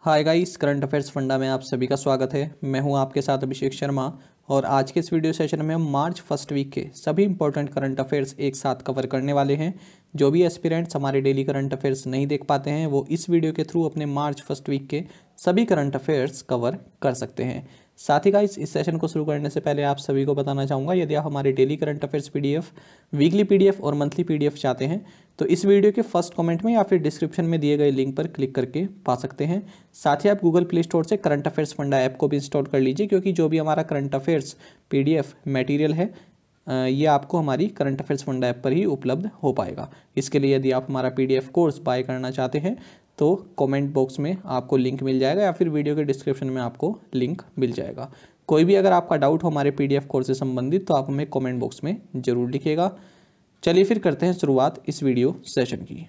Hi guys, current affairs funda में आप सभी का स्वागत है। मैं हूं आपके साथ अभिषेक शर्मा और आज के इस वीडियो सेशन में हम मार्च फर्स्ट वीक के सभी इंपॉर्टेंट करंट अफेयर्स एक साथ कवर करने वाले हैं। जो भी एस्पिरेंट्स हमारे डेली करंट अफेयर्स नहीं देख पाते हैं वो इस वीडियो के थ्रू अपने मार्च फर्स्ट वीक के सभी करंट अफेयर्स कवर कर सकते हैं। साथ ही गाइस, इस सेशन को शुरू करने से पहले आप सभी को बताना चाहूँगा, यदि आप हमारे daily current affairs PDF, weekly PDF और मंथली पीडीएफ चाहते हैं तो इस वीडियो के फर्स्ट कमेंट में या फिर डिस्क्रिप्शन में दिए गए लिंक पर क्लिक करके पा सकते हैं। साथ ही आप गूगल प्ले स्टोर से करंट अफेयर्स फंडा ऐप को भी इंस्टॉल कर लीजिए, क्योंकि जो भी हमारा करंट अफेयर्स पीडीएफ मटेरियल है ये आपको हमारी करंट अफेयर्स फंडा ऐप पर ही उपलब्ध हो पाएगा। इसके लिए यदि आप हमारा पीडीएफ कोर्स बाय करना चाहते हैं तो कमेंट बॉक्स में आपको लिंक मिल जाएगा या फिर वीडियो के डिस्क्रिप्शन में आपको लिंक मिल जाएगा। कोई भी अगर आपका डाउट हो हमारे पीडीएफ कोर्स से संबंधित तो आप हमें कमेंट बॉक्स में जरूर लिखिएगा। चलिए फिर करते हैं शुरुआत इस वीडियो सेशन की।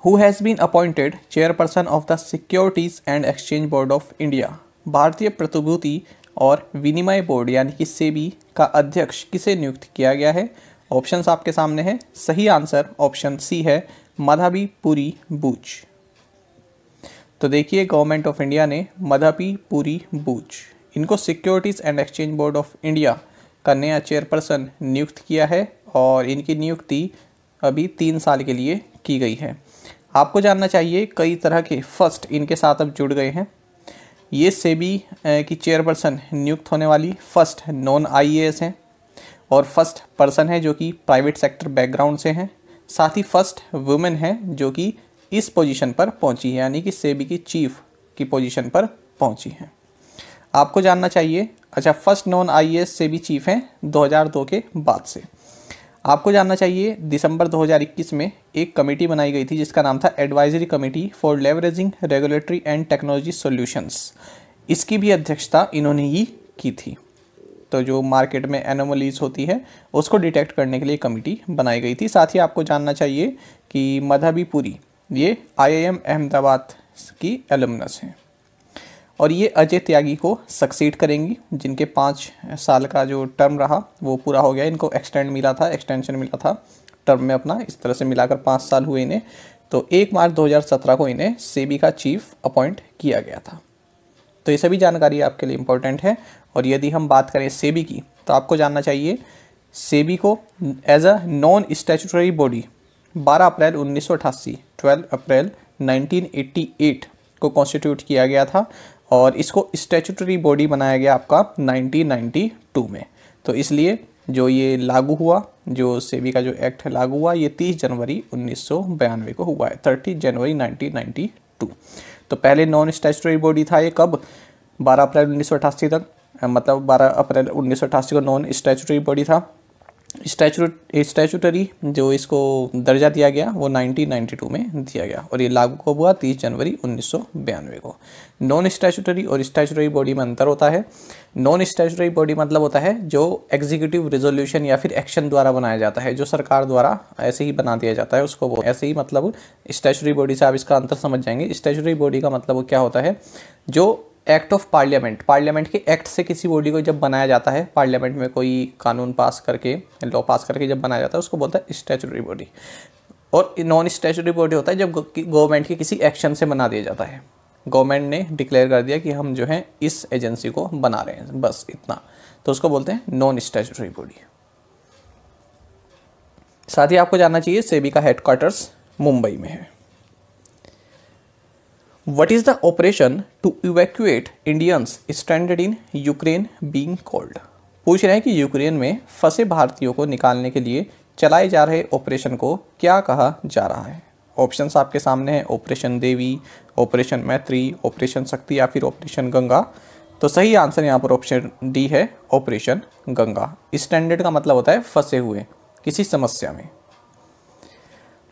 Who has been appointed chairperson of the securities and exchange board of India. भारतीय प्रतिभूति और विनिमय बोर्ड यानी कि सेबी का अध्यक्ष किसे नियुक्त किया गया है? ऑप्शंस आपके सामने हैं। सही आंसर ऑप्शन सी है, मधाबी पुरी बूच। तो देखिए, गवर्नमेंट ऑफ इंडिया ने मधाबी पुरी बूच इनको securities and exchange board of India का नया चेयरपर्सन नियुक्त किया है और इनकी नियुक्ति अभी 3 साल के लिए की गई है। आपको जानना चाहिए कई तरह के फर्स्ट इनके साथ अब जुड़ गए हैं। ये सेबी की चेयरपर्सन नियुक्त होने वाली फर्स्ट नॉन आईएएस हैं और फर्स्ट पर्सन है जो कि प्राइवेट सेक्टर बैकग्राउंड से हैं। साथ ही फर्स्ट वुमेन है जो कि इस पोजीशन पर पहुंची है, यानी कि सेबी की चीफ की पोजीशन पर पहुंची है। आपको जानना चाहिए, अच्छा, first non IAS SEBI chief हैं 2002 के बाद से। आपको जानना चाहिए, दिसंबर 2021 में एक कमेटी बनाई गई थी जिसका नाम था advisory committee for leveraging regulatory and technology solutions. इसकी भी अध्यक्षता इन्होंने ही की थी। तो जो मार्केट में एनोमलीज होती है उसको डिटेक्ट करने के लिए कमेटी बनाई गई थी। साथ ही आपको जानना चाहिए कि मधाबी पुरी ये IIM अहमदाबाद की एलुमनस हैं और ये अजय त्यागी को सक्सीड करेंगी, जिनके 5 साल का जो टर्म रहा वो पूरा हो गया। इनको एक्सटेंशन मिला था टर्म में अपना, इस तरह से मिलाकर 5 साल हुए इन्हें। तो 1 मार्च 2017 को इन्हें सेबी का चीफ अपॉइंट किया गया था। तो ये सभी जानकारी आपके लिए इम्पोर्टेंट है। और यदि हम बात करें सेबी की तो आपको जानना चाहिए, सेबी को as a non statutory body 12 April 1988 12 April 1988 को कॉन्स्टिट्यूट किया गया था और इसको स्टैट्यूटरी बॉडी बनाया गया आपका 1992 में। तो इसलिए जो ये लागू हुआ, जो सेबी का जो एक्ट लागू हुआ, ये 30 जनवरी 1992 को हुआ है, 30 जनवरी 1992। तो पहले नॉन स्टैट्यूटरी बॉडी था ये कब? 12 अप्रैल 1988 तक, मतलब 12 अप्रैल 1988 को नॉन स्टैट्यूटरी बॉडी था। स्टैट्यूटरी जो इसको दर्जा दिया गया वो 1992 में दिया गया और ये लागू कब हुआ? 30 जनवरी 1992 को। नॉन स्टैट्यूटरी और स्टैट्यूटरी बॉडी में अंतर होता है। नॉन स्टैट्यूटरी बॉडी मतलब होता है जो एग्जीक्यूटिव रेजोल्यूशन या फिर एक्शन द्वारा बनाया जाता है, जो सरकार द्वारा ऐसे ही बना दिया जाता है उसको वो ऐसे ही, मतलब स्टैट्यूटरी बॉडी से आप इसका अंतर समझ जाएंगे। स्टैट्यूटरी बॉडी का मतलब क्या होता है? जो एक्ट ऑफ पार्लियामेंट के एक्ट से किसी बॉडी को जब बनाया जाता है, पार्लियामेंट में कोई कानून पास करके, लॉ पास करके जब बनाया जाता है उसको बोलता है स्टैट्यूटरी बॉडी। और नॉन स्टैट्यूटरी बॉडी होता है जब गवर्नमेंट के किसी एक्शन से बना दिया जाता है, गवर्नमेंट ने डिक्लेयर कर दिया कि हम जो है इस एजेंसी को बना रहे हैं, बस इतना, तो उसको बोलते हैं नॉन स्टैट्यूटरी बॉडी। साथ ही आपको जानना चाहिए सेबी का हेडक्वार्टर्स मुंबई में है। What is the operation to evacuate Indians stranded in Ukraine being called? पूछ रहे हैं कि यूक्रेन में फंसे भारतीयों को निकालने के लिए चलाए जा रहे ऑपरेशन को क्या कहा जा रहा है? ऑप्शंस आपके सामने हैं, ऑपरेशन देवी, ऑपरेशन मैत्री, ऑपरेशन शक्ति या फिर ऑपरेशन गंगा। तो सही आंसर यहाँ पर ऑप्शन डी है, ऑपरेशन गंगा। स्ट्रैंडेड का मतलब होता है फंसे हुए किसी समस्या में।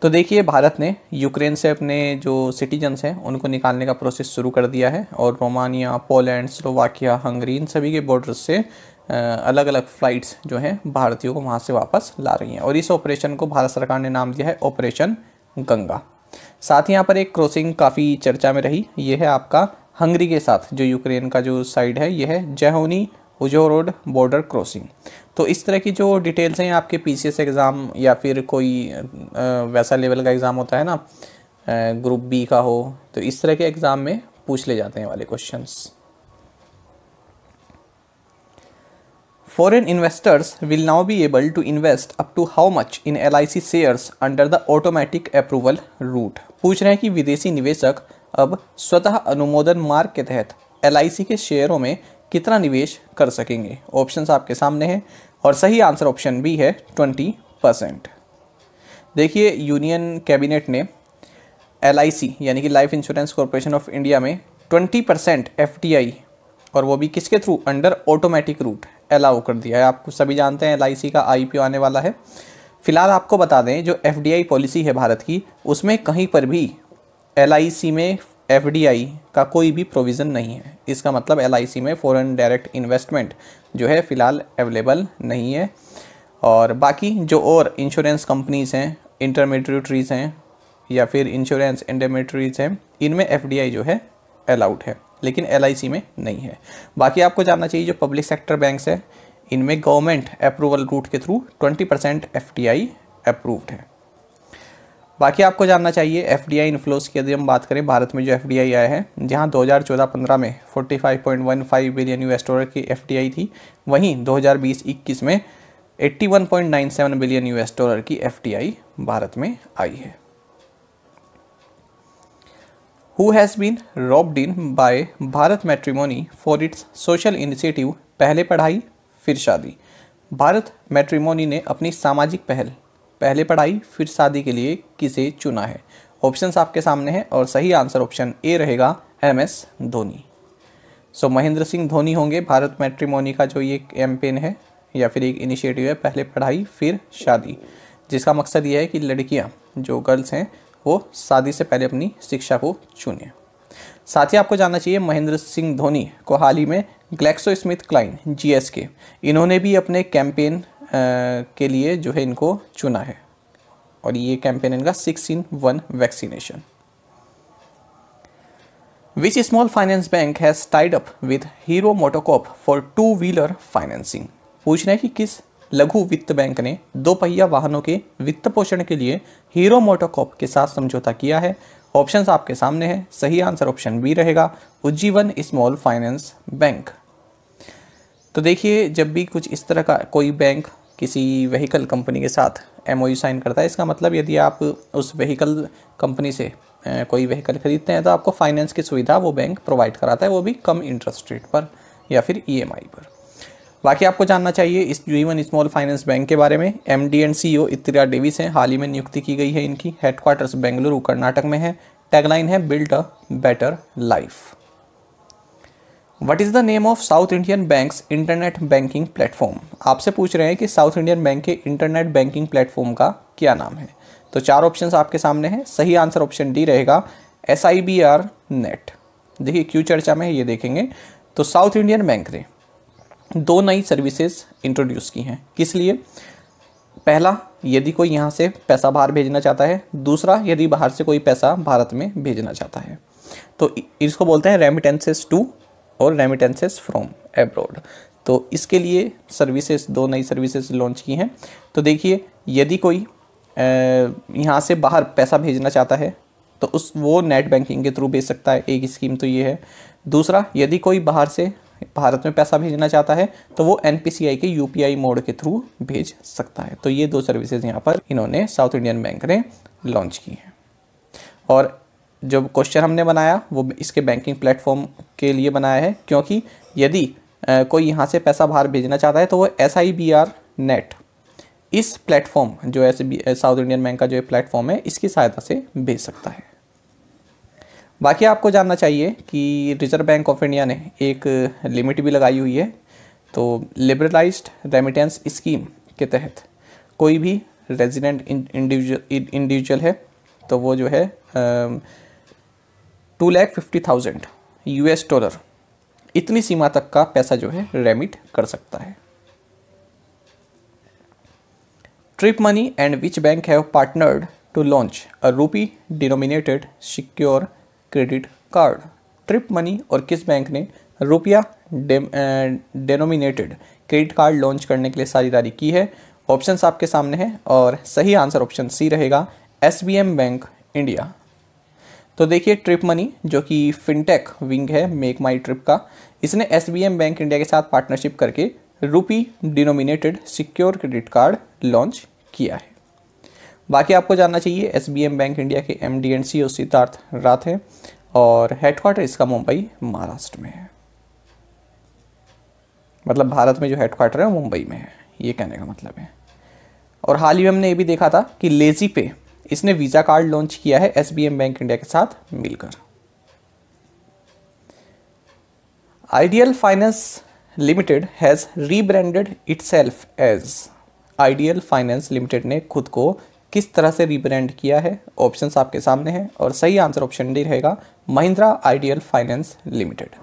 तो देखिए, भारत ने यूक्रेन से अपने जो सिटीजन्स हैं उनको निकालने का प्रोसेस शुरू कर दिया है और रोमानिया, पोलैंड, स्लोवाकिया, हंगरी, इन सभी के बॉर्डर्स से अलग अलग फ़्लाइट्स जो हैं भारतीयों को वहाँ से वापस ला रही हैं और इस ऑपरेशन को भारत सरकार ने नाम दिया है ऑपरेशन गंगा। साथ ही यहाँ पर एक क्रॉसिंग काफ़ी चर्चा में रही, ये है आपका हंगरी के साथ जो यूक्रेन का जो साइड है, ये है जहोनी उजोरोड बॉर्डर क्रॉसिंग। तो इस तरह की जो डिटेल्स हैं आपके पीसीएस एग्ज़ाम या फिर कोई वैसा लेवल का एग्ज़ाम होता है ना, ग्रुप बी का हो, तो इस तरह के एग्ज़ाम में पूछ ले जाते हैं वाले questions. Foreign investors will now be able to invest up to how much in LIC shares under the automatic approval route। पूछ रहे हैं कि विदेशी निवेशक अब स्वतः अनुमोदन मार्ग के तहत LIC के शेयरों में कितना निवेश कर सकेंगे। ऑप्शंस आपके सामने हैं और सही आंसर ऑप्शन बी है 20%। देखिए, यूनियन कैबिनेट ने LIC यानी कि life insurance corporation of India में 20% FDI और वो भी किसके through, under automatic route allow कर दिया है। आप सभी जानते हैं LIC का IPO आने वाला है। फिलहाल आपको बता दें, जो FDI पॉलिसी है भारत की, उसमें कहीं पर भी LIC में FDI का कोई भी प्रोविज़न नहीं है। इसका मतलब LIC में फॉरेन डायरेक्ट इन्वेस्टमेंट जो है फ़िलहाल अवेलेबल नहीं है। और बाकी जो और इंश्योरेंस कंपनीज़ हैं, इंटरमीडिएटरीज़ हैं या फिर इंश्योरेंस इंटरमीडिएटरीज़ हैं, इनमें FDI जो है अलाउड है, लेकिन LIC में नहीं है। बाकी आपको जानना चाहिए, जो पब्लिक सेक्टर बैंक्स है, इनमें गवर्नमेंट अप्रूवल रूट के थ्रू 20% FDI अप्रूव्ड है। बाकी आपको जानना चाहिए FDI इनफ्लोज की यदि हम बात करें, भारत में जो FDI आया है, जहां 2014-15 में 45.15 बिलियन $, की FDI थी, वहीं 2020-21 में 81.97 बिलियन $, की FDI भारत में आई है। Who has been robbed in by Bharat matrimony for its social initiative पहले पढ़ाई फिर शादी। भारत मैट्रिमोनी ने अपनी सामाजिक पहल पहले पढ़ाई फिर शादी के लिए किसे चुना है। ऑप्शंस आपके सामने हैं और सही आंसर ऑप्शन ए रहेगा MS धोनी। सो महेंद्र सिंह धोनी होंगे भारत मैट्रिमोनी का जो ये कैंपेन है या फिर एक इनिशिएटिव है, पहले पढ़ाई फिर शादी, जिसका मकसद ये है कि लड़कियां जो गर्ल्स हैं वो शादी से पहले अपनी शिक्षा को चुने। साथ ही आपको जानना चाहिए, महेंद्र सिंह धोनी को हाल ही में GlaxoSmithKline GSK इन्होंने भी अपने कैंपेन के लिए जो है इनको चुना है, और ये कैंपेन इनका 6-in-1 vaccination. Which small finance bank has tied up with Hero MotoCorp for two-wheeler financing? पूछ रहे हैं कि किस लघु वित्त बैंक ने दो पहिया वाहनों के वित्त पोषण के लिए हीरो मोटोकॉर्प के साथ समझौता किया है। ऑप्शंस आपके सामने हैं, सही आंसर ऑप्शन बी रहेगा, उज्जीवन स्मॉल फाइनेंस बैंक। तो देखिए, जब भी कुछ इस तरह का कोई बैंक किसी व्हीकल कंपनी के साथ MOU साइन करता है, इसका मतलब यदि आप उस व्हीकल कंपनी से कोई व्हीकल खरीदते हैं तो आपको फाइनेंस की सुविधा वो बैंक प्रोवाइड कराता है, वो भी कम इंटरेस्ट रेट पर या फिर EMI पर। बाकी आपको जानना चाहिए इस उज्जीवन स्मॉल फाइनेंस बैंक के बारे में। MD एंड CEO इत्तिरा डेविस हैं, हाल ही में नियुक्ति की गई है इनकी। हेडक्वार्टर्स बेंगलुरु कर्नाटक में है। टैगलाइन है build a better life. What is the name of south Indian banks internet banking platform? आपसे पूछ रहे हैं कि साउथ इंडियन बैंक के इंटरनेट बैंकिंग प्लेटफॉर्म का क्या नाम है। तो चार ऑप्शंस आपके सामने हैं, सही आंसर ऑप्शन डी रहेगा SIBR नेट। देखिए क्यों चर्चा में है ये देखेंगे। तो साउथ इंडियन बैंक ने दो नई सर्विसेज इंट्रोड्यूस की हैं। किस लिए? पहला, यदि कोई यहाँ से पैसा बाहर भेजना चाहता है। दूसरा, यदि बाहर से कोई पैसा भारत में भेजना चाहता है। तो इसको बोलते हैं रेमिटेंसेस टू और रेमिटेंसेस फ्रॉम एब्रॉड। तो इसके लिए सर्विसेज, दो नई सर्विसेज लॉन्च की हैं। तो देखिए, यदि कोई यहाँ से बाहर पैसा भेजना चाहता है तो वो नेट बैंकिंग के थ्रू भेज सकता है, एक स्कीम तो ये है। दूसरा, यदि कोई बाहर से भारत में पैसा भेजना चाहता है तो वो NPCI के UPI मोड के थ्रू भेज सकता है। तो ये दो सर्विसेज यहाँ पर इन्होंने साउथ इंडियन बैंक ने लॉन्च की हैं। और जो क्वेश्चन हमने बनाया वो इसके बैंकिंग प्लेटफॉर्म के लिए बनाया है, क्योंकि यदि कोई यहाँ से पैसा बाहर भेजना चाहता है तो वो SIBR नेट इस प्लेटफॉर्म जो साउथ इंडियन बैंक का जो प्लेटफॉर्म है इसकी सहायता से भेज सकता है। बाकी आपको जानना चाहिए कि रिजर्व बैंक ऑफ इंडिया ने एक लिमिट भी लगाई हुई है। तो लिबरलाइज्ड रेमिटेंस स्कीम के तहत कोई भी रेजिडेंट इंडिविजुअल है तो वो जो है 2,50,000 $, इतनी सीमा तक का पैसा जो है रेमिट कर सकता है। Trip money and which bank have partnered to launch a rupee denominated secure credit card? Trip money और किस बैंक ने रुपया डेनोमिनेटेड क्रेडिट कार्ड लॉन्च करने के लिए साझेदारी की है? ऑप्शंस आपके सामने हैं और सही आंसर ऑप्शन सी रहेगा SBM बैंक इंडिया। तो देखिए ट्रिप मनी जो कि फिनटेक विंग है मेक माई ट्रिप का, इसने SBM बैंक इंडिया के साथ पार्टनरशिप करके rupee denominated secure credit card launch किया है। बाकी आपको जानना चाहिए SBM बैंक इंडिया के MD and CEO Siddharth Rath है और हेडक्वार्टर इसका मुंबई महाराष्ट्र में है। मतलब भारत में जो हेडक्वार्टर है वो मुंबई में है, ये कहने का मतलब है। और हाल ही में हमने ये भी देखा था कि लेजी पे इसने वीज़ा कार्ड लॉन्च किया है SBM बैंक इंडिया के साथ मिलकर। Ideal finance limited has rebranded itself as, ideal finance limited ने खुद को किस तरह से रीब्रांड किया है? ऑप्शंस आपके सामने हैं और सही आंसर ऑप्शन डी रहेगा महिंद्रा आइडियल फाइनेंस लिमिटेड।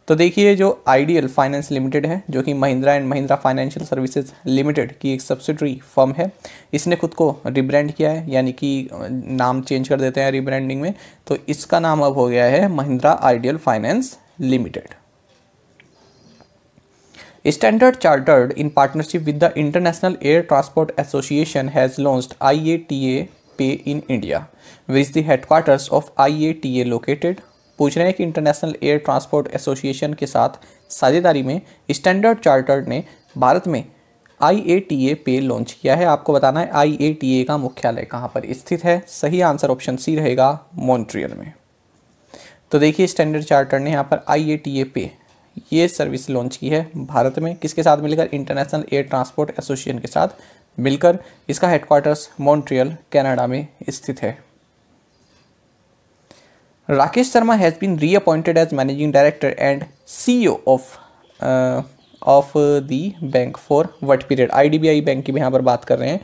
तो देखिए जो आइडियल फाइनेंस लिमिटेड है जो कि Mahindra and Mahindra financial services limited की एक सब्सिडरी फर्म है, इसने खुद को रिब्रांड किया है, यानी कि नाम चेंज कर देते हैं रिब्रांडिंग में। तो इसका नाम अब हो गया है Mahindra ideal finance limited. Standard Chartered, in partnership with the International Air Transport Association, has launched IATA Pay in India. Where is the headquarters of IATA located? पूछ रहे हैं कि इंटरनेशनल एयर ट्रांसपोर्ट एसोसिएशन के साथ साझेदारी में स्टैंडर्ड चार्टर्ड ने भारत में IATA पे लॉन्च किया है। आपको बताना है IATA का मुख्यालय कहाँ पर स्थित है। सही आंसर ऑप्शन सी रहेगा मॉन्ट्रियल में। तो देखिए स्टैंडर्ड चार्टर्ड ने यहाँ पर IATA पे ये सर्विस लॉन्च की है भारत में, किसके साथ मिलकर? इंटरनेशनल एयर ट्रांसपोर्ट एसोसिएशन के साथ मिलकर। इसका हेडक्वार्टर्स मॉन्ट्रियल कनाडा में स्थित है। Rakesh Sharma has been reappointed as managing director and CEO of the bank for what period? IDBI bank की भी यहाँ पर बात कर रहे हैं,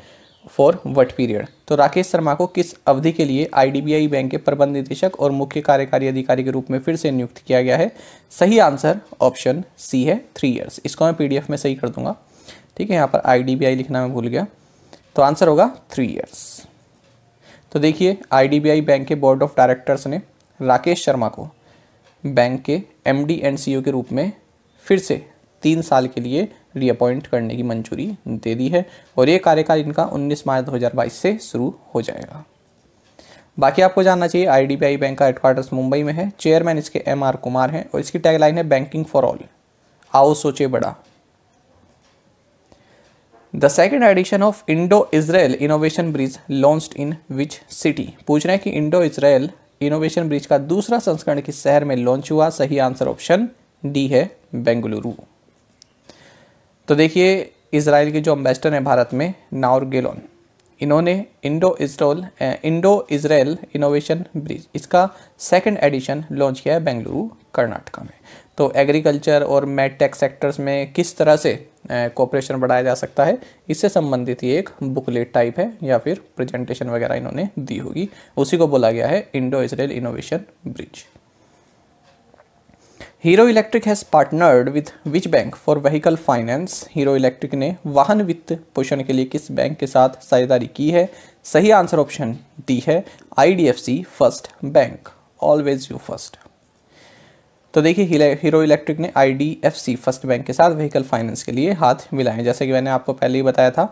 फॉर व्हाट पीरियड? तो राकेश शर्मा को किस अवधि के लिए IDBI बैंक के प्रबंध निदेशक और मुख्य कार्यकारी अधिकारी के रूप में फिर से नियुक्त किया गया है? सही आंसर ऑप्शन सी है 3 ईयर्स। इसको मैं PDF में सही कर दूंगा, ठीक है। यहाँ पर IDBI लिखना मैं भूल गया, तो आंसर होगा 3 ईयर्स। तो देखिए IDBI बैंक के बोर्ड ऑफ डायरेक्टर्स ने राकेश शर्मा को बैंक के MD एंड CEO के रूप में फिर से 3 साल के लिए रीअपॉइंट करने की मंजूरी दे दी है और ये कार्यकाल इनका 19 मार्च 2022 से शुरू हो जाएगा। बाकी आपको जानना चाहिए IDBI बैंक का हेडक्वार्टर्स मुंबई में है। चेयरमैन इसके MR कुमार हैं और इसकी टैगलाइन है बैंकिंग फॉर ऑल, आओ सोचे बड़ा। The second edition of Indo Israel innovation bridge launched in which city? पूछ रहे हैं कि इंडो इजराइल इनोवेशन ब्रिज का दूसरा संस्करण किस शहर में लॉन्च हुआ? सही आंसर ऑप्शन डी है बेंगलुरु। तो देखिए इजराइल के जो एम्बेसडर हैं भारत में नाउर गेलोन, इन्होंने इंडो इजराइल इनोवेशन ब्रिज इसका सेकंड एडिशन लॉन्च किया है बेंगलुरु कर्नाटका में। तो एग्रीकल्चर और मेडटेक सेक्टर्स में किस तरह से कोऑपरेशन बढ़ाया जा सकता है, इससे संबंधित ये एक बुकलेट टाइप है या फिर प्रेजेंटेशन वगैरह इन्होंने दी होगी, उसी को बोला गया है Indo Israel innovation bridge. Hero electric has partnered with which bank for vehicle finance? Hero electric ने वाहन वित्त पोषण के लिए किस बैंक के साथ साझेदारी की है? सही आंसर ऑप्शन डी है IDFC first bank, always you first. तो देखिए हीरो इलेक्ट्रिक ने IDFC फर्स्ट बैंक के साथ व्हीकल फाइनेंस के लिए हाथ मिलाए। जैसे कि मैंने आपको पहले ही बताया था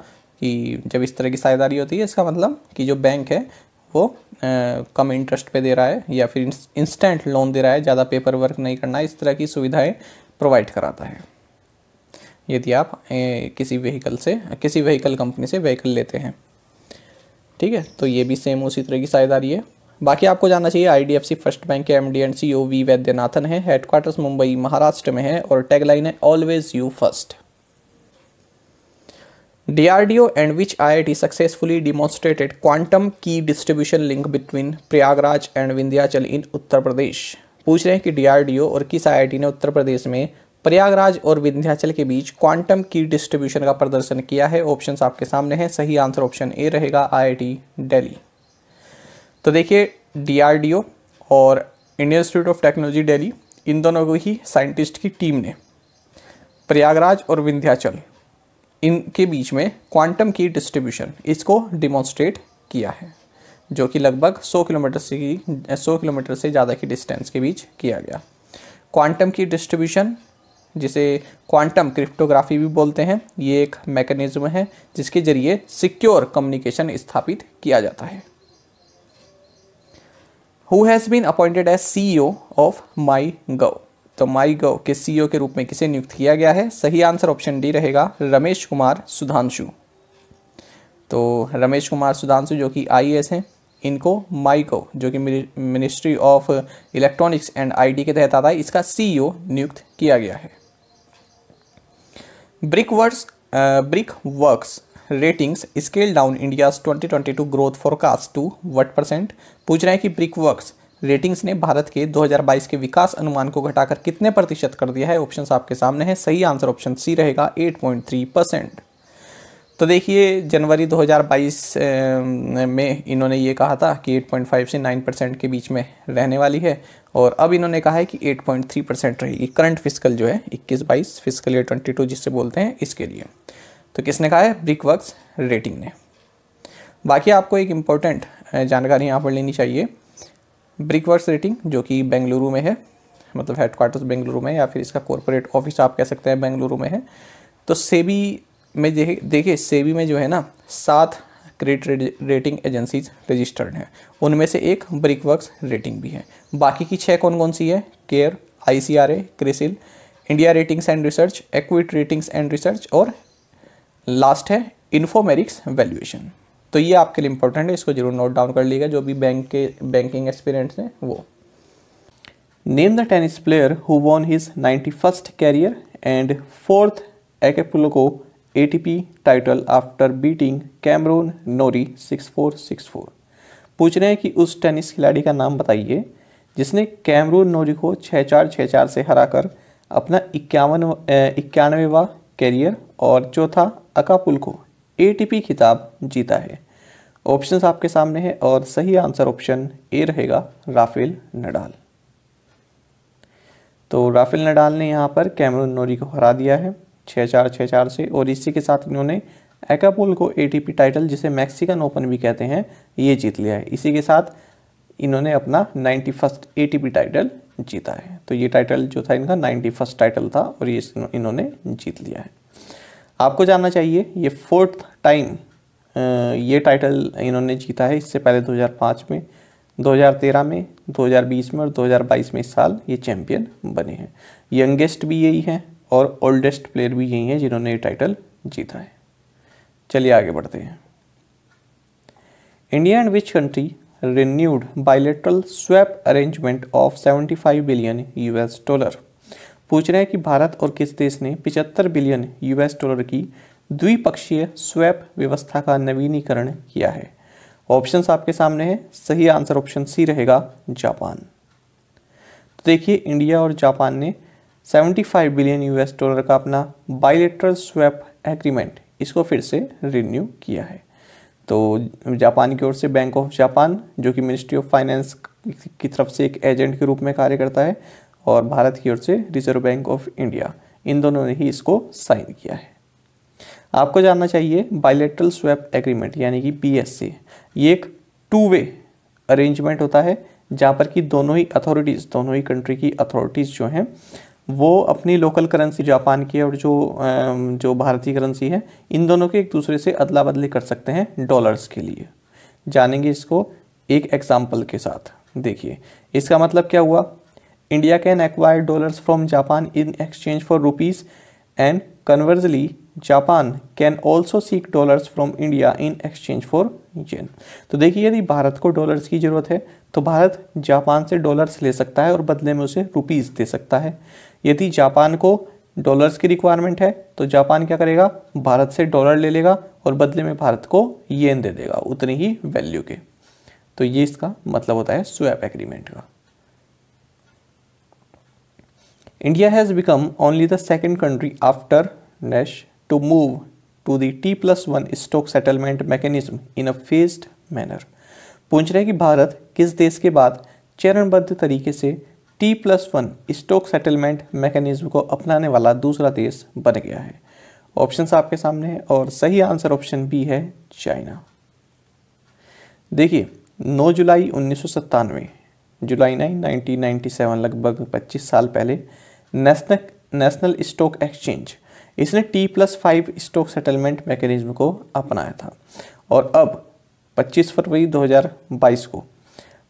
कि जब इस तरह की साझेदारी होती है इसका मतलब कि जो बैंक है वो कम इंटरेस्ट पे दे रहा है या फिर इंस्टेंट लोन दे रहा है, ज़्यादा पेपर वर्क नहीं करना है, इस तरह की सुविधाएं प्रोवाइड कराता है यदि आप किसी व्हीकल कंपनी से व्हीकल लेते हैं, ठीक है। तो ये भी सेम उसी तरह की साझेदारी है। बाकी आपको जानना चाहिए IDFC फर्स्ट बैंक के MD and CEO V Vaidyanathan है, हेडक्वार्टर्स मुंबई महाराष्ट्र में है और टैगलाइन है always you first. DRDO and which IIT successfully demonstrated quantum key distribution link between Prayagraj and Vindhyachal in Uttar Pradesh? पूछ रहे हैं कि DRDO और किस IIT ने उत्तर प्रदेश में प्रयागराज और विंध्याचल के बीच क्वांटम की डिस्ट्रीब्यूशन का प्रदर्शन किया है? ऑप्शंस आपके सामने हैं। सही आंसर ऑप्शन ए रहेगा IIT दिल्ली। तो देखिए DRDO और Indian Institute of Technology Delhi, इन दोनों को ही साइंटिस्ट की टीम ने प्रयागराज और विंध्याचल इनके बीच में क्वांटम की डिस्ट्रीब्यूशन इसको डिमॉन्स्ट्रेट किया है, जो कि लगभग 100 किलोमीटर से ज़्यादा की डिस्टेंस के बीच किया गया। क्वांटम की डिस्ट्रीब्यूशन, जिसे क्वांटम क्रिप्टोग्राफी भी बोलते हैं, ये एक मैकेनिज्म है जिसके जरिए सिक्योर कम्युनिकेशन स्थापित किया जाता है। Who has been appointed as CEO of MyGov। तो MyGov के CEO के रूप में किसे नियुक्त किया गया है? सही आंसर ऑप्शन डी रहेगा, रमेश कुमार सुधांशु। तो रमेश कुमार सुधांशु जो कि IAS हैं, इनको MyGov जो कि ministry of electronics and IT के तहत आता है, इसका CEO नियुक्त किया गया है। Brickwork ratings scale down India's 2022 growth forecast to what %? पूछ रहे हैं कि ब्रिक वर्क्स रेटिंग्स ने भारत के 2022 के विकास अनुमान को घटाकर कितने प्रतिशत कर दिया है? ऑप्शंस आपके सामने है, सही आंसर ऑप्शन सी रहेगा, 8.3%। तो देखिए जनवरी 2022 में इन्होंने ये कहा था कि 8.5 से 9% के बीच में रहने वाली है, और अब इन्होंने कहा है कि 8.3% रहेगी करंट फिस्कल जो है 21-22 फिस्कल ईयर 22 जिससे बोलते हैं, इसके लिए। तो किसने कहा है? ब्रिकवर्क्स रेटिंग ने। बाकी आपको एक इम्पोर्टेंट जानकारी यहाँ पर लेनी चाहिए। ब्रिकवर्क्स रेटिंग जो कि बेंगलुरु में है, मतलब हेडक्वार्टर्स बेंगलुरु में, या फिर इसका कॉर्पोरेट ऑफिस आप कह सकते हैं बेंगलुरु में है। तो सेबी में देखिए सेबी में जो है ना 7 क्रेडिट रेटिंग एजेंसीज रजिस्टर्ड हैं, उनमें से एक ब्रिकवर्क्स रेटिंग भी है। बाकी की 6 कौन कौन सी है? Care, ICRA, CRISIL, India ratings and research, equity ratings and research, और लास्ट है इन्फोमेरिक्स वैल्यूएशन। तो ये आपके लिए इंपॉर्टेंट है, इसको जरूर नोट डाउन कर लीजिएगा जो भी बैंकिंग एक्सपीरियंस हैं वो। Name the tennis player who won his 91st career and 4th Acapulco ATP title after beating Cameron Norrie 6-4, 6-4। पूछ रहे हैं कि उस टेनिस खिलाड़ी का नाम बताइए जिसने कैमरून नोरी को 6-4, 6-4 से हराकर अपना 91वां कैरियर और चौथा अकापुल्को ATP खिताब जीता है। ऑप्शंस आपके सामने है, और सही आंसर ऑप्शन ए रहेगा, राफेल नडाल। तो राफेल नडाल ने यहाँ पर कैमरून नोरी को हरा दिया है 6-4, 6-4 से, और इसी के साथ इन्होंने अकापुल्को ATP टाइटल, जिसे मैक्सिकन ओपन भी कहते हैं, ये जीत लिया है। इसी के साथ इन्होंने अपना 91st ATP टाइटल जीता है। तो ये टाइटल जो था इनका 91st टाइटल था, और ये इन्होंने जीत लिया है। आपको जानना चाहिए ये 4th टाइम ये टाइटल इन्होंने जीता है। इससे पहले 2005 में, 2013 में, 2020 में और 2022 में इस साल ये चैंपियन बने हैं। यंगेस्ट भी यही हैं और ओल्डेस्ट प्लेयर भी यही हैं जिन्होंने ये टाइटल जीता है। चलिए आगे बढ़ते हैं। India and which country renewed bilateral swap arrangement of $75 billion US। पूछ रहे हैं कि भारत और किस देश ने 75 बिलियन US की द्विपक्षीय स्वैप व्यवस्था का नवीनीकरण किया है। ऑप्शंस आपके सामने हैं, सही आंसर ऑप्शन सी रहेगा, जापान। तो देखिए इंडिया और जापान ने 75 बिलियन US का अपना बायलैटरल स्वैप एग्रीमेंट इसको फिर से रिन्यू किया है। तो जापान की ओर से बैंक ऑफ जापान जो कि मिनिस्ट्री ऑफ फाइनेंस की तरफ से एक एजेंट के रूप में कार्य करता है, और भारत की ओर से रिजर्व बैंक ऑफ इंडिया, इन दोनों ने ही इसको साइन किया है। आपको जानना चाहिए बायलैटरल स्वैप एग्रीमेंट यानी कि BSA, ये एक 2 वे अरेंजमेंट होता है जहाँ पर कि दोनों ही कंट्री की अथॉरिटीज़ जो हैं वो अपनी लोकल करेंसी जापान की और जो भारतीय करेंसी है, इन दोनों के एक दूसरे से अदला बदली कर सकते हैं डॉलर्स के लिए। जानेंगे इसको एक एग्जाम्पल के साथ। देखिए इसका मतलब क्या हुआ, India can acquire dollars from Japan in exchange for rupees and conversely Japan can also seek dollars from India in exchange for yen. तो देखिए यदि भारत को डॉलर्स की ज़रूरत है तो भारत जापान से डॉलर्स ले सकता है और बदले में उसे रुपीज़ दे सकता है। यदि जापान को डॉलर्स की रिक्वायरमेंट है तो जापान क्या करेगा, भारत से डॉलर ले लेगा और बदले में भारत को येन दे देगा उतनी ही वैल्यू के। तो ये इसका मतलब होता है स्वैप एग्रीमेंट का। India has become only the second country after Nash to move to the T+1 stock settlement mechanism in a phased manner. पूछ रहे हैं कि भारत किस देश के बाद चरणबद्ध तरीके से T+1 स्टॉक सेटलमेंट मैकेनिज्म को अपनाने वाला दूसरा देश बन गया है। ऑप्शंस आपके सामने है और सही आंसर ऑप्शन बी है, चाइना। देखिए 9 जुलाई 1997, जुलाई 9 1997, लगभग 25 साल पहले नेशनल स्टॉक एक्सचेंज इसने T+5 स्टॉक सेटलमेंट मैकेनिज्म को अपनाया था, और अब 25 फरवरी 2022 को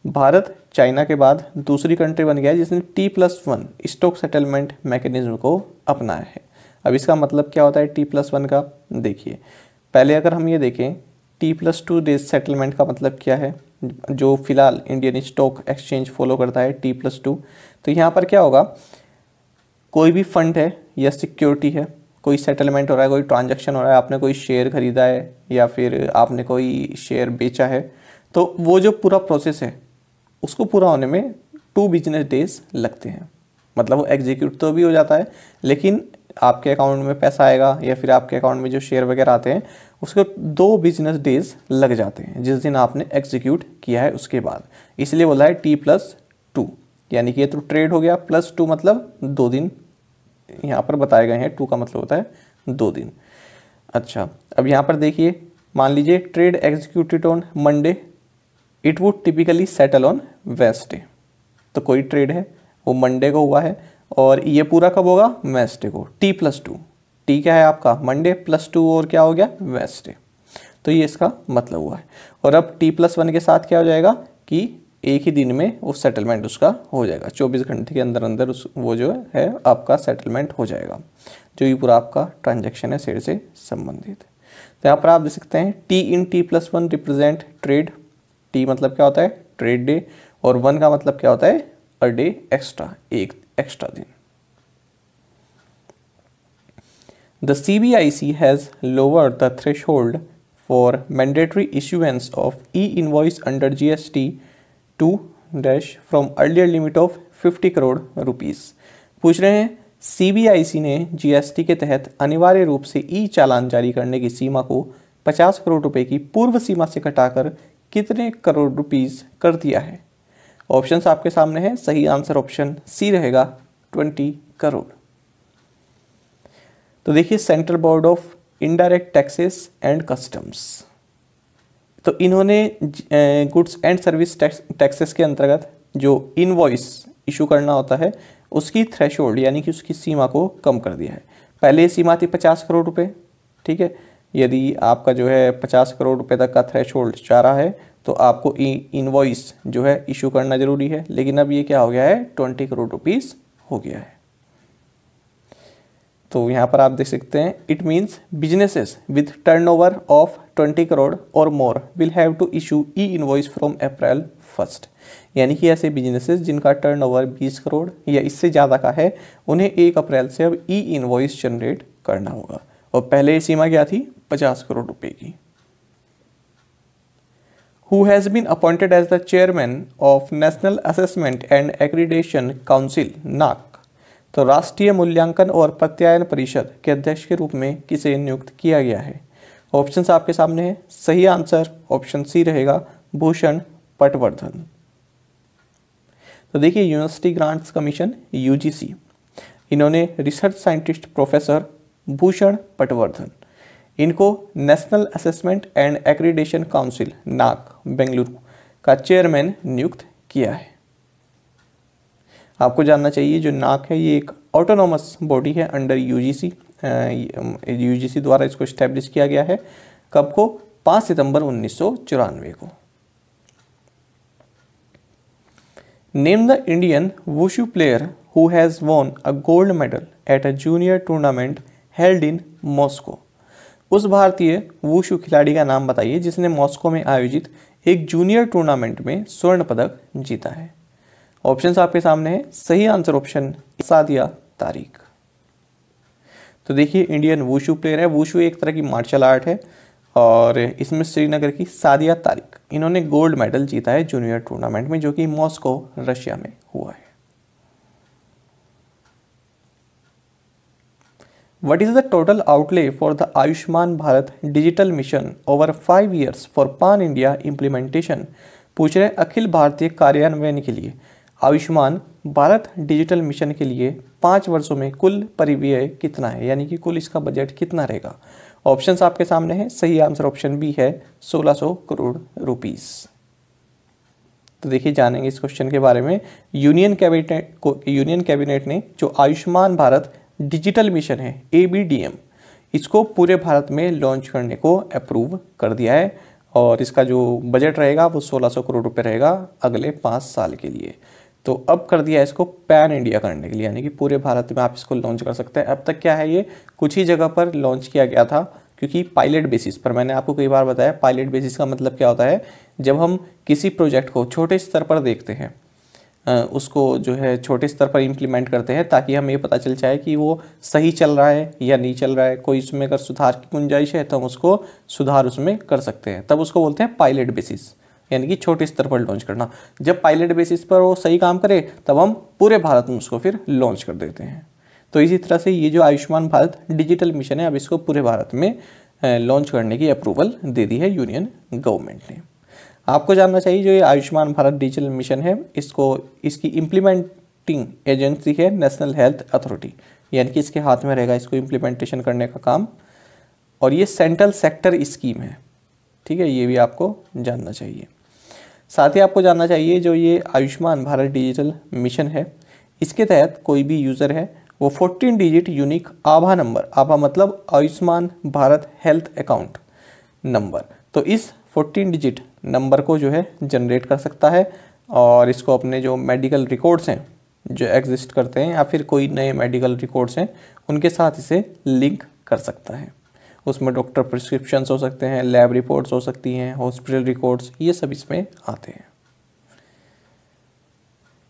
भारत चाइना के बाद दूसरी कंट्री बन गया है जिसने T+1 स्टॉक सेटलमेंट मैकेनिज्म को अपनाया है। अब इसका मतलब क्या होता है T+1 का? देखिए, पहले अगर हम ये देखें T+2 डेज सेटलमेंट का मतलब क्या है, जो फिलहाल इंडियन स्टॉक एक्सचेंज फॉलो करता है T+2। तो यहाँ पर क्या होगा, कोई भी फंड है या सिक्योरिटी है, कोई सेटलमेंट हो रहा है, कोई ट्रांजैक्शन हो रहा है, आपने कोई शेयर खरीदा है या फिर आपने कोई शेयर बेचा है, तो वो जो पूरा प्रोसेस है उसको पूरा होने में 2 बिजनेस डेज लगते हैं। मतलब वो एग्जीक्यूट तो भी हो जाता है, लेकिन आपके अकाउंट में पैसा आएगा या फिर आपके अकाउंट में जो शेयर वगैरह आते हैं उसको 2 बिजनेस डेज लग जाते हैं जिस दिन आपने एग्जीक्यूट किया है उसके बाद। इसलिए बोला है T+2, यानी कि ये तो ट्रेड हो गया, +2 मतलब 2 दिन यहाँ पर बताए गए हैं। 2 का मतलब होता है 2 दिन। अच्छा, अब यहाँ पर देखिए, मान लीजिए trade executed on Monday, it would typically settle on Wednesday. तो कोई ट्रेड है वो मंडे को हुआ है और ये पूरा कब होगा? वेडनेसडे को। T+2, T क्या है आपका? मंडे, +2 और क्या हो गया? वेडनेसडे। तो ये इसका मतलब हुआ है। और अब T+1 के साथ क्या हो जाएगा कि एक ही दिन में वो सेटलमेंट उसका हो जाएगा, 24 घंटे के अंदर अंदर वो जो है आपका सेटलमेंट हो जाएगा, जो ये पूरा आपका ट्रांजैक्शन है शेयर से संबंधित। तो यहाँ पर आप देख सकते हैं T इन T+1 रिप्रेजेंट ट्रेड। T मतलब क्या होता है? Trade day. और 1 का मतलब क्या होता है? अ डे एक्स्ट्रा, एक एक्स्ट्रा दिन। The CBIC has lowered the threshold for mandatory issuance of e-invoice under GST to dash from earlier limit of 50 crore rupees. पूछ रहे हैं CBIC ने GST के तहत अनिवार्य रूप से ई चालान जारी करने की सीमा को 50 करोड़ रुपए की पूर्व सीमा से घटाकर कितने करोड़ रुपीस कर दिया है? ऑप्शंस आपके सामने है। सही आंसर ऑप्शन सी रहेगा, 20 करोड़। तो देखिए, central board of indirect taxes and customs, तो इन्होंने गुड्स एंड सर्विस टैक्सेस के अंतर्गत जो इनवॉइस इशू करना होता है उसकी थ्रेशोल्ड यानी कि उसकी सीमा को कम कर दिया है। पहले सीमा थी 50 करोड़ रुपए, ठीक है। यदि आपका जो है 50 करोड़ रुपए तक का थ्रेशोल्ड जा रहा है तो आपको इनवॉइस जो है इशू करना जरूरी है, लेकिन अब ये क्या हो गया है? 20 करोड़ रुपीस हो गया है। तो यहाँ पर आप देख सकते हैं, it means businesses with turnover of 20 crore और more will have to issue e invoice from April 1। यानी कि ऐसे बिजनेसेस जिनका टर्नओवर 20 करोड़ या इससे ज़्यादा का है उन्हें 1 अप्रैल से अब ई इनवॉइस जनरेट करना होगा। और पहले सीमा क्या थी? 50 करोड़ रुपए की। Who has been appointed as the chairman of National Assessment and Accreditation Council (NAAC)? तो राष्ट्रीय मूल्यांकन और प्रत्यायन परिषद के अध्यक्ष के रूप में किसे नियुक्त किया गया है? ऑप्शंस आपके सामने है। सही आंसर ऑप्शन सी रहेगा, भूषण पटवर्धन। तो देखिए, यूनिवर्सिटी ग्रांट्स कमीशन UGC, इन्होंने research scientist professor Bhushan Patwardhan, इनको National Assessment and Accreditation Council NAAC Bengaluru का चेयरमैन नियुक्त किया है। आपको जानना चाहिए जो NAAC है ये एक ऑटोनॉमस बॉडी है अंडर UGC। UGC द्वारा इसको इस्टेब्लिश किया गया है। कब को? 5 सितंबर 1994 को। Name the Indian wushu player who has won a gold medal at a junior tournament held in Moscow. उस भारतीय वुशु खिलाड़ी का नाम बताइए जिसने मॉस्को में आयोजित एक जूनियर टूर्नामेंट में स्वर्ण पदक जीता है। ऑप्शंस आपके सामने है। सही आंसर ऑप्शन सादिया तारिक। तो देखिए, इंडियन वुशु प्लेयर है। वुशु एक तरह की मार्शल आर्ट है और इसमें श्रीनगर की सादिया तारिक, इन्होंने गोल्ड मेडल जीता है जूनियर टूर्नामेंट में, जो कि मॉस्को रशिया में हुआ है। What is the total outlay for the Ayushman Bharat digital mission over 5 years for पान इंडिया इम्प्लीमेंटेशन? पूछ रहे हैं अखिल भारतीय कार्यान्वयन के लिए आयुष्मान भारत डिजिटल मिशन के लिए 5 वर्षों में कुल परिव्यय कितना है, यानी कि कुल इसका बजट कितना रहेगा? ऑप्शंस आपके सामने है। सही आंसर ऑप्शन बी है, 1600 करोड़ रुपीस। तो देखिए, जानेंगे इस क्वेश्चन के बारे में। यूनियन कैबिनेट ने जो आयुष्मान भारत डिजिटल मिशन है ABDM, इसको पूरे भारत में लॉन्च करने को अप्रूव कर दिया है और इसका जो बजट रहेगा वो 1600 करोड़ रुपए रहेगा अगले 5 साल के लिए। तो अब कर दिया इसको पैन इंडिया करने के लिए, यानी कि पूरे भारत में आप इसको लॉन्च कर सकते हैं। अब तक क्या है, ये कुछ ही जगह पर लॉन्च किया गया था, क्योंकि पायलट बेसिस पर, मैंने आपको कई बार बताया पायलट बेसिस का मतलब क्या होता है, जब हम किसी प्रोजेक्ट को छोटे स्तर पर देखते हैं, उसको जो है छोटे स्तर पर इम्प्लीमेंट करते हैं, ताकि हमें ये पता चल जाए कि वो सही चल रहा है या नहीं चल रहा है, कोई उसमें अगर सुधार की गुंजाइश है तो हम उसको सुधार उसमें कर सकते हैं, तब उसको बोलते हैं पायलट बेसिस, यानी कि छोटे स्तर पर लॉन्च करना। जब पायलट बेसिस पर वो सही काम करे तब हम पूरे भारत में उसको फिर लॉन्च कर देते हैं। तो इसी तरह से ये जो आयुष्मान भारत डिजिटल मिशन है, अब इसको पूरे भारत में लॉन्च करने की अप्रूवल दे दी है यूनियन गवर्नमेंट ने। आपको जानना चाहिए जो ये आयुष्मान भारत डिजिटल मिशन है, इसकी इम्प्लीमेंटिंग एजेंसी है नेशनल हेल्थ अथॉरिटी, यानी कि इसके हाथ में रहेगा इसको इम्प्लीमेंटेशन करने का काम, और ये सेंट्रल सेक्टर स्कीम है। ठीक है, ये भी आपको जानना चाहिए। साथ ही आपको जानना चाहिए जो ये आयुष्मान भारत डिजिटल मिशन है, इसके तहत कोई भी यूज़र है वो 14 डिजिट यूनिक आभा नंबर, आभा मतलब Ayushman Bharat health account number, तो इस 14 डिजिट नंबर को जो है जनरेट कर सकता है, और इसको अपने जो मेडिकल रिकॉर्ड्स हैं जो एग्जिस्ट करते हैं, या फिर कोई नए मेडिकल रिकॉर्ड्स हैं उनके साथ इसे लिंक कर सकता है। उसमें डॉक्टर प्रिस्क्रिप्शंस हो सकते हैं, लैब रिपोर्ट्स हो सकती हैं, हॉस्पिटल रिकॉर्ड्स, ये सब इसमें आते हैं।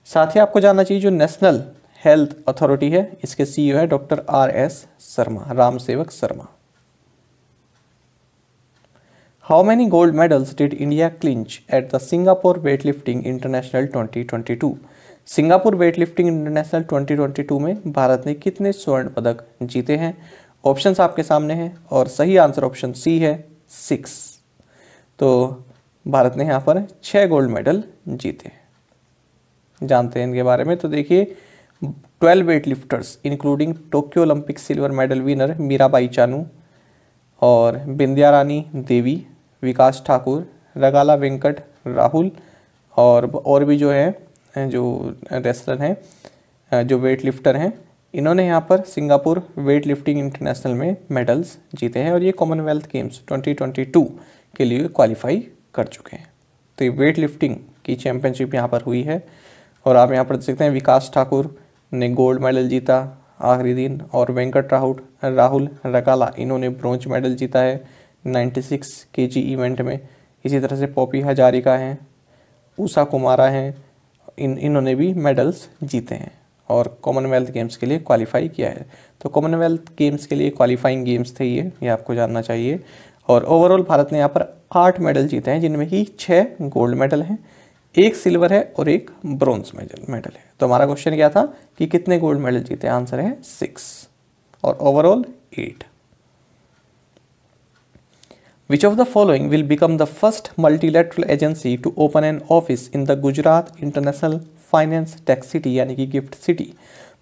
साथ ही आपको जानना चाहिए जो नेशनल हेल्थ अथॉरिटी है, इसके सीईओ है डॉक्टर RS शर्मा, राम सेवक Sharma. How many gold medals did India clinch at the Singapore weightlifting international 2022? Singapore weightlifting international 2022 में भारत ने कितने स्वर्ण पदक जीते हैं? ऑप्शंस आपके सामने हैं, और सही आंसर ऑप्शन सी है 6। तो भारत ने यहाँ पर 6 गोल्ड मेडल जीते। जानते हैं इनके बारे में। तो देखिए 12 weightlifters including Tokyo Olympic silver medal winner Mirabai Chanu और बिंदिया रानी देवी, विकास ठाकुर, रगाला वेंकट राहुल, और भी जो है जो रेसलर हैं जो वेट लिफ्टर हैं, इन्होंने यहाँ पर सिंगापुर वेट लिफ्टिंग इंटरनेशनल में मेडल्स जीते हैं, और ये कॉमनवेल्थ गेम्स 2022 के लिए क्वालिफाई कर चुके हैं। तो ये वेट लिफ्टिंग की चैंपियनशिप यहाँ पर हुई है, और आप यहाँ पर देख सकते हैं विकास ठाकुर ने गोल्ड मेडल जीता आखिरी दिन, और वेंकट राहुल रकाला इन्होंने ब्रॉन्ज मेडल जीता है 96 kg इवेंट में। इसी तरह से पॉपी हजारिका हैं, उषा कुमारा हैं, इन्होंने भी मेडल्स जीते हैं और कॉमनवेल्थ गेम्स के लिए क्वालिफाई किया है। तो कॉमनवेल्थ गेम्स के लिए क्वालिफाइंग गेम्स थे ये आपको जानना चाहिए। और ओवरऑल भारत ने यहाँ पर 8 मेडल जीते हैं, जिनमें कि 6 गोल्ड मेडल हैं, 1 सिल्वर है और 1 ब्रॉन्ज मेडल है। तो हमारा क्वेश्चन क्या था कि कितने गोल्ड मेडल जीते? आंसर है 6 और overall 8। Which of the following will become the first multilateral agency to open an office in the Gujarat International Finance Tech City यानी कि गिफ्ट सिटी?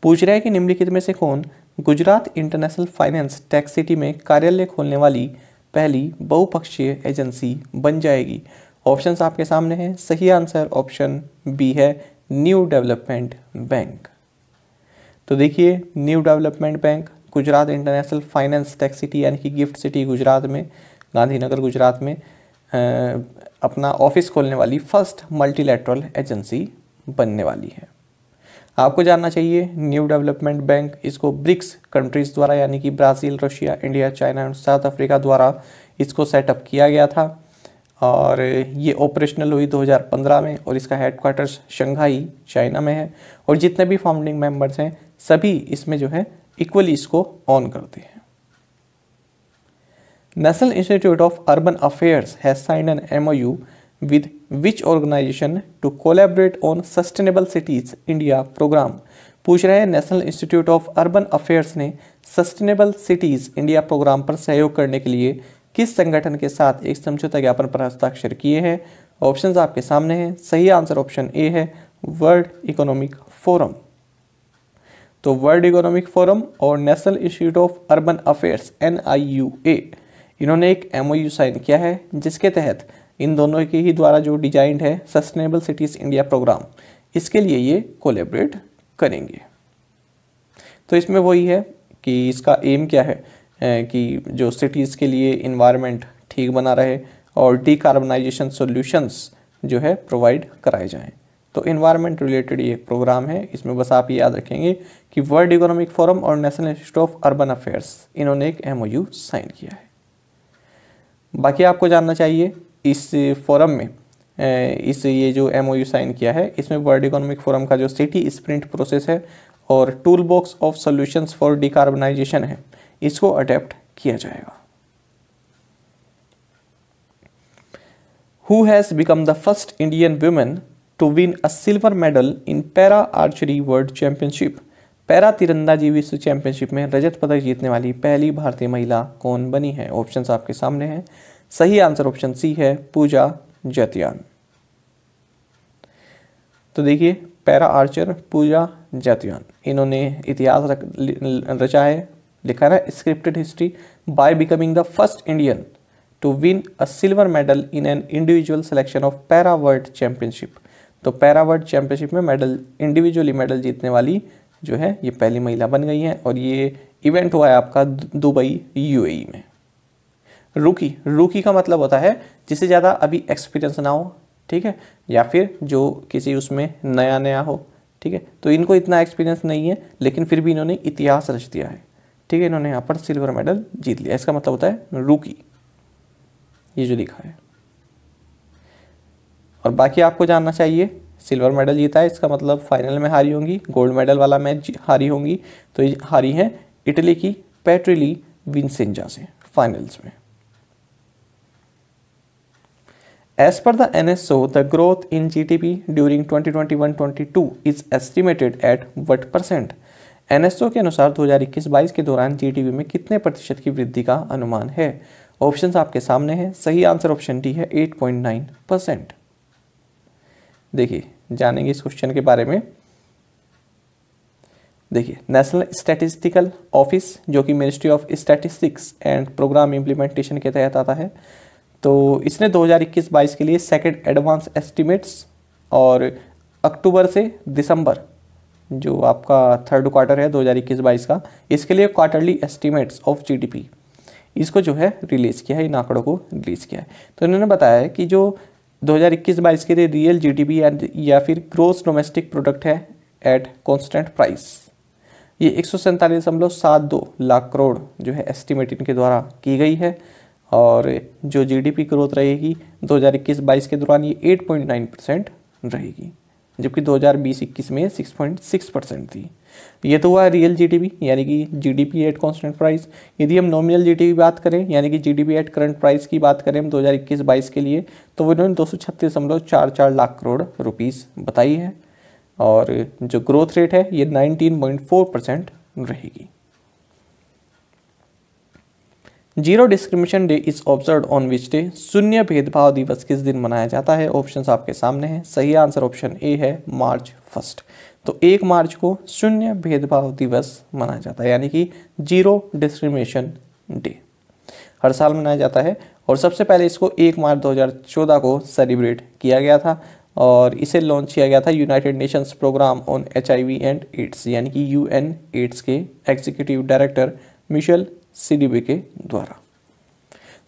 पूछ रहा है कि निम्नलिखित में से कौन Gujarat international finance tech city में कार्यालय खोलने वाली पहली बहुपक्षीय एजेंसी बन जाएगी? ऑप्शंस आपके सामने हैं। सही आंसर ऑप्शन बी है न्यू डेवलपमेंट बैंक। तो देखिए new development bank Gujarat international finance tech city यानी कि गिफ्ट सिटी गुजरात में, गांधीनगर गुजरात में अपना ऑफिस खोलने वाली फर्स्ट मल्टीलैटरल एजेंसी बनने वाली है। आपको जानना चाहिए न्यू डेवलपमेंट बैंक, इसको ब्रिक्स कंट्रीज़ द्वारा यानी कि ब्राज़ील, रशिया, इंडिया, चाइना और साउथ अफ्रीका द्वारा इसको सेटअप किया गया था, और ये ऑपरेशनल हुई 2015 में, और इसका हेडक्वार्टर्स शंघाई चाइना में है, और जितने भी फाउंडिंग मेंबर्स हैं सभी इसमें जो है इक्वली इसको ऑन करते हैं। National Institute of Urban Affairs has signed an MOU with which organization to collaborate on Sustainable Cities India program? पूछ रहे हैं national Institute of urban affairs ने सस्टेनेबल सिटीज इंडिया प्रोग्राम पर सहयोग करने के लिए किस संगठन के साथ एक समझौता ज्ञापन पर हस्ताक्षर किए हैं? ऑप्शंस आपके सामने हैं। सही आंसर ऑप्शन ए है वर्ल्ड इकोनॉमिक फोरम। तो वर्ल्ड इकोनॉमिक फोरम और national Institute of urban affairs NIUA इन्होंने एक MOU साइन किया है, जिसके तहत इन दोनों के ही द्वारा जो डिजाइंड है सस्टेनेबल सिटीज़ इंडिया प्रोग्राम, इसके लिए ये कोलैबोरेट करेंगे। तो इसमें वही है कि इसका एम क्या है कि जो सिटीज़ के लिए इन्वायरमेंट ठीक बना रहे और डीकार्बनाइजेशन सॉल्यूशंस जो है प्रोवाइड कराए जाएं। तो इन्वायरमेंट रिलेटेड ये एक प्रोग्राम है। इसमें बस आप याद रखेंगे कि वर्ल्ड इकोनॉमिक फोरम और national Institute of urban affairs इन्होंने एक MOU साइन किया है। बाकी आपको जानना चाहिए इस फोरम में ये जो MOU साइन किया है इसमें वर्ल्ड इकोनॉमिक फोरम का जो सिटी स्प्रिंट प्रोसेस है और tool box of solutions for decarbonisation है इसको अडेप्ट किया जाएगा। Who has become the first Indian woman to win a silver medal in Para Archery World Championship? Para तीरंदाजी विश्व चैंपियनशिप में रजत पदक जीतने वाली पहली भारतीय महिला कौन बनी है? ऑप्शंस आपके सामने हैं। सही आंसर ऑप्शन सी है, पूजा जैतियान। तो देखिए पैरा आर्चर पूजा जैतियान, इन्होंने इतिहास रचा है, लिखा है scripted history by becoming the first Indian to win a silver medal in an individual selection of para world championship. तो पैरा वर्ल्ड चैंपियनशिप में मेडल इंडिविजुअली मेडल जीतने वाली जो है ये पहली महिला बन गई है और ये इवेंट हुआ है आपका दुबई UAE में। रूकी का मतलब होता है जिसे ज़्यादा अभी एक्सपीरियंस ना हो, ठीक है, या फिर जो किसी उसमें नया हो, ठीक है। तो इनको इतना एक्सपीरियंस नहीं है लेकिन फिर भी इन्होंने इतिहास रच दिया है, ठीक है। इन्होंने यहाँ पर सिल्वर मेडल जीत लिया, इसका मतलब होता है रूकी, ये जो लिखा है। और बाकी आपको जानना चाहिए सिल्वर मेडल जीता है इसका मतलब फाइनल में हारी होंगी, गोल्ड मेडल वाला मैच हारी होंगी। तो ये हारी है इटली की पेट्रिली विंसेंजा से फाइनल्स में। As per the NSO, the growth in GDP during 2021-22 is estimated at what percent? NSO के अनुसार 2021-22 के दौरान GDP में कितने प्रतिशत की वृद्धि का अनुमान है? ऑप्शंस आपके सामने हैं। सही आंसर ऑप्शन डी है 8.9%। देखिए जानेंगे इस क्वेश्चन के बारे में। देखिए नेशनल स्टैटिस्टिकल ऑफिस जो कि ministry of statistics and programme implementation के तहत आता है, तो इसने 2021-22 के लिए सेकंड एडवांस एस्टिमेट्स और अक्टूबर से दिसंबर जो आपका थर्ड क्वार्टर है 2021-22 का, इसके लिए क्वार्टरली एस्टिमेट्स ऑफ GDP इसको जो है रिलीज़ किया है, इन आंकड़ों को रिलीज़ किया है। तो इन्होंने बताया है कि जो 2021-22 के लिए रियल GDP या फिर ग्रोस डोमेस्टिक प्रोडक्ट है एट कॉन्स्टेंट प्राइस, ये 147.72 लाख करोड़ जो है एस्टिमेट इनके द्वारा की गई है। और जो GDP ग्रोथ रहेगी 2021-22 के दौरान ये 8.9% रहेगी, जबकि 2020-21 में 6.6% थी। ये तो हुआ रियल GDP यानी कि GDP एट कॉन्स्टेंट प्राइस। यदि हम नॉमिनल GDP बात करें यानी कि GDP एट करंट प्राइस की बात करें हम 2021-22 के लिए, तो वो इन्होंने 236.44 लाख करोड़ रुपीस बताई है और जो ग्रोथ रेट है ये 19.4% रहेगी। Zero discrimination day is observe on which day? शून्य भेदभाव दिवस किस दिन मनाया जाता है? ऑप्शंस आपके सामने हैं। सही आंसर ऑप्शन ए है मार्च 1। तो 1 मार्च को शून्य भेदभाव दिवस मनाया जाता है यानी कि जीरो डिस्क्रिमिनेशन डे हर साल मनाया जाता है। और सबसे पहले इसको 1 मार्च 2014 को सेलिब्रेट किया गया था और इसे लॉन्च किया गया था United Nations programme on HIV and AIDS यानी कि UNAIDS के एग्जीक्यूटिव डायरेक्टर मिशेल CDB के द्वारा।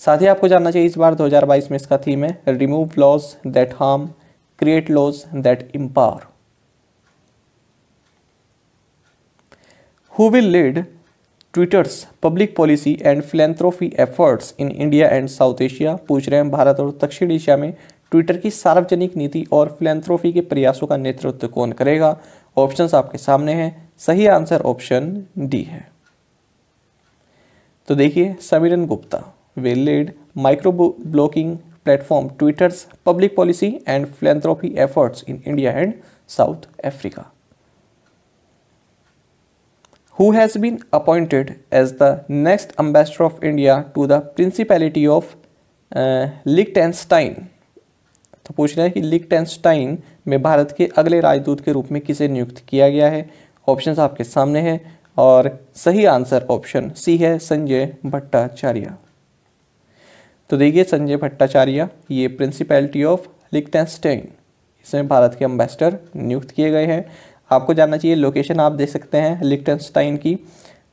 साथ ही आपको जानना चाहिए इस बार 2022 में इसका थीम है remove laws that harm, create laws that empower. Who will lead Twitter's public policy and philanthropy efforts in India and South Asia? पूछ रहे हैं भारत और दक्षिण एशिया में ट्विटर की सार्वजनिक नीति और फिलैंथ्रोफी के प्रयासों का नेतृत्व कौन करेगा? ऑप्शंस आपके सामने हैं। सही आंसर ऑप्शन डी है। तो देखिए Samiran Gupta will lead microblogging platform Twitter's public policy and philanthropy efforts in India and South Africa. Who has been appointed as the next ambassador of India to the Principality of Liechtenstein? तो पूछ रहे हैं कि लिechtenstein में भारत के अगले राजदूत के रूप में किसे नियुक्त किया गया है? ऑप्शंस आपके सामने हैं और सही आंसर ऑप्शन सी है संजय भट्टाचार्य। तो देखिए संजय भट्टाचार्य ये प्रिंसिपैलिटी ऑफ लिechtenstein इसमें भारत के एम्बेसडर नियुक्त किए गए हैं। आपको जानना चाहिए लोकेशन आप देख सकते हैं लिechtenstein की,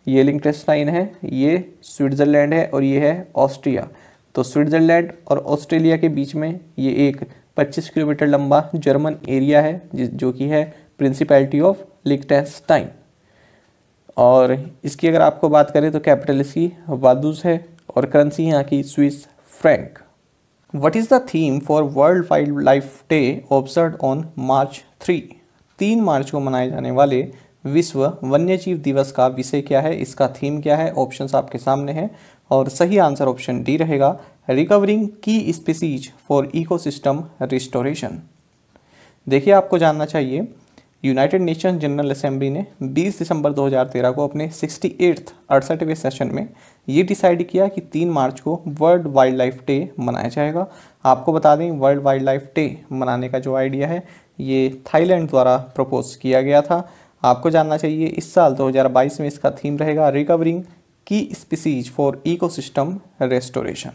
ये लिechtenstein है, ये स्विट्ज़रलैंड है और ये है ऑस्ट्रिया। तो स्विट्ज़रलैंड और ऑस्ट्रेलिया के बीच में ये एक 25 किलोमीटर लंबा जर्मन एरिया है जो कि है प्रिंसिपैलिटी ऑफ लिechtenstein। और इसकी अगर आपको बात करें तो कैपिटल इसकी वादुस है और करेंसी यहाँ की Swiss franc. What is the theme for world wild life day observe on March 3? 3 मार्च को मनाए जाने वाले विश्व वन्यजीव दिवस का विषय क्या है, इसका थीम क्या है? ऑप्शंस आपके सामने हैं और सही आंसर ऑप्शन डी रहेगा, रिकवरिंग की स्पीसीज फॉर इकोसिस्टम रिस्टोरेशन। देखिए, आपको जानना चाहिए यूनाइटेड नेशन जनरल असेंबली ने 20 दिसंबर 2013 को अपने 68वें सेशन में ये डिसाइड किया कि 3 मार्च को वर्ल्ड वाइल्ड लाइफ डे मनाया जाएगा। आपको बता दें, वर्ल्ड वाइल्ड लाइफ डे मनाने का जो आइडिया है ये थाईलैंड द्वारा प्रपोज किया गया था। आपको जानना चाहिए इस साल 2022 में इसका थीम रहेगा रिकवरिंग की species for ecosystem restoration.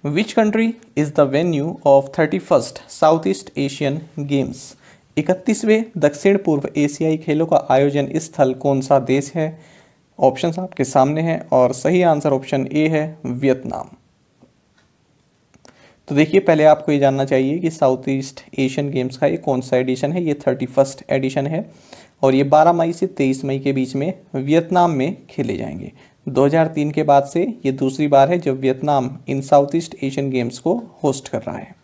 Which country is the venue of 31st Southeast Asian Games? 31वें दक्षिण पूर्व एशियाई खेलों का आयोजन स्थल कौन सा देश है? ऑप्शंस आपके सामने हैं और सही आंसर ऑप्शन ए है, वियतनाम। तो देखिए, पहले आपको ये जानना चाहिए कि साउथ ईस्ट एशियन गेम्स का ये कौन सा एडिशन है। ये 31st एडिशन है और ये 12 मई से 23 मई के बीच में वियतनाम में खेले जाएंगे। 2003 के बाद से ये दूसरी बार है जब वियतनाम इन साउथ ईस्ट एशियन गेम्स को होस्ट कर रहा है।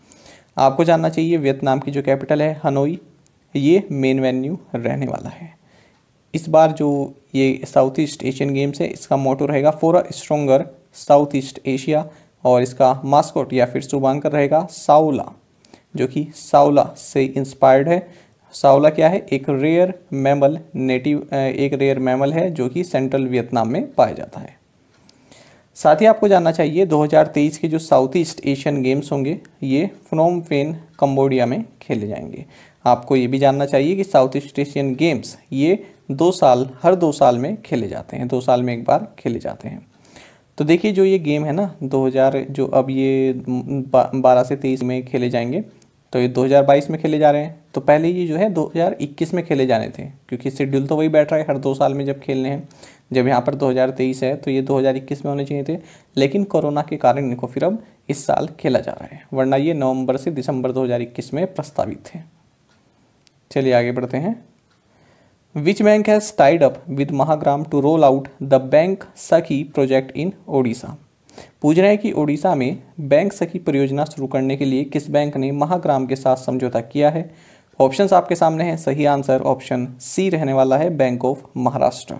आपको जानना चाहिए वियतनाम की जो कैपिटल है हनोई, ये मेन वेन्यू रहने वाला है। इस बार जो ये साउथ ईस्ट एशियन गेम्स है इसका मोटो रहेगा for a stronger south east Asia और इसका मास्कोट या फिर शुभांकर रहेगा साउला, जो कि साउला से इंस्पायर्ड है। साउला क्या है? एक रेयर मैमल है जो कि सेंट्रल वियतनाम में पाया जाता है। साथ ही आपको जानना चाहिए 2023 के जो साउथ ईस्ट एशियन गेम्स होंगे ये फ्नोम पेन कंबोडिया में खेले जाएंगे। आपको ये भी जानना चाहिए कि साउथ ईस्ट एशियन गेम्स ये हर 2 साल में खेले जाते हैं, 2 साल में एक बार खेले जाते हैं। तो देखिए, जो ये गेम है ना 2000 जो अब ये 12 से 23 में खेले जाएंगे, तो ये 2022 में खेले जा रहे हैं। तो पहले ये जो है 2021 में खेले जाने थे, क्योंकि शेड्यूल तो वही बैठ रहा है हर 2 साल में जब खेलने हैं। जब यहाँ पर 2023 है तो ये 2021 में होने चाहिए थे, लेकिन कोरोना के कारण इनको फिर अब इस साल खेला जा रहा है, वरना ये नवंबर से दिसंबर 2021 में प्रस्तावित थे। चलिए आगे बढ़ते हैं। Which bank has tied up with Mahagram to roll out the bank Sakhi project in Odisha? पूछ रहे हैं कि ओडिशा में बैंक सखी परियोजना शुरू करने के लिए किस बैंक ने महाग्राम के साथ समझौता किया है? ऑप्शंस आपके सामने हैं, सही आंसर ऑप्शन सी रहने वाला है, बैंक ऑफ महाराष्ट्र।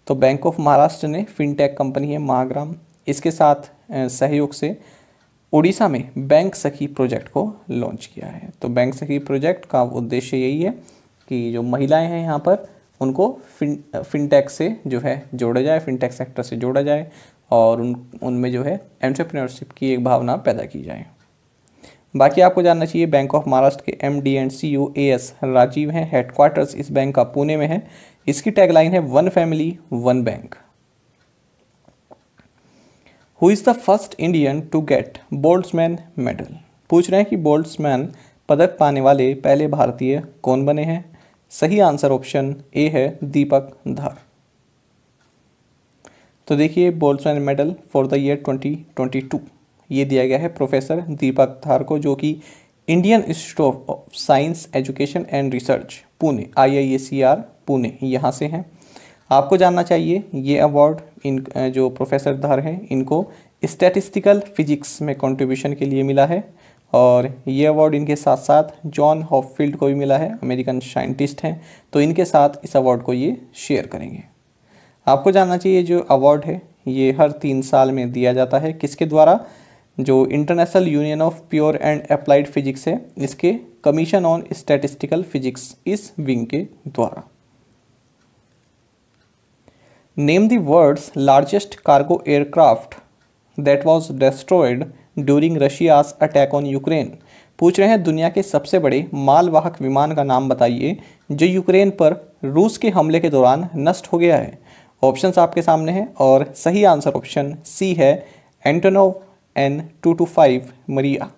तो बैंक ऑफ महाराष्ट्र ने फिनटेक कंपनी है महाग्राम, इसके साथ सहयोग से ओडिशा में बैंक सखी प्रोजेक्ट को लॉन्च किया है। तो बैंक सखी प्रोजेक्ट का उद्देश्य यही है कि जो महिलाएं हैं यहाँ पर उनको फिनटेक से जो है जोड़ा जाए, फिनटेक सेक्टर से जोड़ा जाए और उनमें जो है एंटरप्रेन्योरशिप की एक भावना पैदा की जाए। बाकी आपको जानना चाहिए बैंक ऑफ महाराष्ट्र के MD and CEO AS Rajiv हैं, हेडक्वार्टर्स इस बैंक का पुणे में है। इसकी टैगलाइन है one family one bank. Who is the first Indian to get Boltzmann medal? पूछ रहे हैं कि बोल्ट्जमैन पदक पाने वाले पहले भारतीय कौन बने हैं? सही आंसर ऑप्शन ए है, दीपक धर। तो देखिए, Boltzmann medal for the year 2022 ये दिया गया है प्रोफेसर दीपक धार को, जो कि Indian Institute of science education and research Pune IISER Pune यहाँ से हैं। आपको जानना चाहिए ये अवार्ड जो प्रोफेसर धार हैं इनको स्टैटिस्टिकल फिजिक्स में कंट्रीब्यूशन के लिए मिला है और ये अवार्ड इनके साथ साथ जॉन हॉपफील्ड को भी मिला है, अमेरिकन साइंटिस्ट हैं, तो इनके साथ इस अवार्ड को ये शेयर करेंगे। आपको जानना चाहिए जो अवार्ड है ये हर 3 साल में दिया जाता है, किसके द्वारा? जो international union of pure and applied physics है, इसके कमीशन ऑन स्टैटिस्टिकल फिजिक्स इस विंग के द्वारा। Name the world's largest cargo aircraft that was destroyed during Russia's attack on Ukraine. पूछ रहे हैं दुनिया के सबसे बड़े मालवाहक विमान का नाम बताइए जो यूक्रेन पर रूस के हमले के दौरान नष्ट हो गया है। ऑप्शंस आपके सामने हैं और सही आंसर ऑप्शन सी है, एंटोनोव N225 मरिया।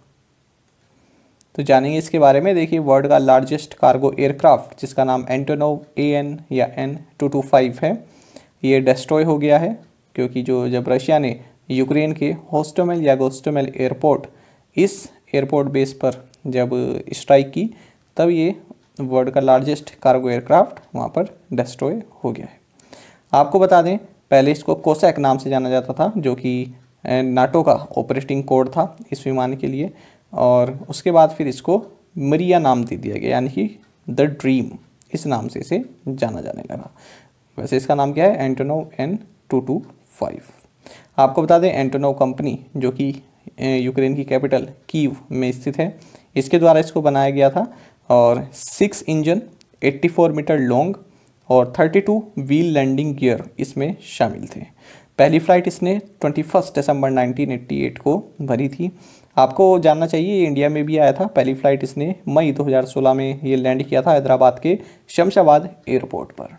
तो जानेंगे इसके बारे में। देखिए, वर्ल्ड का लार्जेस्ट कार्गो एयरक्राफ्ट जिसका नाम एंटोनोव AN या N225 है, ये डिस्ट्रॉय हो गया है क्योंकि जब रशिया ने यूक्रेन के होस्टोमेल या गोस्टोमेल एयरपोर्ट, इस एयरपोर्ट बेस पर जब स्ट्राइक की, तब ये वर्ल्ड का लार्जेस्ट कार्गो एयरक्राफ्ट वहाँ पर डिस्ट्रॉय हो गया है। आपको बता दें, पहले इसको कोसैक नाम से जाना जाता था, जो कि नाटो का ऑपरेटिंग कोड था इस विमान के लिए, और उसके बाद फिर इसको मरिया नाम दे दिया गया, यानी कि द ड्रीम, इस नाम से इसे जाना जाने लगा। वैसे इसका नाम क्या है? Antonov N225। आपको बता दें, एंटोनोव कंपनी जो कि यूक्रेन की कैपिटल कीव में स्थित है, इसके द्वारा इसको बनाया गया था, और 6 इंजन 84 मीटर लॉन्ग और 32 व्हील लैंडिंग गियर इसमें शामिल थे। पहली फ्लाइट इसने 21 दिसंबर 1988 को भरी थी। आपको जानना चाहिए, ये इंडिया में भी आया था। पहली फ्लाइट इसने मई 2016 में ये लैंड किया था हैदराबाद के शमशाबाद एयरपोर्ट पर।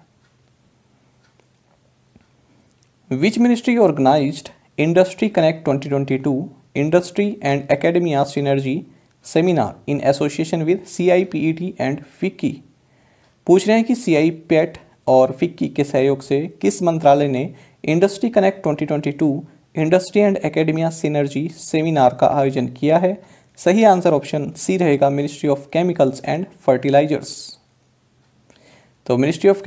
Which ministry organised industry connect 2022 industry and academia synergy seminar in association with CIPET and FICCI? पूछ रहे हैं कि CIPET और फिक्की के सहयोग से किस मंत्रालय ने industry connect 2022 industry and academia synergy seminar का आयोजन किया है। सही आंसर ऑप्शन सी रहेगा, Ministry of chemicals and Fertilisers. तो Ministry of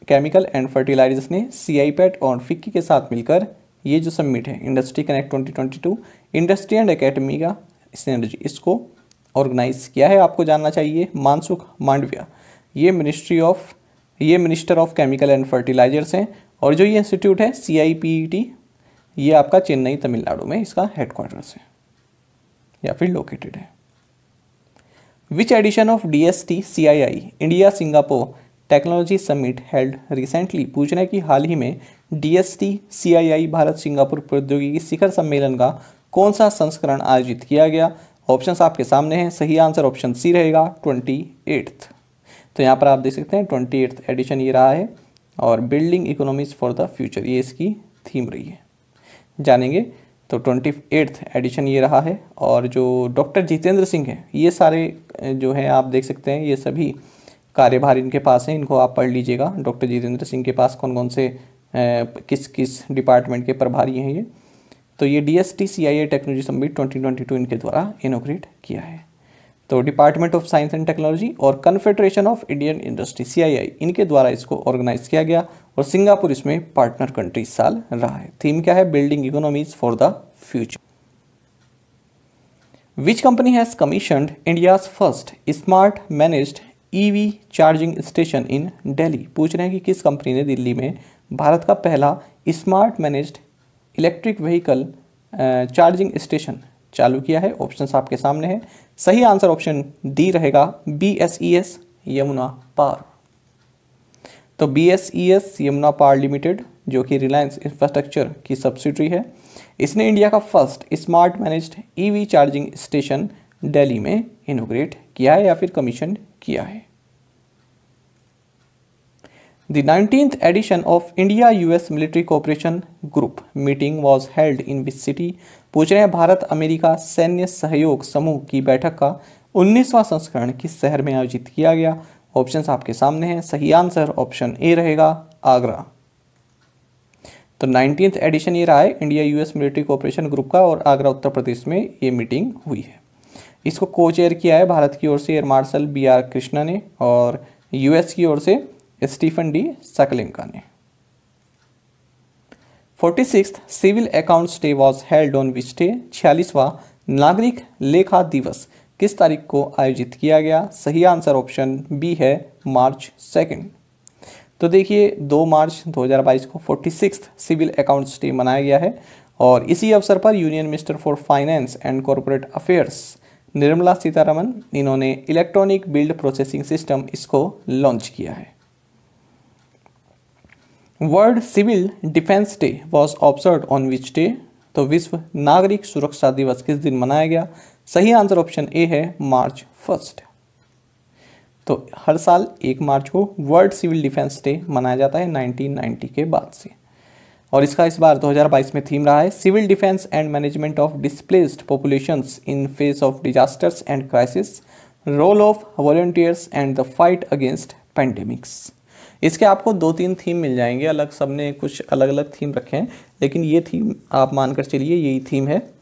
Chemical and Fertilisers ने CIPET और फिक्की के साथ मिलकर ये जो समिट है industry connect 2022 industry and academia synergy, इसको ऑर्गेनाइज किया है। आपको जानना चाहिए, मानसुख मांडविया ये Minister of Chemical and Fertilisers हैं, और जो ये इंस्टीट्यूट है CIPET, ये आपका चेन्नई तमिलनाडु में इसका हेडक्वार्टर्स है या फिर लोकेटेड है। Which edition of DST CII India Singapore technology summit held recently? पूछ रहे हैं कि हाल ही में DST CII भारत सिंगापुर प्रौद्योगिकी शिखर सम्मेलन का कौन सा संस्करण आयोजित किया गया? ऑप्शंस आपके सामने हैं। सही आंसर ऑप्शन सी रहेगा, 28th। तो यहाँ पर आप देख सकते हैं 28th एडिशन ये रहा है, और building economies for the future ये इसकी थीम रही है, जानेंगे। तो 28th एडिशन ये रहा है, और जो डॉक्टर जितेंद्र सिंह हैं, ये सारे जो हैं आप देख सकते हैं, ये सभी कार्यभार इनके पास हैं, इनको आप पढ़ लीजिएगा। डॉक्टर जितेंद्र सिंह के पास कौन कौन से किस किस डिपार्टमेंट के प्रभारी हैं ये। तो ये DST CII टेक्नोलॉजी समिट 2022 इनके द्वारा इनोग्रेट किया है। तो Department of Science and Technology और Confederation of Indian Industry CII इनके द्वारा इसको ऑर्गेनाइज किया गया, और सिंगापुर इसमें पार्टनर कंट्री इस साल रहा है। थीम क्या है? Building economies for the future. Which company has commissioned India's first smart managed EV charging station इन दिल्ली? पूछ रहे हैं कि किस कंपनी ने दिल्ली में भारत का पहला smart managed electric vehicle charging station चालू किया है? ऑप्शंस आपके सामने हैं। सही आंसर ऑप्शन डी रहेगा, BSES यमुना पार। तो BSES यमुना पार लिमिटेड, जो कि रिलायंस इंफ्रास्ट्रक्चर की सब्सिडरी है, इसने इंडिया का first smart managed EV charging station Delhi में इनोग्रेट किया है या फिर कमीशन किया है। The 19th edition of India-US Military Cooperation Group meeting was held in which city? पूछ रहे हैं भारत अमेरिका सैन्य सहयोग समूह की बैठक का 19वां संस्करण किस शहर में आयोजित किया गया? ऑप्शंस आपके सामने हैं। सही आंसर ऑप्शन ए रहेगा, आगरा। तो 19th एडिशन ये रहा है India US military cooperation group का, और आगरा उत्तर प्रदेश में ये मीटिंग हुई है। इसको को चेयर किया है भारत की ओर से एयर मार्शल BR कृष्णा ने, और US की ओर से स्टीफन डी सकलिंका ने। 46th civil accounts day was held on which day? 46वां नागरिक लेखा दिवस किस तारीख को आयोजित किया गया? सही आंसर ऑप्शन बी है, मार्च 2। तो देखिए 2 मार्च 2022 को 46th सिविल अकाउंट्स डे मनाया गया है, और इसी अवसर पर union minister for finance and corporate affairs Nirmala Sitharaman, इन्होंने इलेक्ट्रॉनिक बिल्ड प्रोसेसिंग सिस्टम इसको लॉन्च किया है। World civil defence day was observe on which day? तो विश्व नागरिक सुरक्षा दिवस किस दिन मनाया गया? सही आंसर ऑप्शन ए है, मार्च 1। तो हर साल 1 मार्च को वर्ल्ड सिविल डिफेंस डे मनाया जाता है 1990 के बाद से, और इसका इस बार 2022 में थीम रहा है civil defence and management of displaced populations in face of disasters and crisis, role of volunteers and the fight against pandemics. इसके आपको 2-3 थीम मिल जाएंगे अलग, सब ने कुछ अलग अलग थीम रखे हैं, लेकिन ये थीम आप मानकर चलिए यही थीम है।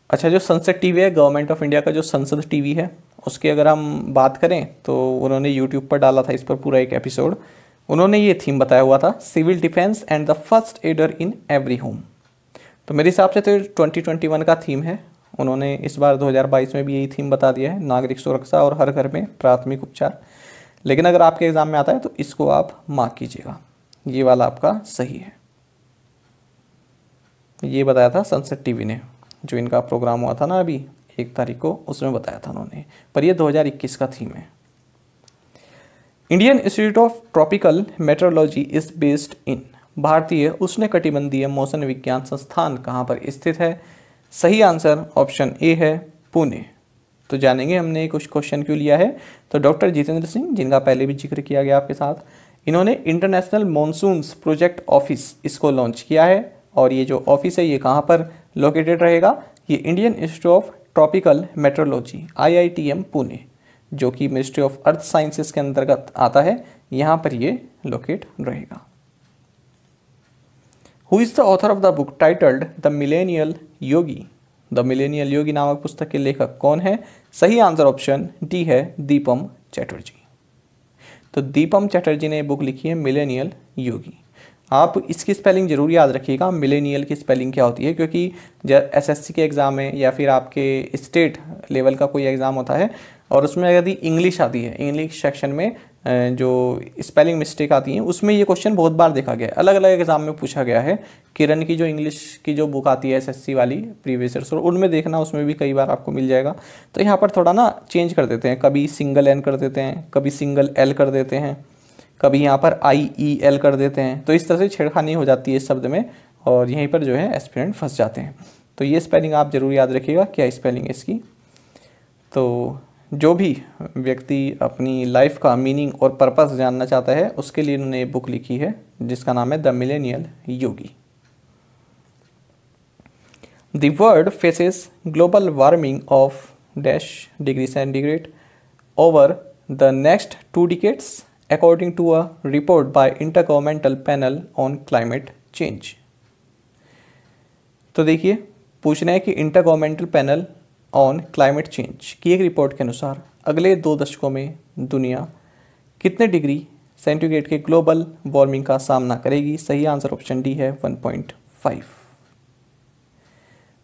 अच्छा, जो संसद टीवी है, गवर्नमेंट ऑफ इंडिया का जो संसद टीवी है, उसकी अगर हम बात करें तो उन्होंने यूट्यूब पर डाला था इस पर पूरा एक एपिसोड। उन्होंने ये थीम बताया हुआ था, civil defence and the first aider in every home. तो मेरे हिसाब से तो 2021 का थीम है। उन्होंने इस बार 2022 में भी यही थीम बता दिया है, नागरिक सुरक्षा और हर घर में प्राथमिक उपचार। लेकिन अगर आपके एग्जाम में आता है तो इसको आप मार्क कीजिएगा, ये वाला आपका सही है। ये बताया था संसद टीवी ने, जो इनका प्रोग्राम हुआ था ना अभी 1 तारीख को, उसमें बताया था उन्होंने, पर ये 2021 का थीम है। Indian Institute of tropical metrology is based in, भारतीय उष्णकटिबंधीय मौसम विज्ञान संस्थान कहाँ पर स्थित है? सही आंसर ऑप्शन ए है, पुणे। तो जानेंगे हमने कुछ क्वेश्चन क्यों लिया है। तो डॉक्टर जितेंद्र सिंह, जिनका पहले भी जिक्र किया गया आपके साथ, इन्होंने इंटरनेशनल मॉनसून्स प्रोजेक्ट ऑफिस इसको लॉन्च किया है, और ये जो ऑफिस है ये कहाँ पर लोकेटेड रहेगा? ये Indian Institute of tropical metrology IITM Pune, जो कि मिनिस्ट्री ऑफ अर्थ साइंसेस के अंतर्गत आता है, यहाँ पर ये लोकेट रहेगा। Who is the author of the book titled the millennial yogi? The millennial yogi नामक पुस्तक के लेखक कौन है? सही आंसर ऑप्शन डी है, दीपम चटर्जी। तो दीपम चटर्जी ने बुक लिखी है मिलेनियल योगी। आप इसकी स्पेलिंग जरूर याद रखिएगा, मिलेनियल की स्पेलिंग क्या होती है, क्योंकि जब SSC के एग्ज़ाम में या फिर आपके स्टेट लेवल का कोई एग्ज़ाम होता है और उसमें यदि इंग्लिश आती है, इंग्लिश सेक्शन में जो स्पेलिंग मिस्टेक आती हैं, उसमें ये क्वेश्चन बहुत बार देखा गया है, अलग अलग एग्जाम में पूछा गया है। किरण की जो इंग्लिश की जो बुक आती है SSC वाली प्रीवियस ईयर्स, और उनमें देखना, उसमें भी कई बार आपको मिल जाएगा। तो यहाँ पर थोड़ा ना चेंज कर देते हैं, कभी सिंगल N कर देते हैं, कभी सिंगल L कर देते हैं, कभी यहाँ पर IEL कर देते हैं। तो इस तरह से छेड़खानी हो जाती है इस शब्द में, और यहीं पर जो है एस्पिरेंट फंस जाते हैं। तो ये स्पेलिंग आप जरूर याद रखिएगा, क्या स्पेलिंग है इसकी। तो जो भी व्यक्ति अपनी लाइफ का मीनिंग और पर्पस जानना चाहता है, उसके लिए उन्होंने बुक लिखी है जिसका नाम है the millennial yogi. The world faces global warming of dash degree centigrade over the next 2 decades according to a report by Intergovernmental Panel on Climate Change। तो देखिए, पूछना है कि intergovernmental panel on climate change की एक रिपोर्ट के अनुसार अगले 2 दशकों में दुनिया कितने डिग्री सेंटीग्रेड के ग्लोबल वार्मिंग का सामना करेगी? सही आंसर ऑप्शन डी है, 1.5।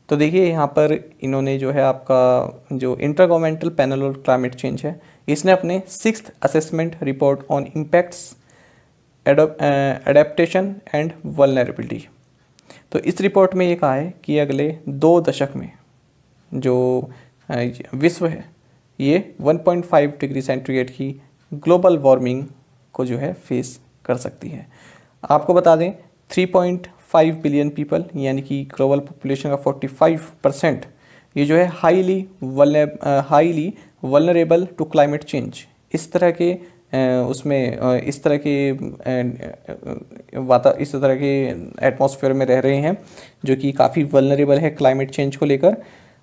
तो देखिए, यहाँ पर इन्होंने जो है आपका जो intergovernmental panel on climate change है, इसने अपने 6th assessment report on impacts adaptation and vulnerability, तो इस रिपोर्ट में ये कहा है कि अगले 2 दशक में जो विश्व है ये 1.5 डिग्री सेंटीग्रेड की ग्लोबल वार्मिंग को जो है फेस कर सकती है। आपको बता दें 3.5 बिलियन पीपल, यानी कि ग्लोबल पॉपुलेशन का 45%, ये जो है highly vulnerable to climate change, इस तरह के इस तरह के एटमॉस्फेयर में रह रहे हैं जो कि काफ़ी वल्नरेबल है क्लाइमेट चेंज को लेकर।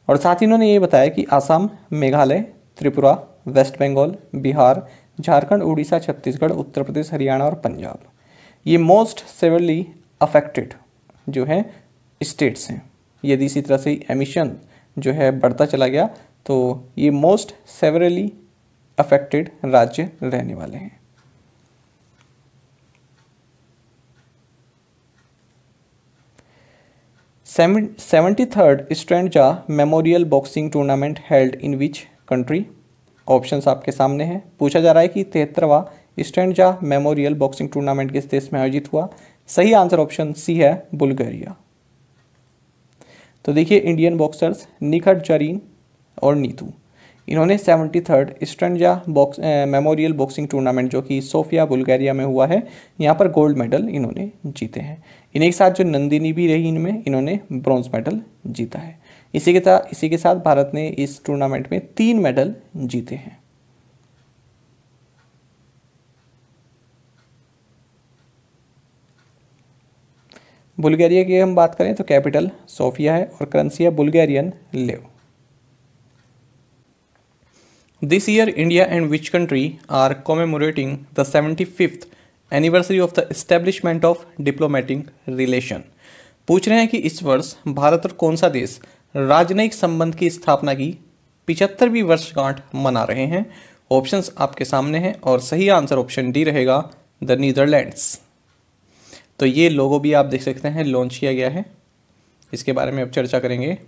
और साथ ही उन्होंने ये बताया कि आसाम, मेघालय, त्रिपुरा, वेस्ट बंगाल, बिहार, झारखंड, उड़ीसा, छत्तीसगढ़, उत्तर प्रदेश, हरियाणा और पंजाब, ये मोस्ट सेवरली अफेक्टेड जो हैं स्टेट्स हैं। यदि इसी तरह से एमिशन जो है बढ़ता चला गया तो ये मोस्ट सेवरली अफेक्टेड राज्य रहने वाले हैं। Seventy third stanza memorial boxing tournament held in which country? Options आपके सामने हैं। पूछा जा रहा है कि 73वां स्ट्रेंजा मेमोरियल बॉक्सिंग टूर्नामेंट किस देश में आयोजित हुआ? सही आंसर ऑप्शन सी है, बुल्गारिया। तो देखिए, इंडियन बॉक्सर्स निखत जरीन और नीतू, इन्होंने 73rd stanza memorial boxing tournament जो कि सोफिया बुल्गारिया में हुआ है, यहाँ पर गोल्ड मेडल इन्होंने जीते हैं। इन्हीं के साथ जो नंदिनी भी रही, इनमें इन्होंने ब्रॉन्ज मेडल जीता है। इसी के साथ भारत ने इस टूर्नामेंट में 3 मेडल जीते हैं। बुल्गारिया की हम बात करें तो कैपिटल सोफिया है और करेंसी है Bulgarian lev. This year India and which country are commemorating the 75th anniversary of the establishment of diplomatic relation. पूछ रहे हैं कि इस वर्ष भारत और कौन सा देश राजनयिक संबंध की स्थापना की 75वीं वर्षगांठ मना रहे हैं। ऑप्शंस आपके सामने हैं और सही आंसर ऑप्शन डी रहेगा, द नीदरलैंड्स। तो ये लोगो भी आप देख सकते हैं लॉन्च किया गया है, इसके बारे में अब चर्चा करेंगे।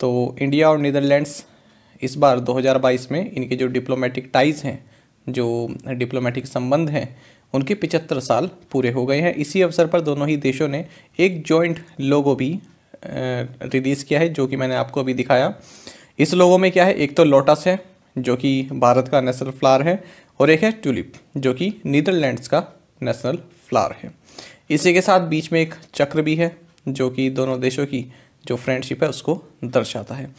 तो इंडिया और नीदरलैंड्स इस बार 2022 में इनके जो डिप्लोमेटिक टाइज़ हैं, जो डिप्लोमेटिक संबंध हैं, उनके 75 साल पूरे हो गए हैं। इसी अवसर पर दोनों ही देशों ने एक जॉइंट लोगो भी रिलीज़ किया है, जो कि मैंने आपको अभी दिखाया। इस लोगो में क्या है, एक तो लोटस है जो कि भारत का नेशनल फ्लावर है, और एक है ट्यूलिप जो कि नीदरलैंड्स का नेशनल फ्लावर है। इसी के साथ बीच में एक चक्र भी है जो कि दोनों देशों की जो फ्रेंडशिप है उसको दर्शाता है।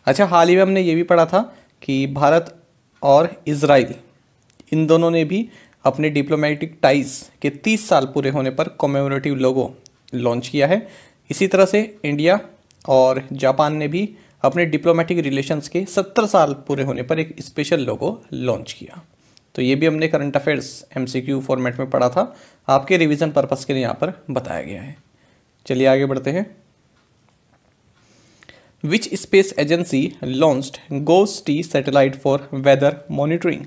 अच्छा, हाल ही में हमने ये भी पढ़ा था कि भारत और इजराइल इन दोनों ने भी अपने डिप्लोमेटिक टाइज के 30 साल पूरे होने पर कॉमेमोरेटिव लोगो लॉन्च किया है। इसी तरह से इंडिया और जापान ने भी अपने डिप्लोमेटिक रिलेशंस के 70 साल पूरे होने पर एक स्पेशल लोगो लॉन्च किया। तो ये भी हमने करंट अफेयर्स MCQ फॉर्मेट में पढ़ा था, आपके रिवीजन पर्पस के लिए यहाँ पर बताया गया है। चलिए आगे बढ़ते हैं। Which space agency launched GOES-T satellite for weather monitoring.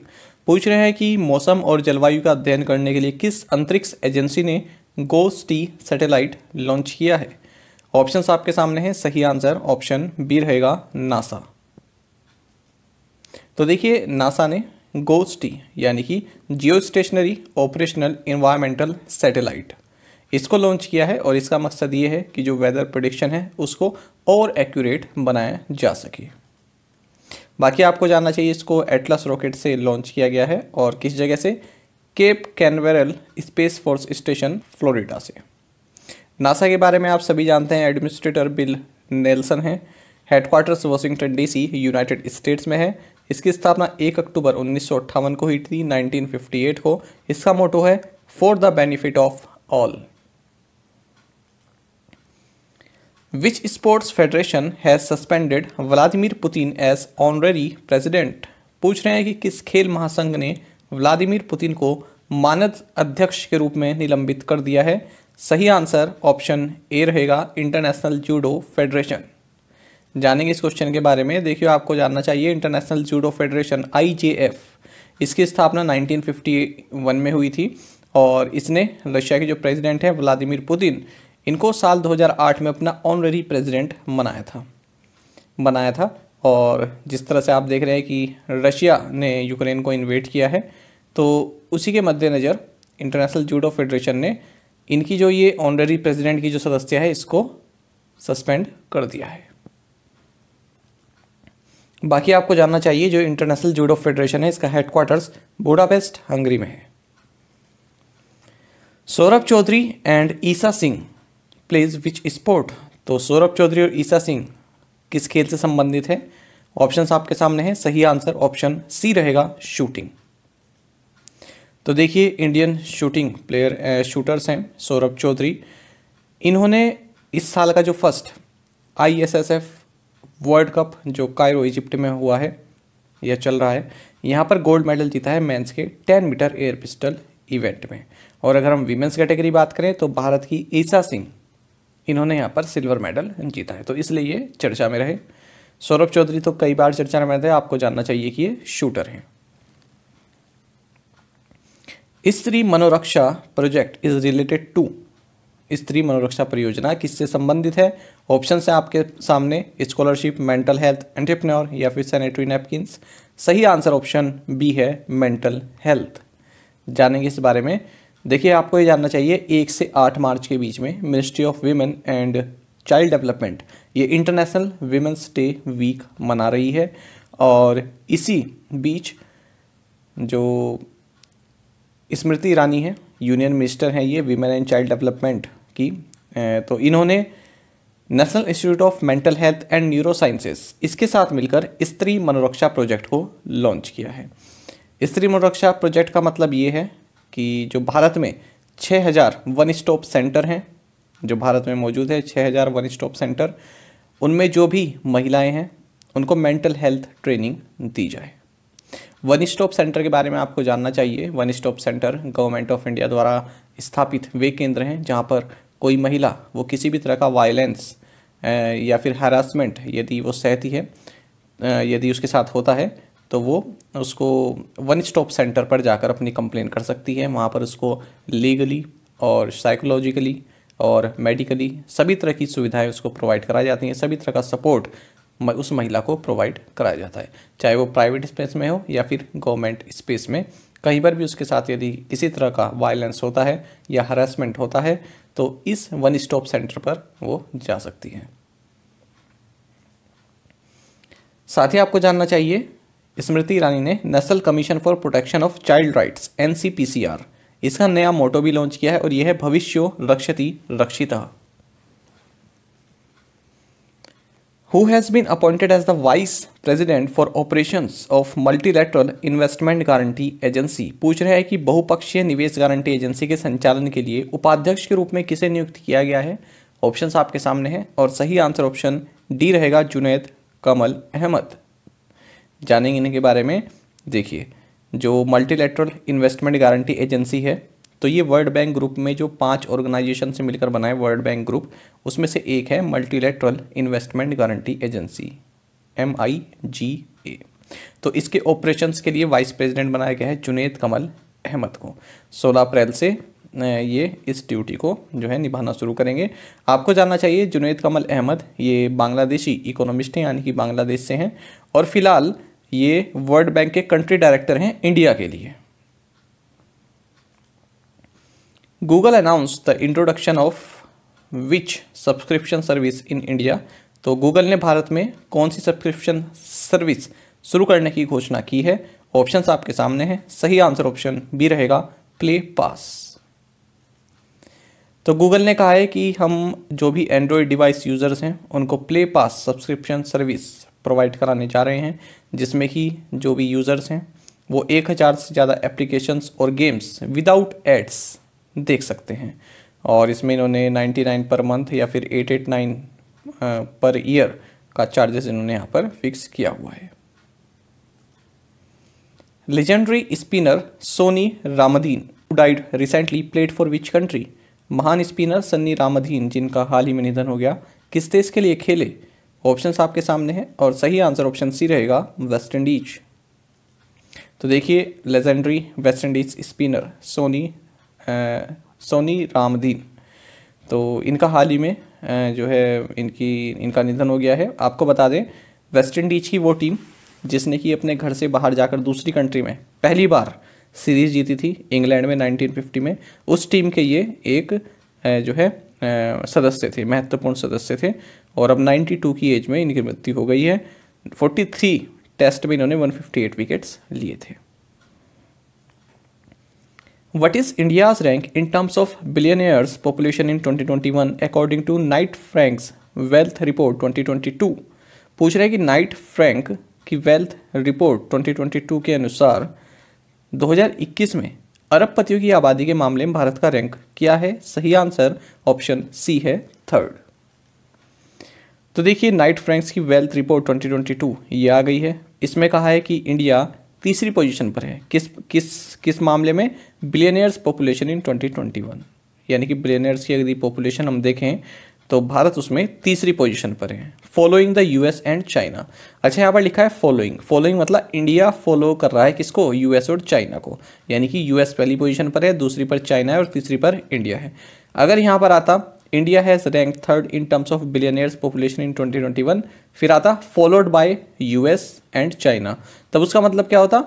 पूछ रहे हैं कि मौसम और जलवायु का अध्ययन करने के लिए किस अंतरिक्ष एजेंसी ने GOES-T सैटेलाइट लॉन्च किया है। ऑप्शंस आपके सामने हैं, सही आंसर ऑप्शन बी रहेगा, नासा। तो देखिए, नासा ने GOES-T यानी कि जियो स्टेशनरी ऑपरेशनल एनवायरमेंटल सैटेलाइट, इसको लॉन्च किया है और इसका मकसद ये है कि जो वेदर प्रेडिक्शन है उसको और एक्यूरेट बनाया जा सके। बाकी आपको जानना चाहिए, इसको एटलस रॉकेट से लॉन्च किया गया है और किस जगह से, Cape Canaveral space force station Florida से। नासा के बारे में आप सभी जानते हैं, एडमिनिस्ट्रेटर बिल नेल्सन हैं। Headquarters Washington DC United states में है। इसकी स्थापना 1 अक्टूबर 1958 को हुई थी, 1958 को। इसका मोटो है for the benefit of all. Which sports federation has suspended Vladimir Putin as honorary president. पूछ रहे हैं कि किस खेल महासंघ ने व्लादिमीर पुतिन को मानद अध्यक्ष के रूप में निलंबित कर दिया है। सही आंसर ऑप्शन ए रहेगा, इंटरनेशनल जूडो फेडरेशन। जानेंगे इस क्वेश्चन के बारे में। देखिए, आपको जानना चाहिए, इंटरनेशनल जूडो फेडरेशन IJF, इसकी स्थापना 1951 में हुई थी और इसने रशिया के जो प्रेसिडेंट हैं व्लादिमीर पुतिन, इनको साल 2008 में अपना ऑनरेरी प्रेसिडेंट बनाया था। और जिस तरह से आप देख रहे हैं कि रशिया ने यूक्रेन को इन्वेड किया है, तो उसी के मद्देनज़र इंटरनेशनल जूडो फेडरेशन ने इनकी जो ये ऑनरेरी प्रेसिडेंट की जो सदस्य है इसको सस्पेंड कर दिया है। बाकी आपको जानना चाहिए, जो इंटरनेशनल जूडो फेडरेशन है इसका हेडक्वार्टर्स बुडापेस्ट हंगरी में है। Saurabh Chaudhary and Esha Singh plays which sport. तो सौरभ चौधरी और ईसा सिंह किस खेल से संबंधित है। ऑप्शंस आपके सामने हैं, सही आंसर ऑप्शन सी रहेगा, शूटिंग। तो देखिए, इंडियन शूटर्स हैं सौरभ चौधरी। इन्होंने इस साल का जो फर्स्ट ISSF वर्ल्ड कप जो कायरो इजिप्ट में हुआ है, यह चल रहा है, यहाँ पर गोल्ड मेडल जीता है मेंस के 10 मीटर एयर पिस्टल इवेंट में। और अगर हम वीमेंस कैटेगरी बात करें तो भारत की ईसा सिंह, इन्होंने यहाँ पर सिल्वर मेडल जीता है, तो इसलिए ये चर्चा में रहे। सौरभ चौधरी तो कई बार चर्चा में रहे, आपको जानना चाहिए कि ये शूटर हैं। स्त्री Manoraksha project is related to. स्त्री मनोरक्षा परियोजना किससे संबंधित है। ऑप्शन है आपके सामने, स्कॉलरशिप, मेंटल हेल्थ, एंटरप्रेन्योर या फिर सैनिटरी नैपकिन्स। सही आंसर ऑप्शन बी है, मेंटल हेल्थ। जानेंगे इस बारे में। देखिए, आपको ये जानना चाहिए, 1 से 8 मार्च के बीच में ministry of women and child development ये इंटरनेशनल वीमेंस डे वीक मना रही है। और इसी बीच जो स्मृति ईरानी है, यूनियन मिनिस्टर हैं ये वीमेन एंड चाइल्ड डेवलपमेंट की, तो इन्होंने national Institute of mental health and neuro sciences इसके साथ मिलकर स्त्री मनोरक्षा प्रोजेक्ट को लॉन्च किया है। स्त्री मनोरक्षा प्रोजेक्ट का मतलब ये है कि जो भारत में 6000 वन स्टॉप सेंटर हैं, जो भारत में मौजूद है 6000 वन स्टॉप सेंटर, उनमें जो भी महिलाएं हैं उनको मेंटल हेल्थ ट्रेनिंग दी जाए। वन स्टॉप सेंटर के बारे में आपको जानना चाहिए। One stop centre government of India द्वारा स्थापित वे केंद्र हैं जहां पर कोई महिला वो किसी भी तरह का वायलेंस या फिर हैरासमेंट यदि वो सहती है, यदि उसके साथ होता है, तो वो उसको वन स्टॉप सेंटर पर जाकर अपनी कंप्लेन कर सकती है। वहाँ पर उसको लीगली और साइकोलॉजिकली और मेडिकली सभी तरह की सुविधाएं उसको प्रोवाइड कराई जाती हैं। सभी तरह का सपोर्ट उस महिला को प्रोवाइड कराया जाता है, चाहे वो प्राइवेट स्पेस में हो या फिर गवर्नमेंट स्पेस में। कहीं पर भी उसके साथ यदि किसी तरह का वायलेंस होता है या हरासमेंट होता है तो इस वन स्टॉप सेंटर पर वो जा सकती है। साथ ही आपको जानना चाहिए, स्मृति ईरानी ने national commission for protection of child rights NCPCR इसका नया मोटो भी लॉन्च किया है और यह है भविष्यो रक्षति रक्षितः। Who has been appointed as the Vice President for Operations of Multilateral Investment Guarantee Agency? पूछ रहा है कि बहुपक्षीय निवेश गारंटी एजेंसी के संचालन के लिए उपाध्यक्ष के रूप में किसे नियुक्त किया गया है। ऑप्शंस आपके सामने हैं और सही आंसर ऑप्शन डी रहेगा, जुनैद कमल अहमद। जानेंगे इनके बारे में। देखिए, जो मल्टीलैटरल इन्वेस्टमेंट गारंटी एजेंसी है तो ये वर्ल्ड बैंक ग्रुप में जो 5 ऑर्गेनाइजेशन से मिलकर बना है वर्ल्ड बैंक ग्रुप, उसमें से एक है multilateral investment guarantee agency MIGA। तो इसके ऑपरेशंस के लिए वाइस प्रेसिडेंट बनाया गया है जुनैद कमल अहमद को। 16 अप्रैल से ये इस ड्यूटी को जो है निभाना शुरू करेंगे। आपको जानना चाहिए, जुनैद कमल अहमद ये बांग्लादेशी इकोनॉमिस्ट हैं, यानी कि बांग्लादेश से हैं, और फिलहाल ये वर्ल्ड बैंक के कंट्री डायरेक्टर हैं इंडिया के लिए। Google announce the introduction of which subscription service in India. तो गूगल ने भारत में कौन सी सब्सक्रिप्शन सर्विस शुरू करने की घोषणा की है। ऑप्शंस आपके सामने हैं। सही आंसर ऑप्शन बी रहेगा, प्ले पास। तो गूगल ने कहा है कि हम जो भी एंड्रॉयड डिवाइस यूजर्स हैं उनको प्ले पास सब्सक्रिप्शन सर्विस प्रोवाइड कराने जा रहे हैं, जिसमें कि जो भी यूजर्स हैं वो 1000 से ज़्यादा एप्लीकेशंस और गेम्स विदाउट एड्स देख सकते हैं। और इसमें इन्होंने 99 पर मंथ या फिर 889 पर ईयर का चार्जेस इन्होंने यहाँ पर फिक्स किया हुआ है। Legendary spinner Sonny Ramadhin died recently played for which country. महान स्पिनर सन्नी रामदीन जिनका हाल ही में निधन हो गया, किस देश के लिए खेले। ऑप्शंस आपके सामने हैं और सही आंसर ऑप्शन सी रहेगा, वेस्ट इंडीज। तो देखिए, legendary West Indies spinner Sonny Ramadhin, तो इनका हाल ही में जो है इनका निधन हो गया है। आपको बता दें, वेस्ट इंडीज की वो टीम जिसने कि अपने घर से बाहर जाकर दूसरी कंट्री में पहली बार सीरीज जीती थी इंग्लैंड में 1950 में, उस टीम के ये एक जो है सदस्य थे, महत्वपूर्ण सदस्य थे। और अब 92 की एज में इनकी मृत्यु हो गई है। 43 टेस्ट में इन्होंने 158 विकेट्स लिए थे। What is India's rank in terms of billionaires population in 2021 according to Knight Frank's Wealth Report 2022? पूछ रहे हैं कि नाइट फ्रैंक की वेल्थ रिपोर्ट 2022 के अनुसार 2021 में अरबपतियों की आबादी के मामले में भारत का रैंक क्या है। सही आंसर ऑप्शन सी है, 3rd। तो देखिए, नाइट फ्रैंक्स की वेल्थ रिपोर्ट 2022 ये आ गई है। इसमें कहा है कि इंडिया तीसरी पोजीशन पर है। किस मामले में, बिलियनियर्स पॉपुलेशन इन 2021, यानी कि बिलियनियर्स की यदि पॉपुलेशन हम देखें तो भारत उसमें तीसरी पोजीशन पर है, following the US and China. अच्छा, यहाँ पर लिखा है फॉलोइंग मतलब इंडिया फॉलो कर रहा है किसको, US और चाइना को, यानी कि US पहली पोजीशन पर है, दूसरी पर चाइना है और तीसरी पर इंडिया है। अगर यहाँ पर आता India has rank 3rd in terms of billionaires population in 2021, फिर आता followed by US and China, तब उसका मतलब क्या होता,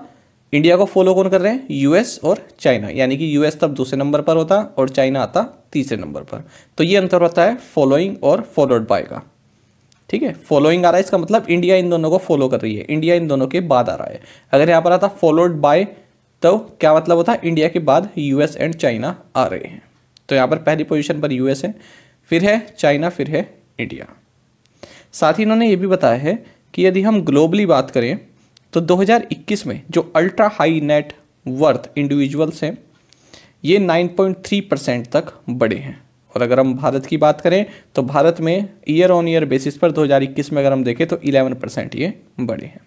इंडिया को फॉलो कौन कर रहे हैं, US और चाइना, यानी कि US तब दूसरे नंबर पर होता और चाइना आता तीसरे नंबर पर। तो ये अंतर होता है फॉलोइंग और फॉलोड बाय का। ठीक है, फॉलोइंग आ रहा है, इसका मतलब इंडिया इन दोनों को फॉलो कर रही है, इंडिया इन दोनों के बाद आ रहा है। अगर यहाँ पर आता फॉलोड बाय, तो क्या मतलब होता है, इंडिया के बाद US एंड चाइना आ रहे हैं। तो यहाँ पर पहली पोजीशन पर US है, फिर है चाइना, फिर है इंडिया। साथ ही इन्होंने ये भी बताया है कि यदि हम ग्लोबली बात करें तो 2021 में जो ultra high net worth individuals हैं ये 9.3% तक बढ़े हैं। और अगर हम भारत की बात करें तो भारत में ईयर ऑन ईयर बेसिस पर 2021 में अगर हम देखें तो 11% ये बढ़े हैं।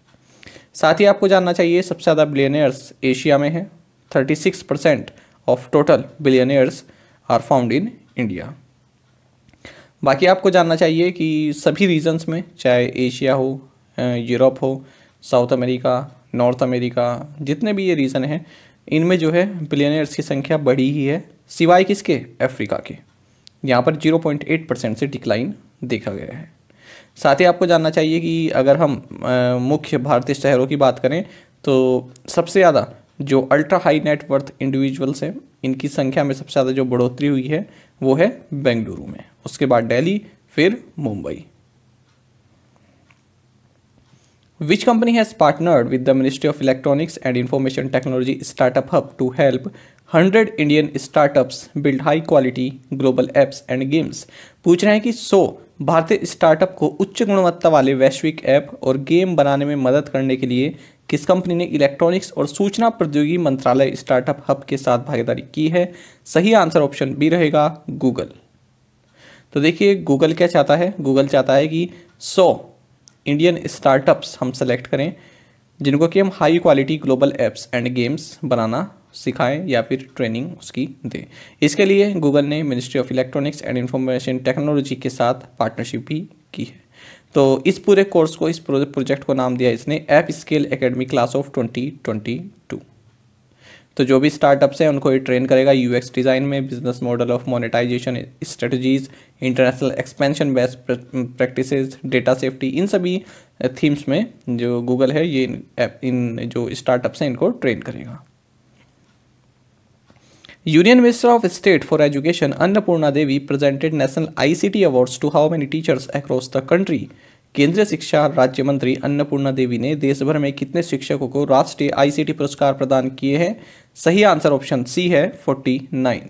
साथ ही आपको जानना चाहिए सबसे ज़्यादा बिलियनियर्स एशिया में है, 36% of total billionaires are found in India. बाकी आपको जानना चाहिए कि सभी रीजन्स में, चाहे एशिया हो, यूरोप हो, साउथ अमेरिका, नॉर्थ अमेरिका, जितने भी ये रीजन हैं इनमें जो है बिलियनियर्स की संख्या बढ़ी ही है, सिवाय किसके, अफ्रीका के। यहाँ पर 0.8% से डिक्लाइन देखा गया है। साथ ही आपको जानना चाहिए कि अगर हम मुख्य भारतीय शहरों की बात करें तो सबसे ज़्यादा जो ultra high net worth individuals हैं इनकी संख्या में सबसे ज़्यादा जो बढ़ोतरी हुई है वो है बेंगलुरु में, उसके बाद दिल्ली, फिर Mumbai. Which company has partnered with the Ministry of Electronics and Information Technology Startup Hub to help 100 Indian startups build high quality global apps and games? पूछ रहे हैं कि 100 भारतीय स्टार्टअप को उच्च गुणवत्ता वाले वैश्विक ऐप और गेम बनाने में मदद करने के लिए किस कंपनी ने इलेक्ट्रॉनिक्स और सूचना प्रौद्योगिकी मंत्रालय स्टार्टअप हब के साथ भागीदारी की है? सही आंसर ऑप्शन बी रहेगा, गूगल। तो देखिए गूगल क्या चाहता है, गूगल चाहता है कि 100 इंडियन स्टार्टअप्स हम सेलेक्ट करें जिनको कि हम high quality global apps and games बनाना सिखाएं या फिर ट्रेनिंग उसकी दें। इसके लिए गूगल ने ministry of electronics and information technology के साथ पार्टनरशिप भी की है। तो इस पूरे कोर्स को, इस प्रोजेक्ट को नाम दिया इसने app scale academy class of 2022। तो जो भी स्टार्टअप्स हैं उनको ये ट्रेन करेगा यूएक्स डिज़ाइन में, business model of monetisation strategies, international expansion, best practices, data safety, इन सभी थीम्स में जो गूगल है ये इन जो स्टार्टअप्स हैं इनको ट्रेन करेगा। Union minister of state for education Annapurna Devi presented national ICT awards to how many teachers across the country? केंद्रीय शिक्षा राज्य मंत्री अन्नपूर्णा देवी ने देश भर में कितने शिक्षकों को राष्ट्रीय आईसीटी पुरस्कार प्रदान किए हैं? सही आंसर ऑप्शन सी है, 49।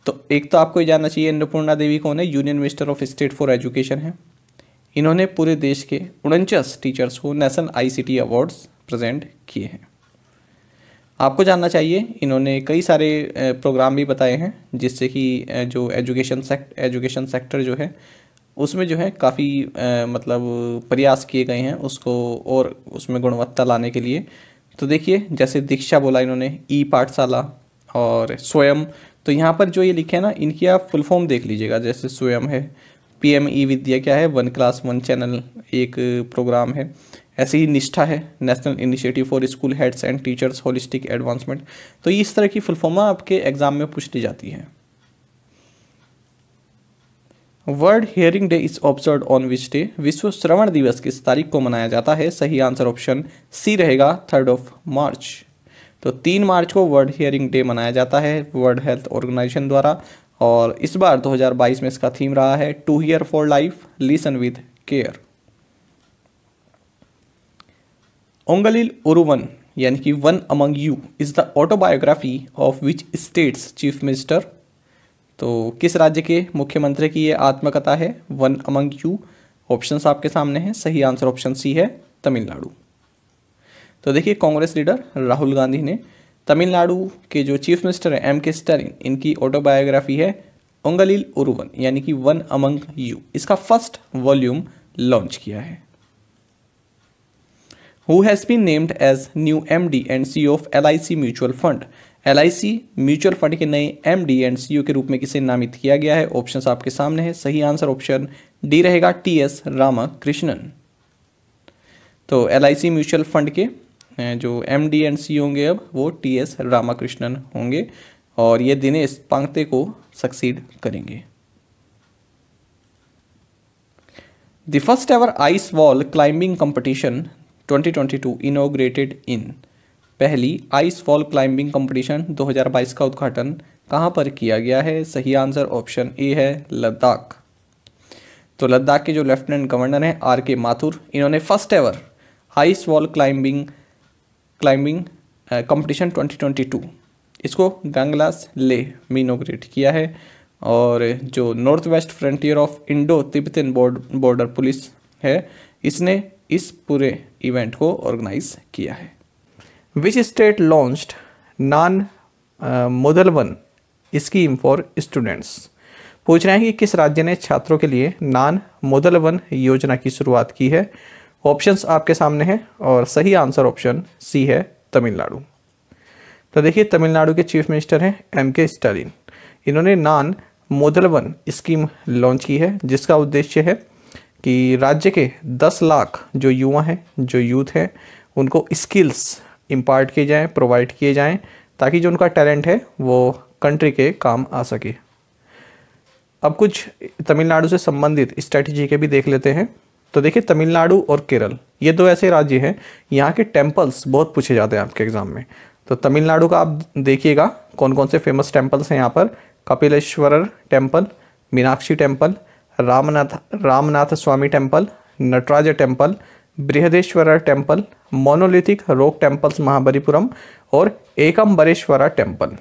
तो एक तो आपको ये जानना चाहिए अन्नपूर्णा देवी कौन है, union minister of state for education है। इन्होंने पूरे देश के 49 टीचर्स को नेशनल आईसीटी अवार्ड्स प्रेजेंट किए हैं। आपको जानना चाहिए इन्होंने कई सारे प्रोग्राम भी बताए हैं जिससे कि जो एजुकेशन सेक्टर जो है उसमें जो है काफ़ी मतलब प्रयास किए गए हैं उसको और उसमें गुणवत्ता लाने के लिए। तो देखिए जैसे दीक्षा बोला इन्होंने, ई पाठशाला और स्वयं। तो यहाँ पर जो ये लिखे हैं ना इनकी आप फुल फॉर्म देख लीजिएगा, जैसे स्वयं है, पीएम ई विद्या क्या है, 1 क्लास 1 चैनल एक प्रोग्राम है। ऐसे ही निष्ठा है, national initiative for school heads and teachers holistic advancement. तो इस तरह की फुल फॉर्म आपके एग्जाम में पूछ ली जाती है। World hearing day is observe on which day? विश्व श्रवण दिवस किस तारीख को मनाया जाता है? सही आंसर ऑप्शन सी रहेगा, 3 मार्च। तो 3 मार्च को वर्ल्ड हियरिंग डे मनाया जाता है वर्ल्ड हेल्थ ऑर्गेनाइजेशन द्वारा, और इस बार 2022 में इसका थीम रहा है to hear for life, listen with care. Ungalil Oruvan यानी कि one among you is the autobiography of which state's chief minister? तो किस राज्य के मुख्यमंत्री की ये आत्मकथा है, वन अमंग यू? ऑप्शंस आपके सामने हैं, सही आंसर ऑप्शन सी है, तमिलनाडु। तो देखिए कांग्रेस लीडर राहुल गांधी ने तमिलनाडु के जो चीफ मिनिस्टर हैं एम.के. स्टालिन, इनकी ऑटोबायोग्राफी है ओंगलिल उरुवन यानी कि वन अमंग यू, इसका फर्स्ट वॉल्यूम लॉन्च किया है। Who has been named as new MD and CEO of LIC mutual fund? LIC mutual fund के नए MD एंड CEO के रूप में किसे नामित किया गया है? ऑप्शंस आपके सामने है, सही आंसर ऑप्शन डी रहेगा, TS रामाकृष्णन। तो LIC म्यूचुअल फंड के जो MD एंड CEO होंगे अब वो TS रामाकृष्णन होंगे और ये दिनेश पांगते को सक्सीड करेंगे। The first ever ice wall climbing competition 2022 inaugurated इन? पहली आइस वॉल क्लाइंबिंग कंपटीशन 2022 का उद्घाटन कहाँ पर किया गया है? सही आंसर ऑप्शन ए है, लद्दाख। तो लद्दाख के जो लेफ्टिनेंट गवर्नर हैं RK माथुर, इन्होंने first ever ice wall climbing competition 2022 इसको गंगलास लेह में इनॉग्रेट किया है। और जो North West Frontier of Indo Tibetan Border Police है इसने इस पूरे इवेंट को ऑर्गेनाइज किया है। Which state launched Naan Mudhalvan scheme for students? पूछ रहे हैं कि किस राज्य ने छात्रों के लिए नान मुदलवन योजना की शुरुआत की है? ऑप्शंस आपके सामने हैं और सही आंसर ऑप्शन सी है तमिलनाडु। तो देखिए तमिलनाडु के चीफ मिनिस्टर हैं एम.के. स्टालिन। इन्होंने नान मोदलवन स्कीम लॉन्च की है, जिसका उद्देश्य है कि राज्य के 10 लाख जो युवा हैं, जो यूथ हैं, उनको स्किल्स इम्पार्ट किए जाएँ, प्रोवाइड किए जाएँ, ताकि जो उनका टैलेंट है वो कंट्री के काम आ सके। अब कुछ तमिलनाडु से संबंधित स्ट्रैटेजी के भी देख लेते हैं। तो देखिए तमिलनाडु और केरल ये दो ऐसे राज्य हैं, यहाँ के टेम्पल्स बहुत पूछे जाते हैं आपके एग्जाम में। तो तमिलनाडु का आप देखिएगा कौन कौन से फेमस टेम्पल्स हैं यहाँ पर। Kapileeswarar temple, Meenakshi temple, Ramanathaswamy temple, Nataraja temple, Brihadeeswarar temple, monolithic rock temples Mahabalipuram और एकम्बरेश्वरा टेम्पल।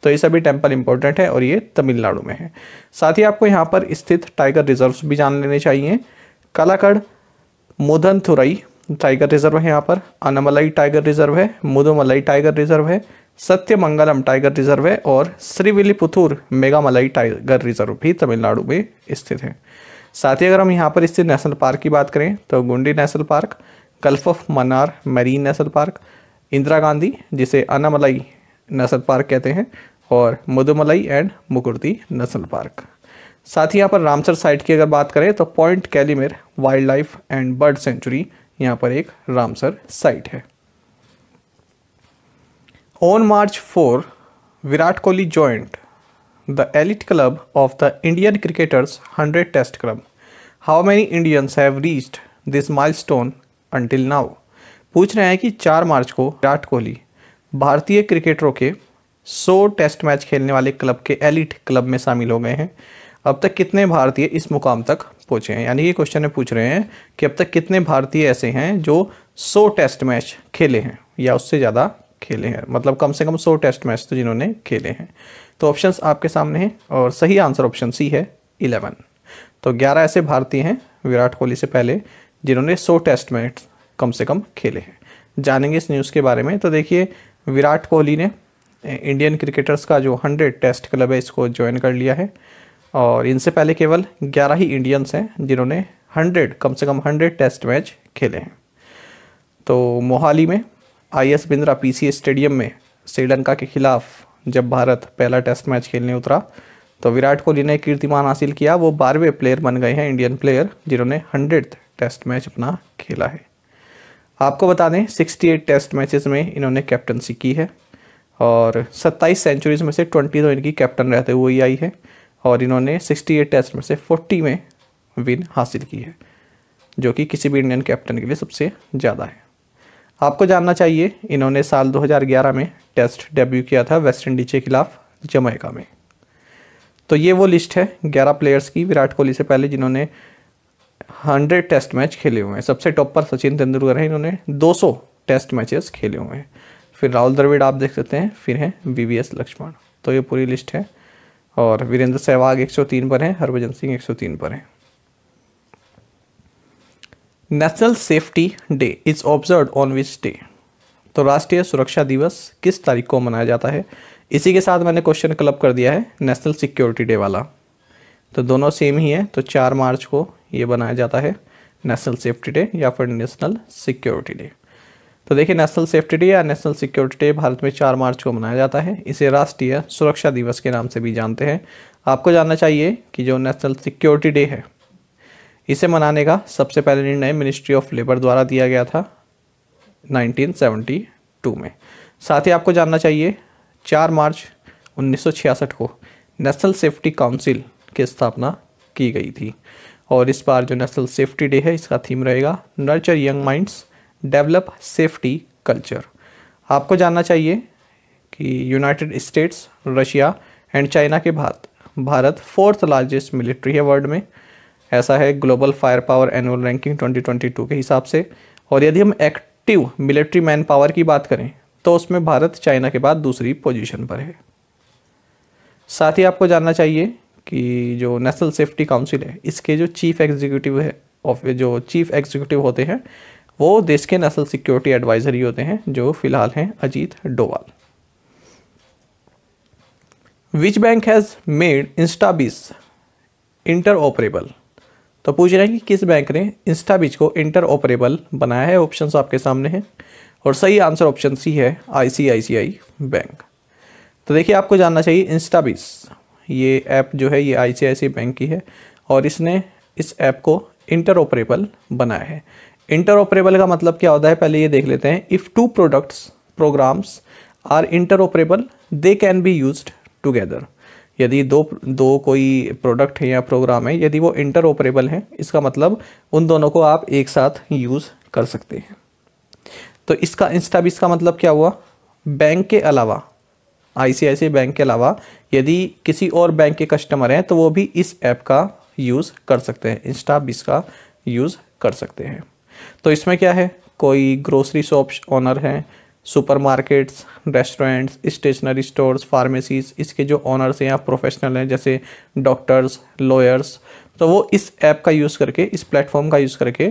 तो ये सभी टेम्पल इंपॉर्टेंट है और ये तमिलनाडु में है। साथ ही आपको यहाँ पर स्थित टाइगर रिजर्व्स भी जान लेने चाहिए। कालाकड़ मुदनथुरई टाइगर रिजर्व है यहाँ पर, अनामलाई टाइगर रिजर्व है, मुदुमलाई टाइगर रिजर्व है, सत्यमंगलम टाइगर रिजर्व है और श्रीविल्लीपुथुर मेघामलाई टाइगर रिजर्व भी तमिलनाडु में स्थित है। साथ ही अगर हम यहाँ पर स्थित नेशनल पार्क की बात करें तो गुंडी national park, gulf of Mannar marine national park, Indira Gandhi जिसे अनामलाई नेशनल पार्क कहते हैं, और Mudumalai and Mukurthi national park. साथ ही यहाँ पर रामसर साइट की अगर बात करें तो Point Calimere wildlife and bird sanctuary यहाँ पर एक रामसर साइट है। On March 4 Virat Kohli joined the elite club of the Indian cricketers 100 test club. How many Indians have reached this milestone until now. पूछ रहे हैं कि 4 मार्च को विराट कोहली भारतीय क्रिकेटरों के 100 टेस्ट मैच खेलने वाले क्लब के एलिट क्लब में शामिल हो गए हैं। अब तक कितने भारतीय इस मुकाम तक पहुंचे हैं, यानी ये क्वेश्चन में पूछ रहे हैं कि अब तक कितने भारतीय ऐसे हैं जो 100 टेस्ट मैच खेले हैं या उससे ज़्यादा खेले हैं, मतलब कम से कम 100 टेस्ट मैच तो जिन्होंने खेले हैं। तो ऑप्शंस आपके सामने हैं और सही आंसर ऑप्शन सी है 11। तो 11 ऐसे भारतीय हैं विराट कोहली से पहले जिन्होंने 100 टेस्ट मैच कम से कम खेले हैं। जानेंगे इस न्यूज़ के बारे में। तो देखिए विराट कोहली ने इंडियन क्रिकेटर्स का जो 100 टेस्ट क्लब है इसको ज्वाइन कर लिया है और इनसे पहले केवल 11 ही इंडियंस हैं जिन्होंने 100 कम से कम 100 टेस्ट मैच खेले हैं। तो मोहाली में IS बिंद्रा PCA स्टेडियम में श्रीलंका के खिलाफ जब भारत पहला टेस्ट मैच खेलने उतरा तो विराट कोहली ने कीर्तिमान हासिल किया। वो 12वें प्लेयर बन गए हैं इंडियन प्लेयर जिन्होंने 100 टेस्ट मैच अपना खेला है। आपको बता दें 68 टेस्ट मैचेस में इन्होंने कैप्टनसी की है और 27 सेंचुरीज में से 20 तो इनकी कैप्टन रहते हुए ही आई है और इन्होंने 68 टेस्ट में से 40 में विन हासिल की है, जो कि किसी भी इंडियन कैप्टन के लिए सबसे ज़्यादा है। आपको जानना चाहिए इन्होंने साल 2011 में टेस्ट डेब्यू किया था वेस्ट इंडीज के खिलाफ जमैका में। तो ये वो लिस्ट है 11 प्लेयर्स की विराट कोहली से पहले जिन्होंने 100 टेस्ट मैच खेले हुए हैं। सबसे टॉप पर सचिन तेंदुलकर हैं, इन्होंने 200 टेस्ट मैचेस खेले हुए हैं। फिर राहुल द्रविड़ आप देख सकते हैं, फिर हैं VVS लक्ष्मण। तो ये पूरी लिस्ट है और वीरेंद्र सहवाग 103 पर हैं, हरभजन सिंह 103 पर हैं। National safety day is observed on which day. तो राष्ट्रीय सुरक्षा दिवस किस तारीख को मनाया जाता है। इसी के साथ मैंने क्वेश्चन क्लब कर दिया है नेशनल सिक्योरिटी डे वाला। तो दोनों सेम ही है, तो 4 मार्च को ये बनाया जाता है नेशनल सेफ्टी डे या फिर नेशनल सिक्योरिटी डे। तो देखिए नेशनल सेफ्टी डे या नेशनल सिक्योरिटी डे भारत में 4 मार्च को मनाया जाता है। इसे राष्ट्रीय सुरक्षा दिवस के नाम से भी जानते हैं। आपको जानना चाहिए कि जो नेशनल सिक्योरिटी डे है इसे मनाने का सबसे पहले निर्णय मिनिस्ट्री ऑफ लेबर द्वारा दिया गया था 1972 में। साथ ही आपको जानना चाहिए 4 मार्च 1966 को नेशनल सेफ्टी काउंसिल की स्थापना की गई थी और इस बार जो नेशनल सेफ्टी डे है इसका थीम रहेगा nurture young minds develop safety culture. आपको जानना चाहिए कि United states, Russia and China के बाद भारत 4th लार्जेस्ट मिलिट्री है वर्ल्ड में। ऐसा है global fire power annual ranking 2022 के हिसाब से। और यदि हम एक्टिव मिलिट्री मैन पावर की बात करें तो उसमें भारत चाइना के बाद दूसरी पोजीशन पर है। साथ ही आपको जानना चाहिए कि जो नेशनल सेफ्टी काउंसिल है इसके जो चीफ एग्जीक्यूटिव होते हैं वो देश के नेशनल सिक्योरिटी एडवाइजरी होते हैं, जो फिलहाल हैं Ajit Doval. Which bank has made InstaBIZ interoperable. तो पूछ रहे हैं कि किस बैंक ने इंस्टाबिज को इंटर ऑपरेबल बनाया है। ऑप्शंस आपके सामने हैं और सही आंसर ऑप्शन सी है आईसीआईसीआई बैंक। तो देखिए आपको जानना चाहिए इंस्टाबिज ये ऐप जो है ये आईसीआईसीआई बैंक की है और इसने इस ऐप को इंटर ऑपरेबल बनाया है। इंटर ऑपरेबल का मतलब क्या होता है पहले ये देख लेते हैं। If two programs are interoperable they can be used together. यदि दो कोई प्रोडक्ट है या प्रोग्राम है यदि वो इंटर ऑपरेबल है इसका मतलब उन दोनों को आप एक साथ यूज़ कर सकते हैं। तो इसका इंस्टाबिज का मतलब क्या हुआ, बैंक के अलावा आईसीआईसीआई बैंक के अलावा यदि किसी और बैंक के कस्टमर हैं तो वो भी इस ऐप का यूज़ कर सकते हैं, इंस्टाबिज का यूज़ कर सकते हैं। तो इसमें क्या है, कोई ग्रोसरी शॉप ओनर हैं, supermarkets, restaurants, stationery stores, pharmacies, इसके जो ओनर्स हैं या प्रोफेशनल हैं जैसे डॉक्टर्स, लॉयर्स, तो वो इस ऐप का यूज़ करके, इस प्लेटफॉर्म का यूज़ करके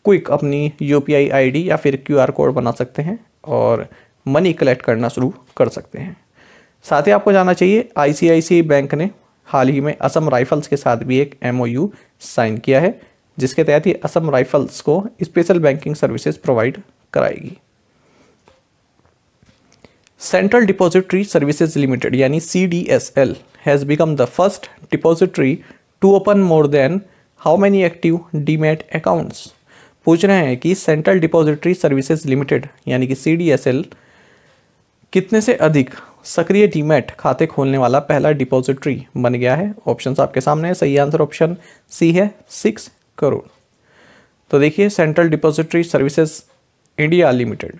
क्विक अपनी यूपीआई आईडी या फिर क्यूआर कोड बना सकते हैं और मनी कलेक्ट करना शुरू कर सकते हैं। साथ ही आपको जानना चाहिए आईसीआईसीआई बैंक ने हाल ही में असम राइफल्स के साथ भी एक एमओयू साइन किया है जिसके तहत ये असम राइफल्स को स्पेशल बैंकिंग सर्विसेज प्रोवाइड कराएगी। सेंट्रल डिपॉजिटरी सर्विसेज लिमिटेड यानी CDSL has become the first depository to open more than how many active demat accounts. पूछ रहे हैं कि सेंट्रल डिपॉजिटरी सर्विसेज लिमिटेड यानी कि CDSL कितने से अधिक सक्रिय डीमैट खाते खोलने वाला पहला डिपॉजिटरी बन गया है। ऑप्शंस आपके सामने है, सही आंसर ऑप्शन सी है 6 करोड़। तो देखिए central depository services India limited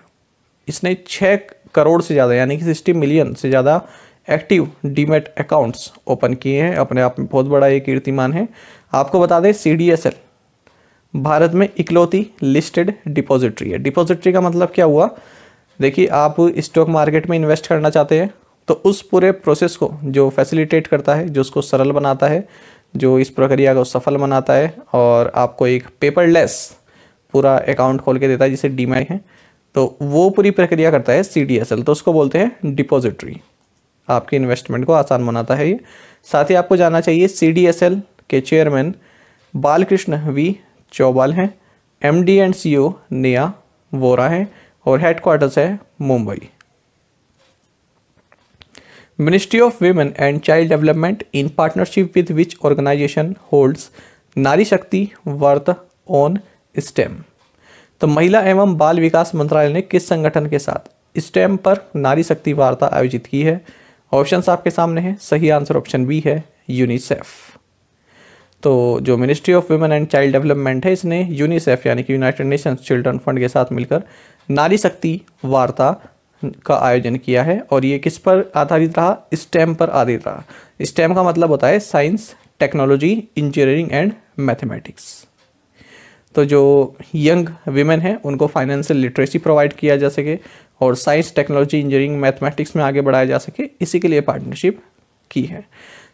इसने 6 करोड़ से ज़्यादा यानी कि 60 मिलियन से ज़्यादा एक्टिव डीमैट अकाउंट्स ओपन किए हैं। अपने आप में बहुत बड़ा ये कीर्तिमान है। आपको बता दें CDSL भारत में इकलौती लिस्टेड डिपॉजिटरी है। डिपॉजिटरी का मतलब क्या हुआ, देखिए आप स्टॉक मार्केट में इन्वेस्ट करना चाहते हैं तो उस पूरे प्रोसेस को जो फैसिलिटेट करता है, जो उसको सरल बनाता है, जो इस प्रक्रिया को सफल बनाता है और आपको एक पेपरलेस पूरा अकाउंट खोल के देता है जिसे डीमैट है, तो वो पूरी प्रक्रिया करता है CDSL, तो उसको बोलते हैं डिपॉजिटरी। आपके इन्वेस्टमेंट को आसान बनाता है ये। साथ ही आपको जानना चाहिए CDSL के चेयरमैन बालकृष्ण V चौबाल हैं, MD and CEO Neha Vora हैं और हेडक्वार्टर्स है Mumbai. Ministry of women and child development in partnership with which organisation holds Nari Shakti वर्त ऑन स्टेम। तो महिला एवं बाल विकास मंत्रालय ने किस संगठन के साथ स्टेम पर नारी शक्ति वार्ता आयोजित की है। ऑप्शंस आपके सामने हैं, सही आंसर ऑप्शन बी है यूनिसेफ। तो जो ministry of women and child development है इसने यूनिसेफ यानी कि यूनाइटेड नेशंस चिल्ड्रन फंड के साथ मिलकर नारी शक्ति वार्ता का आयोजन किया है और ये किस पर आधारित रहा, स्टेम पर आधारित रहा। स्टेम का मतलब होता है science, technology, engineering and mathematics. तो जो यंग वीमेन हैं उनको फाइनेंशियल लिटरेसी प्रोवाइड किया जा सके और साइंस, टेक्नोलॉजी, इंजीनियरिंग, मैथमेटिक्स में आगे बढ़ाया जा सके, इसी के लिए पार्टनरशिप की है।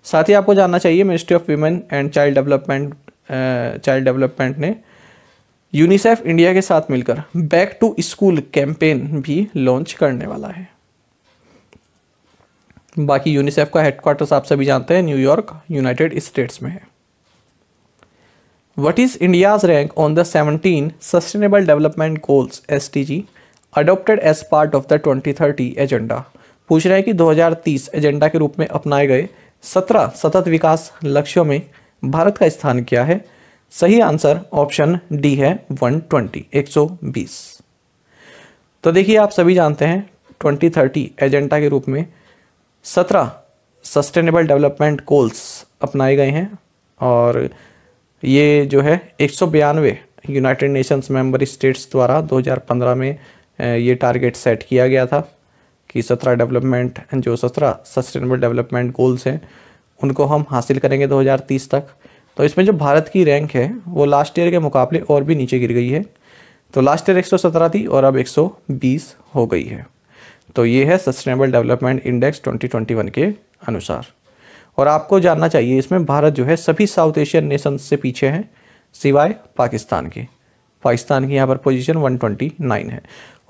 साथ ही आपको जानना चाहिए ministry of women and child development ने यूनिसेफ इंडिया के साथ मिलकर बैक टू स्कूल कैंपेन भी लॉन्च करने वाला है। बाकी यूनिसेफ का हेडक्वार्टर्स आप सभी जानते हैं न्यूयॉर्क, यूनाइटेड स्टेट्स में है। What is India's rank on the 17 Sustainable Development Goals (SDG) adopted as part of the 2030 agenda. पूछ रहे हैं कि 2030 एजेंडा के रूप में अपनाए गए 17 सतत विकास लक्ष्यों में भारत का स्थान क्या है। सही आंसर ऑप्शन डी है 120। तो देखिए आप सभी जानते हैं 2030 एजेंडा के रूप में 17 सस्टेनेबल डेवलपमेंट गोल्स अपनाए गए हैं और ये जो है 192 यूनाइटेड नेशंस मेंबर स्टेट्स द्वारा 2015 में ये टारगेट सेट किया गया था कि 17 सस्टेनेबल डेवलपमेंट गोल्स हैं उनको हम हासिल करेंगे 2030 तक। तो इसमें जो भारत की रैंक है वो लास्ट ईयर के मुकाबले और भी नीचे गिर गई है। तो लास्ट ईयर 117 थी और अब 120 हो गई है। तो ये है सस्टेनेबल डेवलपमेंट इंडेक्स 2021 के अनुसार। और आपको जानना चाहिए इसमें भारत जो है सभी साउथ एशियन नेशंस से पीछे है सिवाय पाकिस्तान के। पाकिस्तान की यहाँ पर पोजीशन 129 है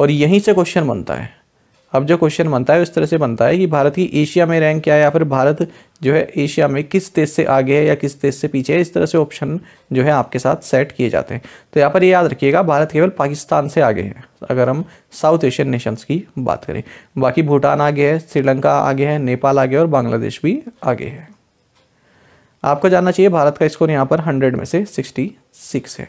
और यहीं से क्वेश्चन बनता है। अब जो क्वेश्चन बनता है इस तरह से बनता है कि भारत की एशिया में रैंक क्या है, या फिर भारत जो है एशिया में किस देश से आगे है या किस देश से पीछे है, इस तरह से ऑप्शन जो है आपके साथ सेट किए जाते हैं। तो यहाँ पर ये याद रखिएगा, भारत केवल पाकिस्तान से आगे है अगर हम साउथ एशियन नेशंस की बात करें। बाकी भूटान आगे है, श्रीलंका आगे है, नेपाल आगे है और बांग्लादेश भी आगे है। आपको जानना चाहिए भारत का स्कोर यहाँ पर 100 में से 66 है।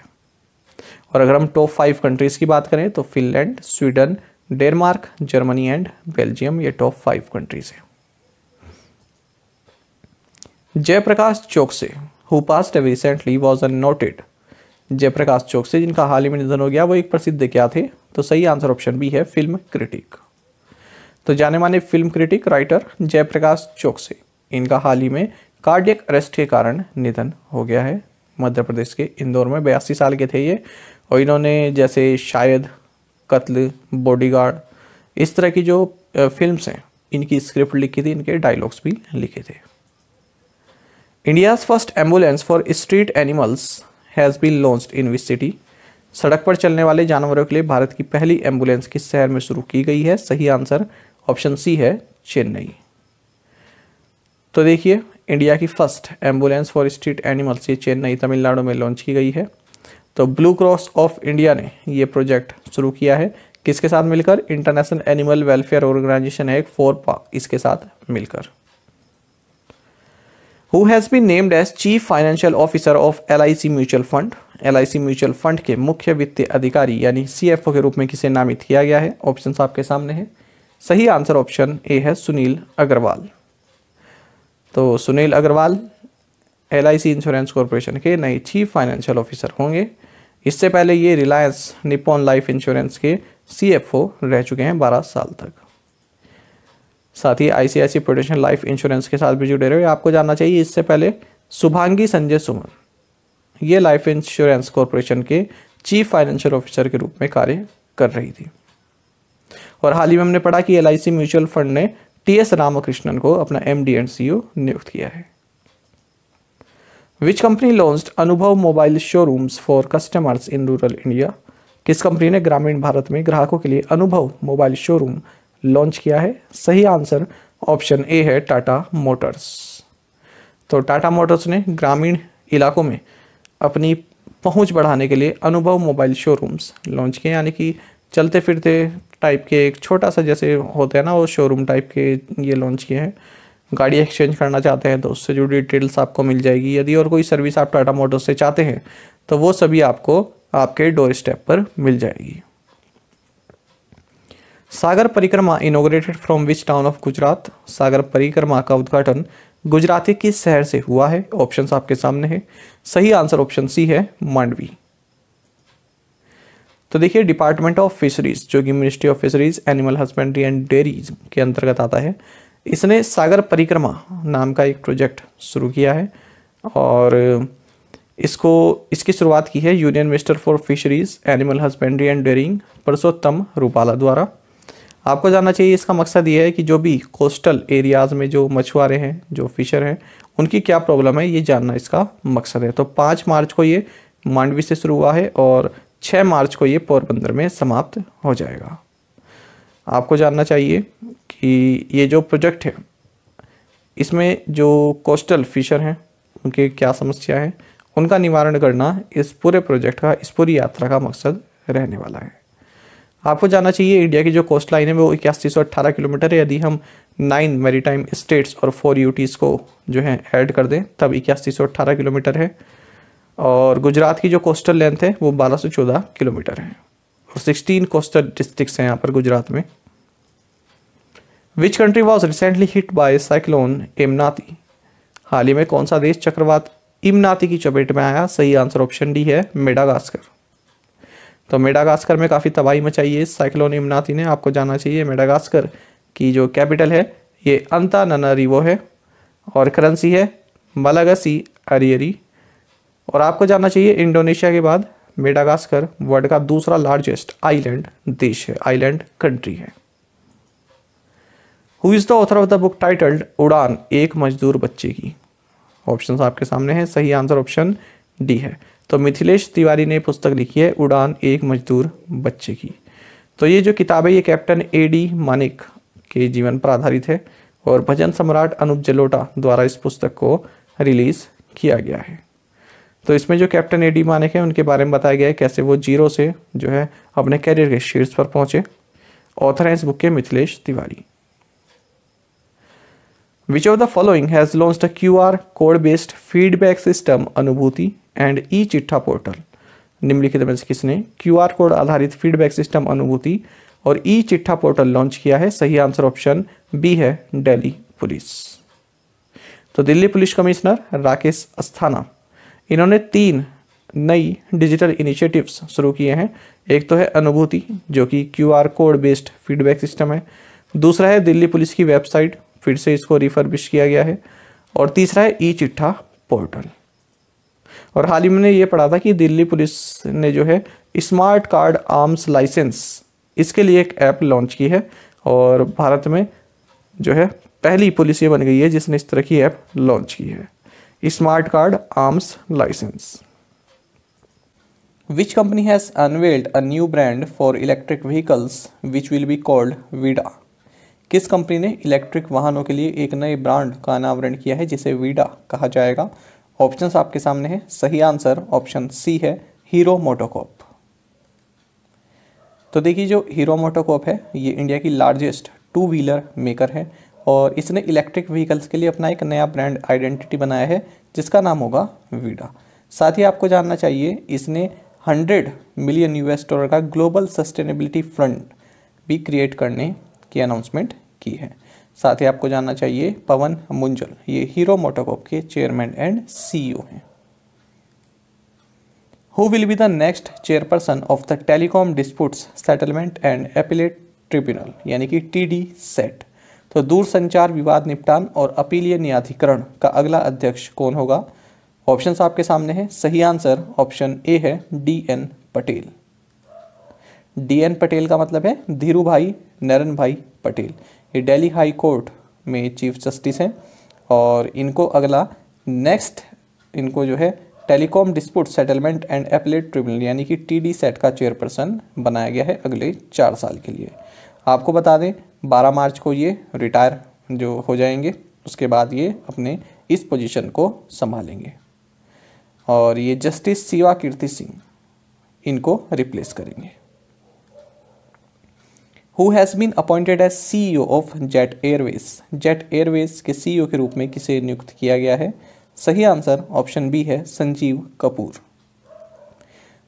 और अगर हम टॉप 5 कंट्रीज़ की बात करें तो Finland, Sweden, Denmark, Germany and Belgium, ये टॉप 5 कंट्रीज है। Jayprakash Chouksey who passed away recently was a noted. जयप्रकाश चौकसे जिनका हाल ही में निधन हो गया, वो एक प्रसिद्ध क्या थे? तो सही आंसर ऑप्शन बी है, फिल्म क्रिटिक। तो जाने माने film critic writer Jayprakash Chouksey, इनका हाल ही में कार्डियक अरेस्ट के कारण निधन हो गया है। मध्य प्रदेश के इंदौर में 82 साल के थे ये, और इन्होंने जैसे शायद, कत्ल, बॉडीगार्ड, इस तरह की जो फिल्म्स हैं इनकी स्क्रिप्ट लिखी थी, इनके डायलॉग्स भी लिखे थे। India's first ambulance for street animals has been launched in which city. सड़क पर चलने वाले जानवरों के लिए भारत की पहली एम्बुलेंस किस शहर में शुरू की गई है? सही आंसर ऑप्शन सी है, चेन्नई। तो देखिए, इंडिया की first ambulance for street animals ये चेन्नई तमिलनाडु में लॉन्च की गई है। तो ब्लू क्रॉस ऑफ इंडिया ने ये प्रोजेक्ट शुरू किया है, किसके साथ मिलकर? इंटरनेशनल एनिमल वेलफेयर ऑर्गेनाइजेशन है एक, फोरपा, इसके साथ मिलकर। Who has been named as chief financial officer of LIC mutual fund. LIC mutual fund के मुख्य वित्तीय अधिकारी यानी CFO के रूप में किसे नामित किया गया है? ऑप्शन आपके सामने है। सही आंसर ऑप्शन ए है, सुनील अग्रवाल। तो Sunil Agarwal LIC insurance corporation के नए चीफ फाइनेंशियल ऑफिसर होंगे। इससे पहले ये रिलायंस निप्पॉन लाइफ इंश्योरेंस के CFO रह चुके हैं 12 साल तक। साथ ही ICICI प्रोटेक्शन लाइफ इंश्योरेंस के साथ भी जुड़े रहे। आपको जानना चाहिए, इससे पहले शुभांगी संजय सुमन ये लाइफ इंश्योरेंस कॉरपोरेशन के चीफ फाइनेंशियल ऑफिसर के रूप में कार्य कर रही थी। और हाल ही में हमने पढ़ा कि LIC म्यूचुअल फंड ने TS रामकृष्णन को अपना MD एंड CEO नियुक्त किया है। विच कंपनी लॉन्च्ड अनुभव mobile showrooms for customers in rural India. किस कंपनी ने ग्रामीण भारत में ग्राहकों के लिए अनुभव मोबाइल शोरूम लॉन्च किया है? सही आंसर ऑप्शन ए है, टाटा मोटर्स। तो टाटा मोटर्स ने ग्रामीण इलाकों में अपनी पहुंच बढ़ाने के लिए अनुभव मोबाइल शोरूम्स लॉन्च किए, यानी कि चलते फिरते टाइप के एक छोटा सा जैसे होते हैं ना वो शोरूम टाइप के ये लॉन्च किए हैं। गाड़ी एक्सचेंज करना चाहते हैं तो उससे जुड़ी डिटेल्स आपको मिल जाएगी। यदि और कोई सर्विस आप टाटा मोटर्स से चाहते हैं तो वो सभी आपको आपके डोर स्टेप पर मिल जाएगी। Sagar Parikrama inaugurated from which town of Gujarat. Sagar Parikrama का उद्घाटन गुजरात के किस शहर से हुआ है? ऑप्शंस आपके सामने है। सही आंसर ऑप्शन सी है, मांडवी। तो देखिए, डिपार्टमेंट ऑफ फिशरीज जो कि ministry of fisheries, animal husbandry and dairies के अंतर्गत आता है, इसने सागर परिक्रमा नाम का एक प्रोजेक्ट शुरू किया है और इसकी शुरुआत की है union minister for fisheries, animal husbandry and dairying Parshottam Rupala द्वारा। आपको जानना चाहिए, इसका मकसद ये है कि जो भी कोस्टल एरियाज़ में जो मछुआरे हैं, जो फिशर हैं, उनकी क्या प्रॉब्लम है ये जानना इसका मकसद है। तो 5 मार्च को ये मांडवी से शुरू हुआ है और 6 मार्च को ये पोरबंदर में समाप्त हो जाएगा। आपको जानना चाहिए कि ये जो प्रोजेक्ट है इसमें जो कोस्टल फिशर हैं उनकी क्या समस्या है, उनका निवारण करना इस पूरे प्रोजेक्ट का, इस पूरी यात्रा का मकसद रहने वाला है। आपको जानना चाहिए, इंडिया की जो कोस्ट लाइन है वो 8118 किलोमीटर है। यदि हम 9 मैरीटाइम स्टेट्स और 4 UTs को जो है ऐड कर दें तब 8118 किलोमीटर है। और गुजरात की जो कोस्टल लेंथ है वो 1214 किलोमीटर है और 16 कोस्टल डिस्ट्रिक्ट्स हैं यहाँ पर गुजरात में। Which country was recently hit by cyclone Emnati. हाल ही में कौन सा देश चक्रवात इमनाती की चपेट में आया? सही आंसर ऑप्शन डी है, मेडागास्कर। तो मेडागास्कर में काफ़ी तबाही मचाई है साइक्लोन इमनाती ने। आपको जानना चाहिए, मेडागास्कर की जो कैपिटल है ये अंतानानारिवो है और करेंसी है मलागासी अरियरी। और आपको जानना चाहिए, इंडोनेशिया के बाद मेडागास्कर वर्ल्ड का दूसरा लार्जेस्ट आइलैंड देश है, आइलैंड कंट्री है। Who is the author of the book titled उड़ान एक मजदूर बच्चे की। ऑप्शंस आपके सामने हैं। सही आंसर ऑप्शन डी है। तो मिथिलेश तिवारी ने पुस्तक लिखी है उड़ान एक मजदूर बच्चे की। तो ये जो किताब है ये कैप्टन A.D. मानिक के जीवन पर आधारित है और भजन सम्राट अनूप जलोटा द्वारा इस पुस्तक को रिलीज किया गया है। तो इसमें जो कैप्टन A.D. मानिक है उनके बारे में बताया गया है कैसे वो जीरो से जो है अपने कैरियर के शीर्ष पर पहुंचे। ऑथर है इस बुक के Mithilesh Tiwari. Which of the following has launched a QR code based feedback system अनुभूति and ई-चिट्ठा पोर्टल? निम्नलिखित में से किसने QR कोड आधारित फीडबैक सिस्टम अनुभूति और ई-चिट्ठा पोर्टल लॉन्च किया है? सही आंसर ऑप्शन बी है, दिल्ली पुलिस। तो दिल्ली पुलिस कमिश्नर राकेश अस्थाना, इन्होंने 3 नई डिजिटल इनिशिएटिव्स शुरू किए हैं। एक तो है अनुभूति जो कि QR code based feedback system है, दूसरा है दिल्ली पुलिस की वेबसाइट, फिर से इसको रिफर्बिश किया गया है, और तीसरा है ई-चिट्ठा पोर्टल। और हाल ही में ये पढ़ा था कि दिल्ली पुलिस ने जो है स्मार्ट कार्ड आर्म्स लाइसेंस इसके लिए एक ऐप लॉन्च की है और भारत में जो है पहली पुलिस ये बन गई है जिसने इस तरह की ऐप लॉन्च की है, smart card arms licence. Which company has unveiled a new brand for electric vehicles which will be called VIDA? किस कंपनी ने इलेक्ट्रिक वाहनों के लिए एक नए ब्रांड का अनावरण किया है जिसे वीडा कहा जाएगा? ऑप्शंस आपके सामने हैं। सही आंसर ऑप्शन सी है, हीरो मोटोकॉर्प। तो देखिए जो हीरो मोटोकॉर्प है ये इंडिया की लार्जेस्ट 2 व्हीलर मेकर है और इसने इलेक्ट्रिक व्हीकल्स के लिए अपना एक नया ब्रांड आइडेंटिटी बनाया है जिसका नाम होगा वीडा। साथ ही आपको जानना चाहिए इसने $100 मिलियन का ग्लोबल सस्टेनेबिलिटी फंड भी क्रिएट करने की अनाउंसमेंट की है। साथ ही आपको जानना चाहिए पवन मुंजल ये हीरो मोटोकॉर्प के चेयरमैन एंड CEO हैं। Who will be the next chairperson of the telecom disputes settlement and appellate tribunal यानी कि TDSAT? तो दूरसंचार विवाद निपटान और अपीलीय न्यायाधिकरण का अगला अध्यक्ष कौन होगा? ऑप्शंस आपके सामने हैं। सही आंसर ऑप्शन ए है, DN पटेल। DN पटेल का मतलब है धीरू भाई नरन भाई पटेल। ये दिल्ली हाई कोर्ट में चीफ जस्टिस हैं और इनको अगला नेक्स्ट इनको जो है telecom dispute settlement and appellate tribunal यानी कि TDSAT का चेयरपर्सन बनाया गया है अगले 4 साल के लिए। आपको बता दें 12 मार्च को ये रिटायर जो हो जाएंगे, उसके बाद ये अपने इस पोजीशन को संभालेंगे और ये जस्टिस शिवा कीर्ति सिंह इनको रिप्लेस करेंगे। Who has been appointed as CEO of Jet Airways? Jet Airways के CEO के रूप में किसे नियुक्त किया गया है? सही आंसर ऑप्शन बी है, संजीव कपूर।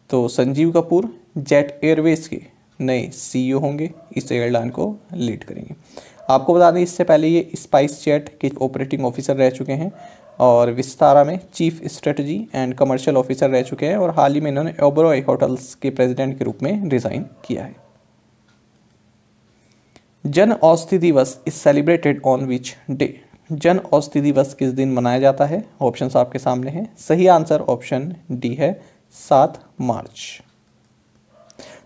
तो संजीव कपूर जेट एयरवेज के नए CEO होंगे, इस एयरलाइन को लीड करेंगे। आपको बता दें इससे पहले ये स्पाइस जेट के ऑपरेटिंग ऑफिसर रह चुके हैं और विस्तारा में chief strategy and commercial officer रह चुके हैं और हाल ही में इन्होंने ओबरॉय होटल्स के प्रेसिडेंट के रूप में रिजाइन किया है। जन औषधि दिवस is celebrated on which day? Jan Aushadhi दिवस किस दिन मनाया जाता है? ऑप्शंस आपके सामने हैं। सही आंसर ऑप्शन डी है, 7 मार्च।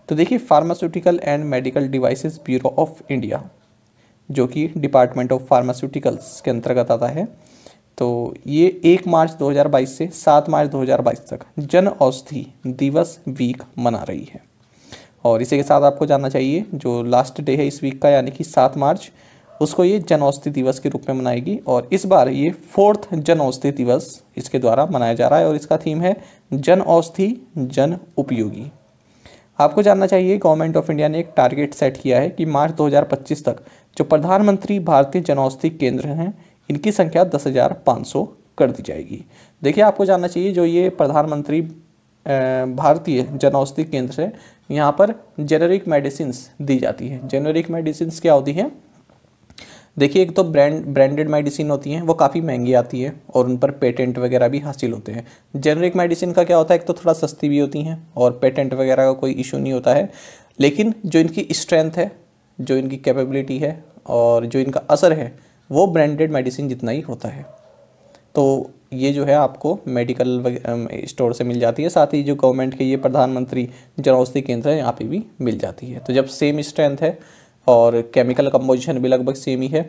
तो देखिए pharmaceutical and medical devices bureau of India जो कि डिपार्टमेंट ऑफ फार्मास्यूटिकल्स के अंतर्गत आता है, तो ये 1 मार्च 2022 से 7 मार्च 2022 तक जन औषधि दिवस वीक मना रही है। और इसी के साथ आपको जानना चाहिए जो लास्ट डे है इस वीक का यानी कि 7 मार्च, उसको ये जन औषधि दिवस के रूप में मनाएगी और इस बार ये 4th जन औषधि दिवस इसके द्वारा मनाया जा रहा है और इसका थीम है जन औषधि जन उपयोगी। आपको जानना चाहिए गवर्नमेंट ऑफ इंडिया ने एक टारगेट सेट किया है कि मार्च 2025 तक जो प्रधानमंत्री भारतीय जन औषधि केंद्र हैं इनकी संख्या 10,500 कर दी जाएगी। देखिए आपको जानना चाहिए जो ये प्रधानमंत्री भारतीय जन औषधि केंद्र है यहाँ पर जेनेरिक मेडिसिन्स दी जाती है। जेनेरिक मेडिसिन्स क्या होती हैं? देखिए एक तो ब्रांडेड मेडिसिन होती हैं वो काफ़ी महंगी आती है और उन पर पेटेंट वगैरह भी हासिल होते हैं। जेनेरिक मेडिसिन का क्या होता है, एक तो थोड़ा सस्ती भी होती हैं और पेटेंट वगैरह का कोई इशू नहीं होता है, लेकिन जो इनकी स्ट्रेंथ है, जो इनकी कैपेबिलिटी है और जो इनका असर है वो ब्रांडेड मेडिसिन जितना ही होता है। तो ये जो है आपको मेडिकल स्टोर से मिल जाती है, साथ ही जो गवर्नमेंट के ये प्रधानमंत्री जन औषधि केंद्र है यहाँ पे भी मिल जाती है। तो जब सेम स्ट्रेंथ है और केमिकल कंपोजिशन भी लगभग सेम ही है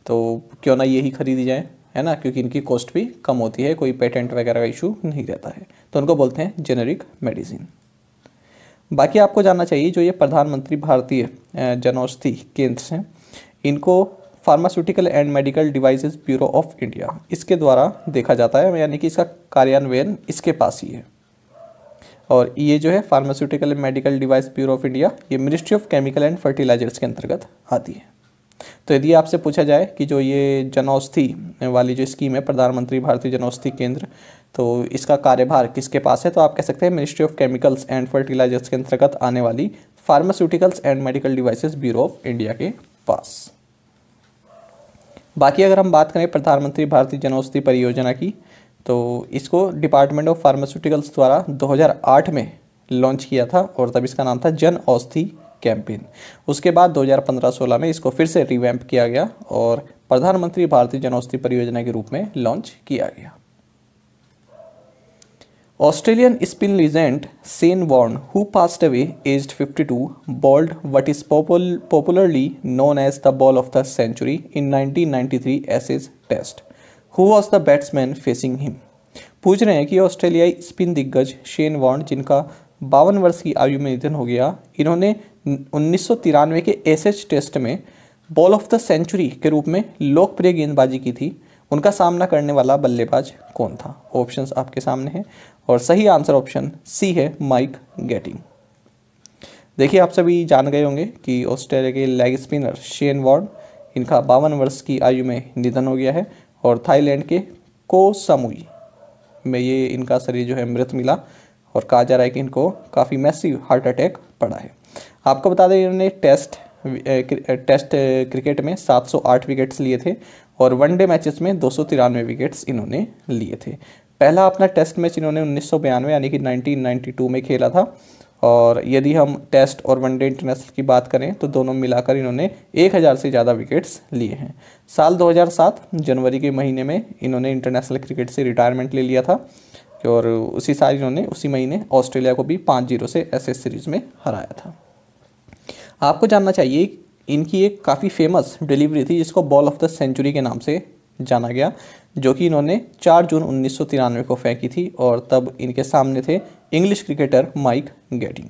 तो क्यों ना यही खरीदी जाए, है ना, क्योंकि इनकी कॉस्ट भी कम होती है, कोई पेटेंट वगैरह का इशू नहीं रहता है, तो उनको बोलते हैं जेनेरिक मेडिसिन। बाकी आपको जानना चाहिए जो ये प्रधानमंत्री भारतीय जनौषधि केंद्र हैं, इनको pharmaceutical and medical devices bureau of India इसके द्वारा देखा जाता है, यानी कि इसका कार्यान्वयन इसके पास ही है। और ये जो है Pharmaceutical and Medical Device Bureau of India, ये Ministry of Chemical and fertilisers के अंतर्गत आती है। तो यदि आपसे पूछा जाए कि जो ये जनौषधि वाली जो स्कीम है प्रधानमंत्री भारतीय जनौषधि केंद्र, तो इसका कार्यभार किसके पास है, तो आप कह सकते हैं ministry of chemicals and fertilisers के अंतर्गत आने वाली pharmaceuticals and medical devices bureau of India के पास। बाकी अगर हम बात करें प्रधानमंत्री भारतीय जनौषधि परियोजना की, तो इसको डिपार्टमेंट ऑफ फार्मास्यूटिकल्स द्वारा 2008 में लॉन्च किया था और तब इसका नाम था जन औषधि कैंपेन। उसके बाद 2015-16 में इसको फिर से रिवैम्प किया गया और प्रधानमंत्री भारतीय जनौषधि परियोजना के रूप में लॉन्च किया गया। Australian spin legend Shane Warne who passed away aged 52 bowled what is popularly known as the ball of the century in 1993 Ashes Test. Who was the batsman facing him? पूछ रहे हैं कि ऑस्ट्रेलियाई स्पिन दिग्गज Shane Warne, जिनका 52 वर्ष की आयु में निधन हो गया, इन्होंने 1993 के एशेज टेस्ट में बॉल ऑफ द सेंचुरी के रूप में लोकप्रिय गेंदबाजी की थी। उनका सामना करने वाला बल्लेबाज कौन था? ऑप्शंस आपके सामने हैं और सही आंसर ऑप्शन सी है, माइक गैटिंग। देखिए, आप सभी जान गए होंगे कि ऑस्ट्रेलिया के लेग स्पिनर शेन वॉर्न, इनका 52 वर्ष की आयु में निधन हो गया है और थाईलैंड के को सामुई में ये इनका शरीर जो है मृत मिला और कहा जा रहा है कि इनको काफ़ी मैसिव हार्ट अटैक पड़ा है। आपको बता दें इन्होंने टेस्ट क्रिकेट में 708 विकेट्स लिए थे और वनडे मैचेस में 293 विकेट्स इन्होंने लिए थे। पहला अपना टेस्ट मैच इन्होंने 1992 यानी कि 1992 में खेला था और यदि हम टेस्ट और वनडे इंटरनेशनल की बात करें तो दोनों मिलाकर इन्होंने 1000 से ज़्यादा विकेट्स लिए हैं। साल 2007 जनवरी के महीने में इन्होंने इंटरनेशनल क्रिकेट से रिटायरमेंट ले लिया था और उसी साल इन्होंने उसी महीने ऑस्ट्रेलिया को भी 5-0 से एशेज सीरीज़ में हराया था। आपको जानना चाहिए इनकी एक काफ़ी फेमस डिलीवरी थी जिसको बॉल ऑफ द सेंचुरी के नाम से जाना गया, जो कि इन्होंने 4 जून 1993 को फेंकी थी और तब इनके सामने थे इंग्लिश क्रिकेटर माइक गैटिंग।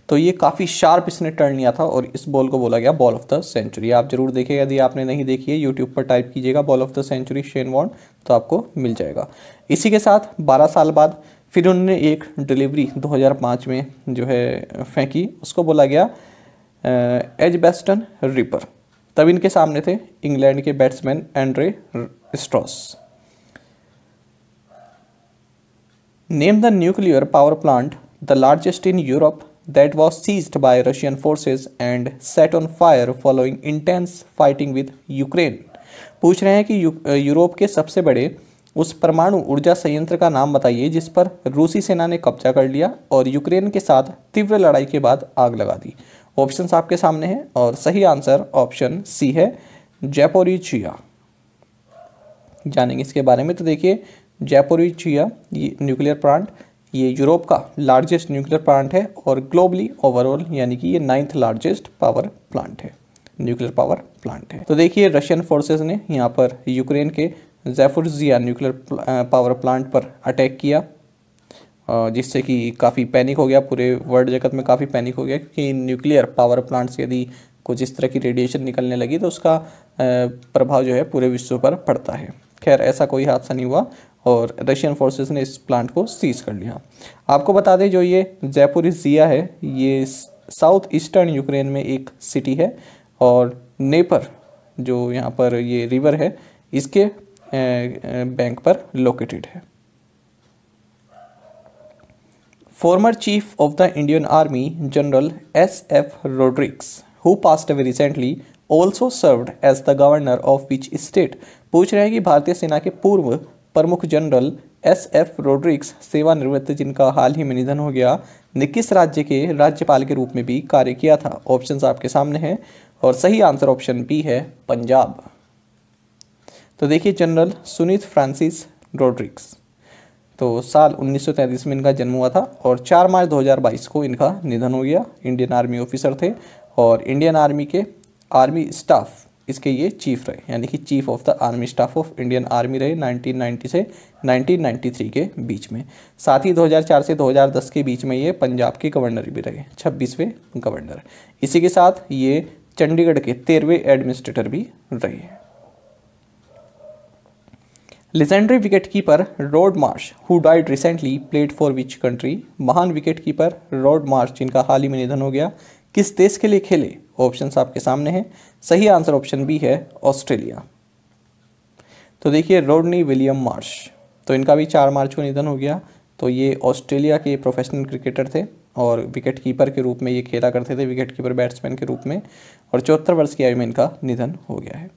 तो ये काफ़ी शार्प इसने टर्न लिया था और इस बॉल को बोला गया बॉल ऑफ द सेंचुरी। आप जरूर देखिएगा, यदि आपने नहीं देखी है यूट्यूब पर टाइप कीजिएगा ball of the century Shane Warne तो आपको मिल जाएगा। इसी के साथ 12 साल बाद फिर उन्होंने एक डिलीवरी 2005 में जो है फेंकी, उसको बोला गया एजबेस्टन रिपर। तब इनके सामने थे इंग्लैंड के batsman Andrew Strauss. Name the nuclear power plant the largest in Europe that was seized by Russian forces and set on fire following intense fighting with Ukraine. पूछ रहे हैं कि यूरोप के सबसे बड़े उस परमाणु ऊर्जा संयंत्र का नाम बताइए जिस पर रूसी सेना ने कब्जा कर लिया और यूक्रेन के साथ तीव्र लड़ाई के बाद आग लगा दी। ऑप्शंस आपके सामने हैं और सही आंसर ऑप्शन सी है, ज़ैपोरिज़िया। जानेंगे इसके बारे में। तो देखिए, ज़ैपोरिज़िया ये न्यूक्लियर प्लांट ये यूरोप का लार्जेस्ट न्यूक्लियर प्लांट है और ग्लोबली ओवरऑल यानी कि ये 9th लार्जेस्ट पावर प्लांट है, न्यूक्लियर पावर प्लांट है। तो देखिए, रशियन फोर्सेस ने यहाँ पर यूक्रेन के ज़ैपोरिज़िया न्यूक्लियर पावर प्लांट पर अटैक किया जिससे कि काफ़ी पैनिक हो गया, पूरे वर्ल्ड जगत में काफ़ी पैनिक हो गया क्योंकि न्यूक्लियर पावर प्लांट से यदि कुछ इस तरह की रेडिएशन निकलने लगी तो उसका प्रभाव जो है पूरे विश्व पर पड़ता है। खैर, ऐसा कोई हादसा नहीं हुआ और रशियन फोर्सेस ने इस प्लांट को सीज कर लिया। आपको बता दें जो ये ज़ैपोरिज़िया है ये साउथ ईस्टर्न यूक्रेन में एक सिटी है और नेपर जो यहाँ पर ये रिवर है इसके बैंक पर लोकेटेड है। Former Chief of the Indian Army General S.F. Rodrigues, who passed away recently, also served as the governor of which state? पूछ रहे हैं कि भारतीय सेना के पूर्व प्रमुख जनरल S.F. रोड्रिग्स सेवानिवृत्त जिनका हाल ही में निधन हो गया, ने किस राज्य के राज्यपाल के रूप में भी कार्य किया था? ऑप्शंस आपके सामने हैं और सही आंसर ऑप्शन बी है, पंजाब। तो देखिए, जनरल सुनीत फ्रांसिस रोड्रिग्स, तो साल 1933 में इनका जन्म हुआ था और 4 मार्च 2022 को इनका निधन हो गया। इंडियन आर्मी ऑफिसर थे और इंडियन आर्मी के आर्मी स्टाफ इसके ये चीफ रहे, यानी कि chief of the army staff of Indian army रहे 1990 से 1993 के बीच में। साथ ही 2004 से 2010 के बीच में ये पंजाब के गवर्नर भी रहे, 26वें गवर्नर। इसी के साथ ये चंडीगढ़ के 13वें एडमिनिस्ट्रेटर भी रहे। Legendary wicketkeeper rod Marsh who died recently played for which country. महान विकेटकीपर रॉड मार्श जिनका हाल ही में निधन हो गया, किस देश के लिए खेले? ऑप्शंस आपके सामने हैं। सही आंसर ऑप्शन बी है ऑस्ट्रेलिया। तो देखिए रॉडनी विलियम मार्श, तो इनका भी 4 मार्च को निधन हो गया। तो ये ऑस्ट्रेलिया के प्रोफेशनल क्रिकेटर थे और विकेट कीपर के रूप में ये खेला करते थे, विकेट कीपर बैट्समैन के रूप में, और 74 वर्ष की आयु में इनका निधन हो गया है।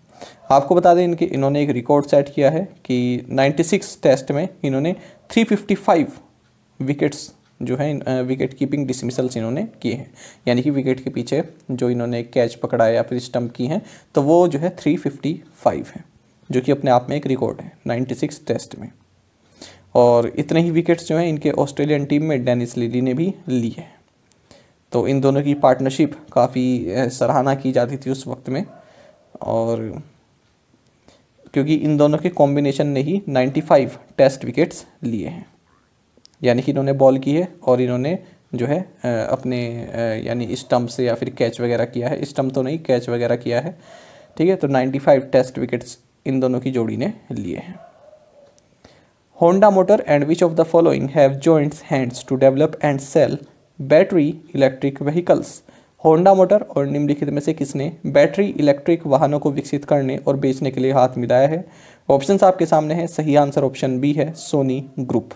आपको बता दें इन्होंने एक रिकॉर्ड सेट किया है कि 96 टेस्ट में इन्होंने 355 विकेट्स जो है विकेट कीपिंग डिसमिसल्स इन्होंने किए हैं, यानी कि विकेट के पीछे जो इन्होंने कैच पकड़ा है या फिर स्टंप की हैं, तो वो जो है 355 है, जो कि अपने आप में एक रिकॉर्ड है 96 टेस्ट में। और इतने ही विकेट्स जो हैं इनके ऑस्ट्रेलियन टीम में डेनिस लिली ने भी लिए हैं। तो इन दोनों की पार्टनरशिप काफ़ी सराहना की जाती थी उस वक्त में, और क्योंकि इन दोनों के कॉम्बिनेशन ने ही 95 टेस्ट विकेट्स लिए हैं, यानी कि इन्होंने बॉल की है और इन्होंने जो है अपने यानी स्टंप से या फिर कैच वगैरह किया है, स्टंप तो नहीं कैच वगैरह किया है, ठीक है। तो 95 टेस्ट विकेट्स इन दोनों की जोड़ी ने लिए हैं। Honda motor and which of the following have joined hands to develop and sell battery electric vehicles. Honda motor और निम्नलिखित में से किसने बैटरी इलेक्ट्रिक वाहनों को विकसित करने और बेचने के लिए हाथ मिलाया है? ऑप्शंस आपके सामने हैं। सही आंसर ऑप्शन बी है सोनी ग्रुप।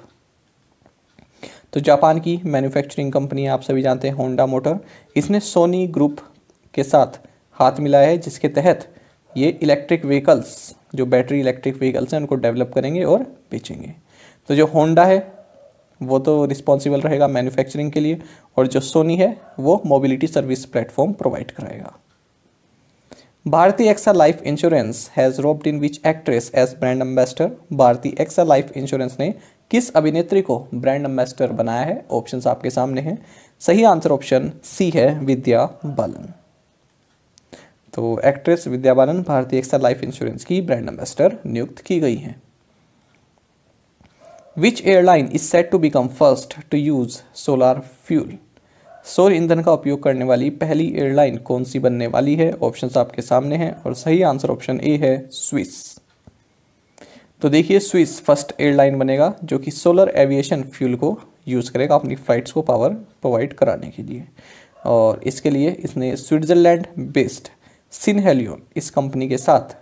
तो जापान की मैन्युफैक्चरिंग कंपनी आप सभी जानते हैं होंडा मोटर, इसने सोनी ग्रुप के साथ हाथ मिलाया है, जिसके तहत ये इलेक्ट्रिक व्हीकल्स जो बैटरी इलेक्ट्रिक व्हीकल्स हैं उनको डेवलप करेंगे और बेचेंगे। तो जो होंडा है वो तो रिस्पॉन्सिबल रहेगा मैन्युफैक्चरिंग के लिए, और जो सोनी है वो मोबिलिटी सर्विस प्लेटफॉर्म प्रोवाइड कराएगा। भारतीय AXA life insurance has roped in which actress as brand ambassador. Bharti AXA life insurance ने किस अभिनेत्री को ब्रांड एम्बेसडर बनाया है? ऑप्शंस आपके सामने हैं। सही आंसर ऑप्शन सी है विद्या बालन। तो actress Vidya Balan Bharti AXA life insurance की ब्रांड एम्बेसडर नियुक्त की गई हैं। Which airline is set to become first to use solar fuel. सौर ईंधन का उपयोग करने वाली पहली एयरलाइन कौन सी बनने वाली है? ऑप्शंस आपके सामने हैं और सही आंसर ऑप्शन ए है स्विस। तो देखिए स्विस फर्स्ट एयरलाइन बनेगा जो कि सोलर एविएशन फ्यूल को यूज़ करेगा अपनी फ्लाइट्स को पावर प्रोवाइड कराने के लिए, और इसके लिए इसने स्विट्ज़रलैंड बेस्ड सिनहेलियन इस कंपनी के साथ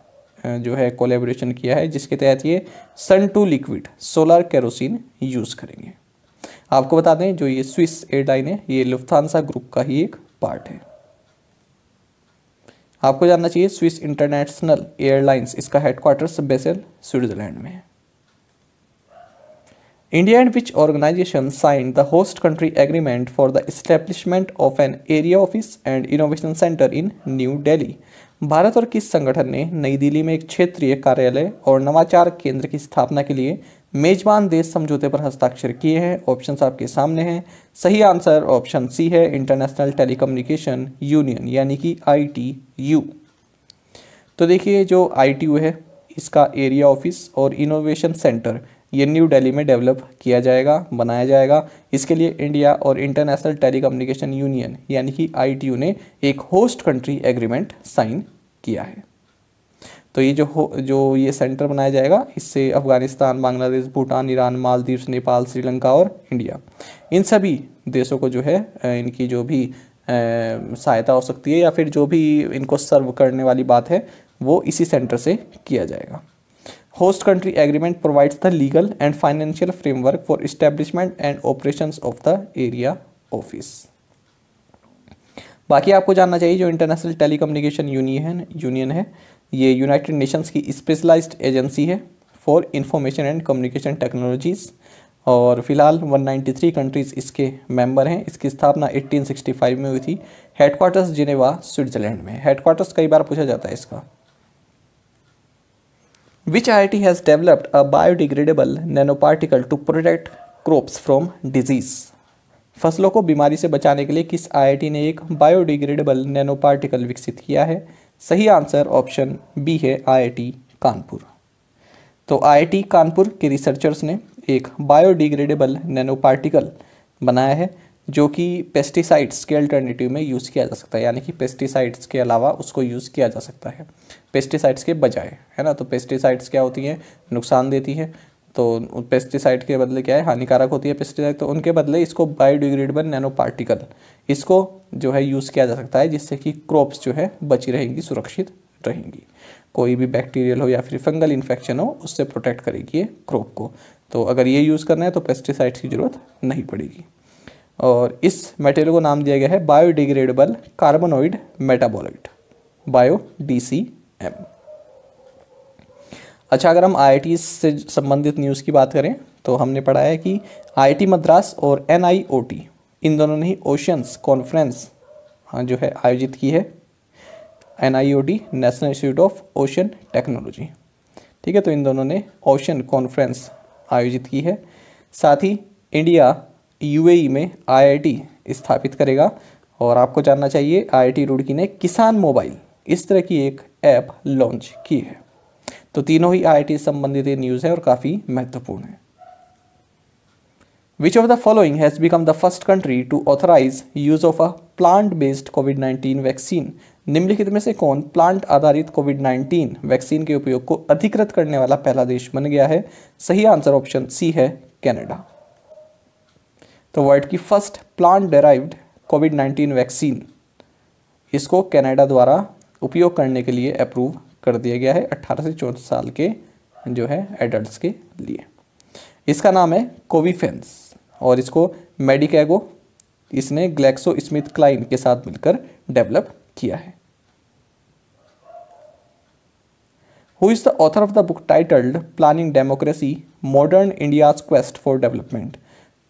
जो है कोलैबोरेशन किया है, जिसके तहत ये सन2 लिक्विड सोलर केरोसिन यूज़ करेंगे। आपको बता दें जो ये स्विस एयरलाइन है ये लुफ्थांसा ग्रुप का ही एक पार्ट है। आपको जानना चाहिए स्विस इंटरनेशनल एयरलाइंस इसका हेडक्वार्टर्स बेसेल स्विट्जरलैंड में है। India and which organisation signed the host country agreement for the establishment of an area office and innovation centre in New Delhi. भारत और किस संगठन ने नई दिल्ली में एक क्षेत्रीय कार्यालय और नवाचार केंद्र की स्थापना के लिए मेजबान देश समझौते पर हस्ताक्षर किए हैं? ऑप्शंस आपके सामने हैं। सही आंसर ऑप्शन सी है इंटरनेशनल टेलीकम्युनिकेशन यूनियन यानी कि ITU। तो देखिए जो ITU है इसका एरिया ऑफिस और इनोवेशन सेंटर ये न्यू दिल्ली में डेवलप किया जाएगा, बनाया जाएगा। इसके लिए इंडिया और इंटरनेशनल टेलीकम्युनिकेशन यूनियन यानी कि ITU ने एक होस्ट कंट्री एग्रीमेंट साइन किया है। तो ये जो ये सेंटर बनाया जाएगा इससे अफगानिस्तान, बांग्लादेश, भूटान, ईरान, मालदीव्स, नेपाल, श्रीलंका और इंडिया इन सभी देशों को जो है इनकी जो भी सहायता हो सकती है या फिर जो भी इनको सर्व करने वाली बात है वो इसी सेंटर से किया जाएगा। Host country agreement provides the legal and financial framework for establishment and operations of the area office. बाकी आपको जानना चाहिए जो इंटरनेशनल टेलीकम्युनिकेशन यूनियन है ये यूनाइटेड नेशंस की स्पेशलाइज्ड एजेंसी है for information and communication technologies, और फिलहाल 193 कंट्रीज़ इसके मेंबर हैं। इसकी स्थापना 1865 में हुई थी। हेडक्वार्टर्स जिनेवा स्विट्जरलैंड में। हेडक्वार्टर्स कई बार पूछा जाता है इसका। Which IIT has developed a biodegradable nanoparticle to protect crops from disease? फसलों को बीमारी से बचाने के लिए किस IIT ने एक बायोडिग्रेडेबल नैनो पार्टिकल विकसित किया है? सही आंसर ऑप्शन बी है IIT कानपुर। तो IIT कानपुर के रिसर्चर्स ने एक बायोडिग्रेडेबल नैनो पार्टिकल बनाया है जो कि पेस्टिसाइड्स के अल्टरनेटिव में यूज़ किया जा सकता है, यानी कि पेस्टिसाइड्स के अलावा उसको यूज़ किया जा सकता है पेस्टिसाइड्स के बजाय, है ना। तो पेस्टिसाइड्स क्या होती हैं, नुकसान देती है, तो पेस्टिसाइड के बदले क्या है, हानिकारक होती है पेस्टिसाइड, तो उनके बदले इसको बायोडिग्रेडेबल नैनो पार्टिकल इसको जो है यूज़ किया जा सकता है, जिससे कि क्रॉप्स जो है बची रहेंगी, सुरक्षित रहेंगी। कोई भी बैक्टीरियल हो या फिर फंगल इन्फेक्शन हो उससे प्रोटेक्ट करेगी ये क्रॉप को। तो अगर ये यूज़ करना है तो पेस्टिसाइड्स की ज़रूरत नहीं पड़ेगी। और इस मटेरियल को नाम दिया गया है बायोडिग्रेडेबल कार्बोनोइड मेटाबॉलाइट, BioDCM। अच्छा, अगर हम IIT से संबंधित न्यूज़ की बात करें तो हमने पढ़ा है कि IIT मद्रास और NIOT इन दोनों ने ही ओशंस कॉन्फ्रेंस जो है आयोजित की है। NIOT national Institute of ocean technology, ठीक है। तो इन दोनों ने ओशन कॉन्फ्रेंस आयोजित की है। साथ ही इंडिया UAE में IIT स्थापित करेगा। और आपको जानना चाहिए IIT रुड़की ने किसान मोबाइल इस तरह की एक ऐप लॉन्च की है। तो तीनों ही IIT संबंधित न्यूज़ है और काफ़ी महत्वपूर्ण है। Which of the following has become the first country to authorize use of a plant-based COVID-19 vaccine? निम्नलिखित में से कौन प्लांट आधारित COVID-19 वैक्सीन के उपयोग को अधिकृत करने वाला पहला देश बन गया है? सही आंसर ऑप्शन सी है कनाडा। तो वर्ल्ड की first plant derived COVID-19 vaccine इसको कनाडा द्वारा उपयोग करने के लिए अप्रूव कर दिया गया है 18 से 64 साल के जो है एडल्ट्स के लिए। इसका नाम है कोविफेंस और इसको मेडिकेगो इसने ग्लैक्सो स्मिथ क्लाइन के साथ मिलकर डेवलप किया है। Who is the author of the book titled planning democracy modern India's quest for development?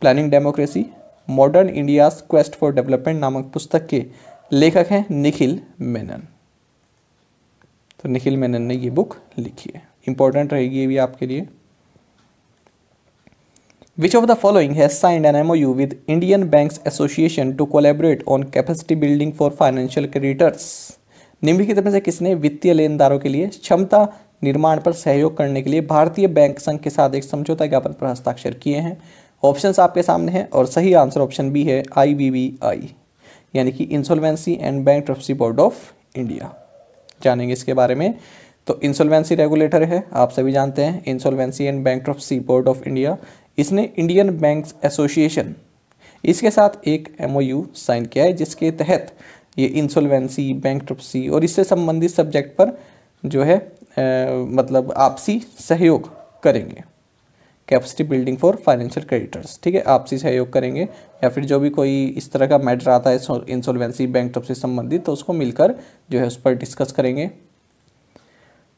Planning democracy modern India's quest for development नामक पुस्तक के लेखक हैं निखिल मेनन। तो निखिल मेनन ने ये बुक लिखी है, इंपॉर्टेंट रहेगी ये भी आपके लिए। Which of the following has signed an MOU with Indian Banks Association to collaborate on capacity building for financial creditors? निम्नलिखित में से किसने वित्तीय लेनदारों के लिए क्षमता निर्माण पर सहयोग करने के लिए भारतीय बैंक संघ के साथ एक समझौता ज्ञापन पर हस्ताक्षर किए हैं? ऑप्शंस आपके सामने हैं और सही आंसर ऑप्शन बी है IBBI, यानी कि insolvency and bankruptcy board of India. जानेंगे इसके बारे में। तो इंसॉल्वेंसी रेगुलेटर है, आप सभी जानते हैं, insolvency and bankruptcy board of India. इसने इंडियन बैंक्स एसोसिएशन इसके साथ एक MOU साइन किया है जिसके तहत ये इंसॉल्वेंसी, बैंक्रप्सी और इससे संबंधित सब्जेक्ट पर जो है मतलब आपसी सहयोग करेंगे। Capacity building for financial creditors, ठीक है, आपसी सहयोग करेंगे या फिर जो भी कोई इस तरह का मैटर आता है इंसॉल्वेंसी, बैंक्रप्सी से संबंधित तो उसको मिलकर जो है उस पर डिस्कस करेंगे।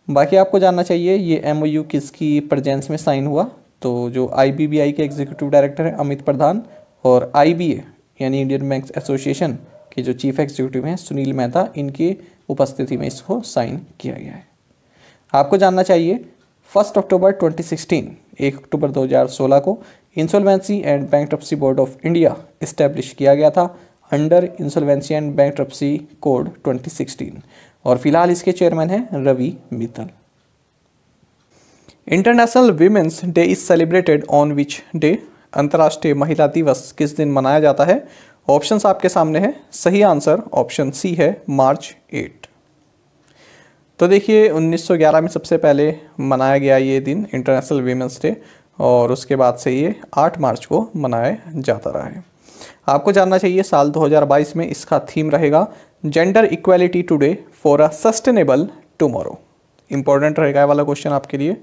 बाकी आपको जानना चाहिए ये MOU किसकी प्रेजेंस में साइन हुआ। तो जो IBBI के एग्जीक्यूटिव डायरेक्टर हैं अमित प्रधान और IBA यानी इंडियन बैंक्स एसोसिएशन के जो चीफ एग्जीक्यूटिव हैं सुनील मेहता, इनकी उपस्थिति में इसको साइन किया गया है। आपको जानना चाहिए 1 अक्टूबर 2016 1 अक्टूबर 2016 को insolvency and bankruptcy board of India establish किया गया था under insolvency and bankruptcy code 2016 और फिलहाल इसके चेयरमैन हैं Ravi Mittal. International women's day is celebrated on which day? अंतर्राष्ट्रीय महिला दिवस किस दिन मनाया जाता है? ऑप्शंस आपके सामने है, सही आंसर ऑप्शन सी है मार्च 8। तो देखिए 1911 में सबसे पहले मनाया गया ये दिन इंटरनेशनल वीमेंस डे और उसके बाद से ये 8 मार्च को मनाया जाता रहा है। आपको जानना चाहिए साल 2022 में इसका थीम रहेगा gender equality today for a sustainable tomorrow. Important रहेगा ये वाला क्वेश्चन आपके लिए।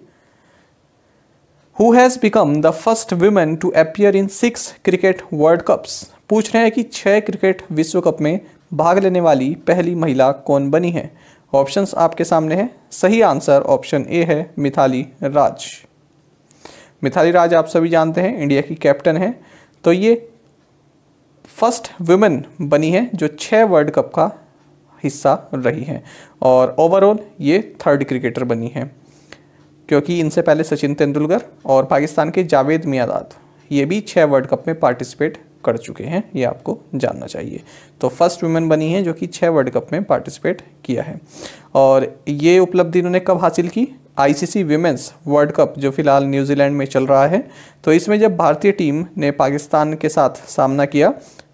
Who has become the first woman to appear in 6 cricket world cups? पूछ रहे हैं कि 6 क्रिकेट विश्व कप में भाग लेने वाली पहली महिला कौन बनी है? ऑप्शंस आपके सामने है, सही आंसर ऑप्शन ए है मिथाली राज। मिथाली राज आप सभी जानते हैं इंडिया की कैप्टन है। तो ये फर्स्ट वुमेन बनी है जो 6 वर्ल्ड कप का हिस्सा रही है और ओवरऑल ये 3rd क्रिकेटर बनी है, क्योंकि इनसे पहले सचिन तेंदुलकर और पाकिस्तान के जावेद मियांदाद ये भी 6 वर्ल्ड कप में पार्टिसिपेट कर चुके हैं, ये आपको जानना चाहिए। तो फर्स्ट वुमेन बनी है जो कि 6 वर्ल्ड कप में पार्टिसिपेट किया है। और ये उपलब्धि इन्होंने कब हासिल की? आईसीसी विमेंस वर्ल्ड कप जो फिलहाल न्यूजीलैंड में चल रहा है, तो इसमें जब भारतीय टीम ने पाकिस्तान के साथ सामना किया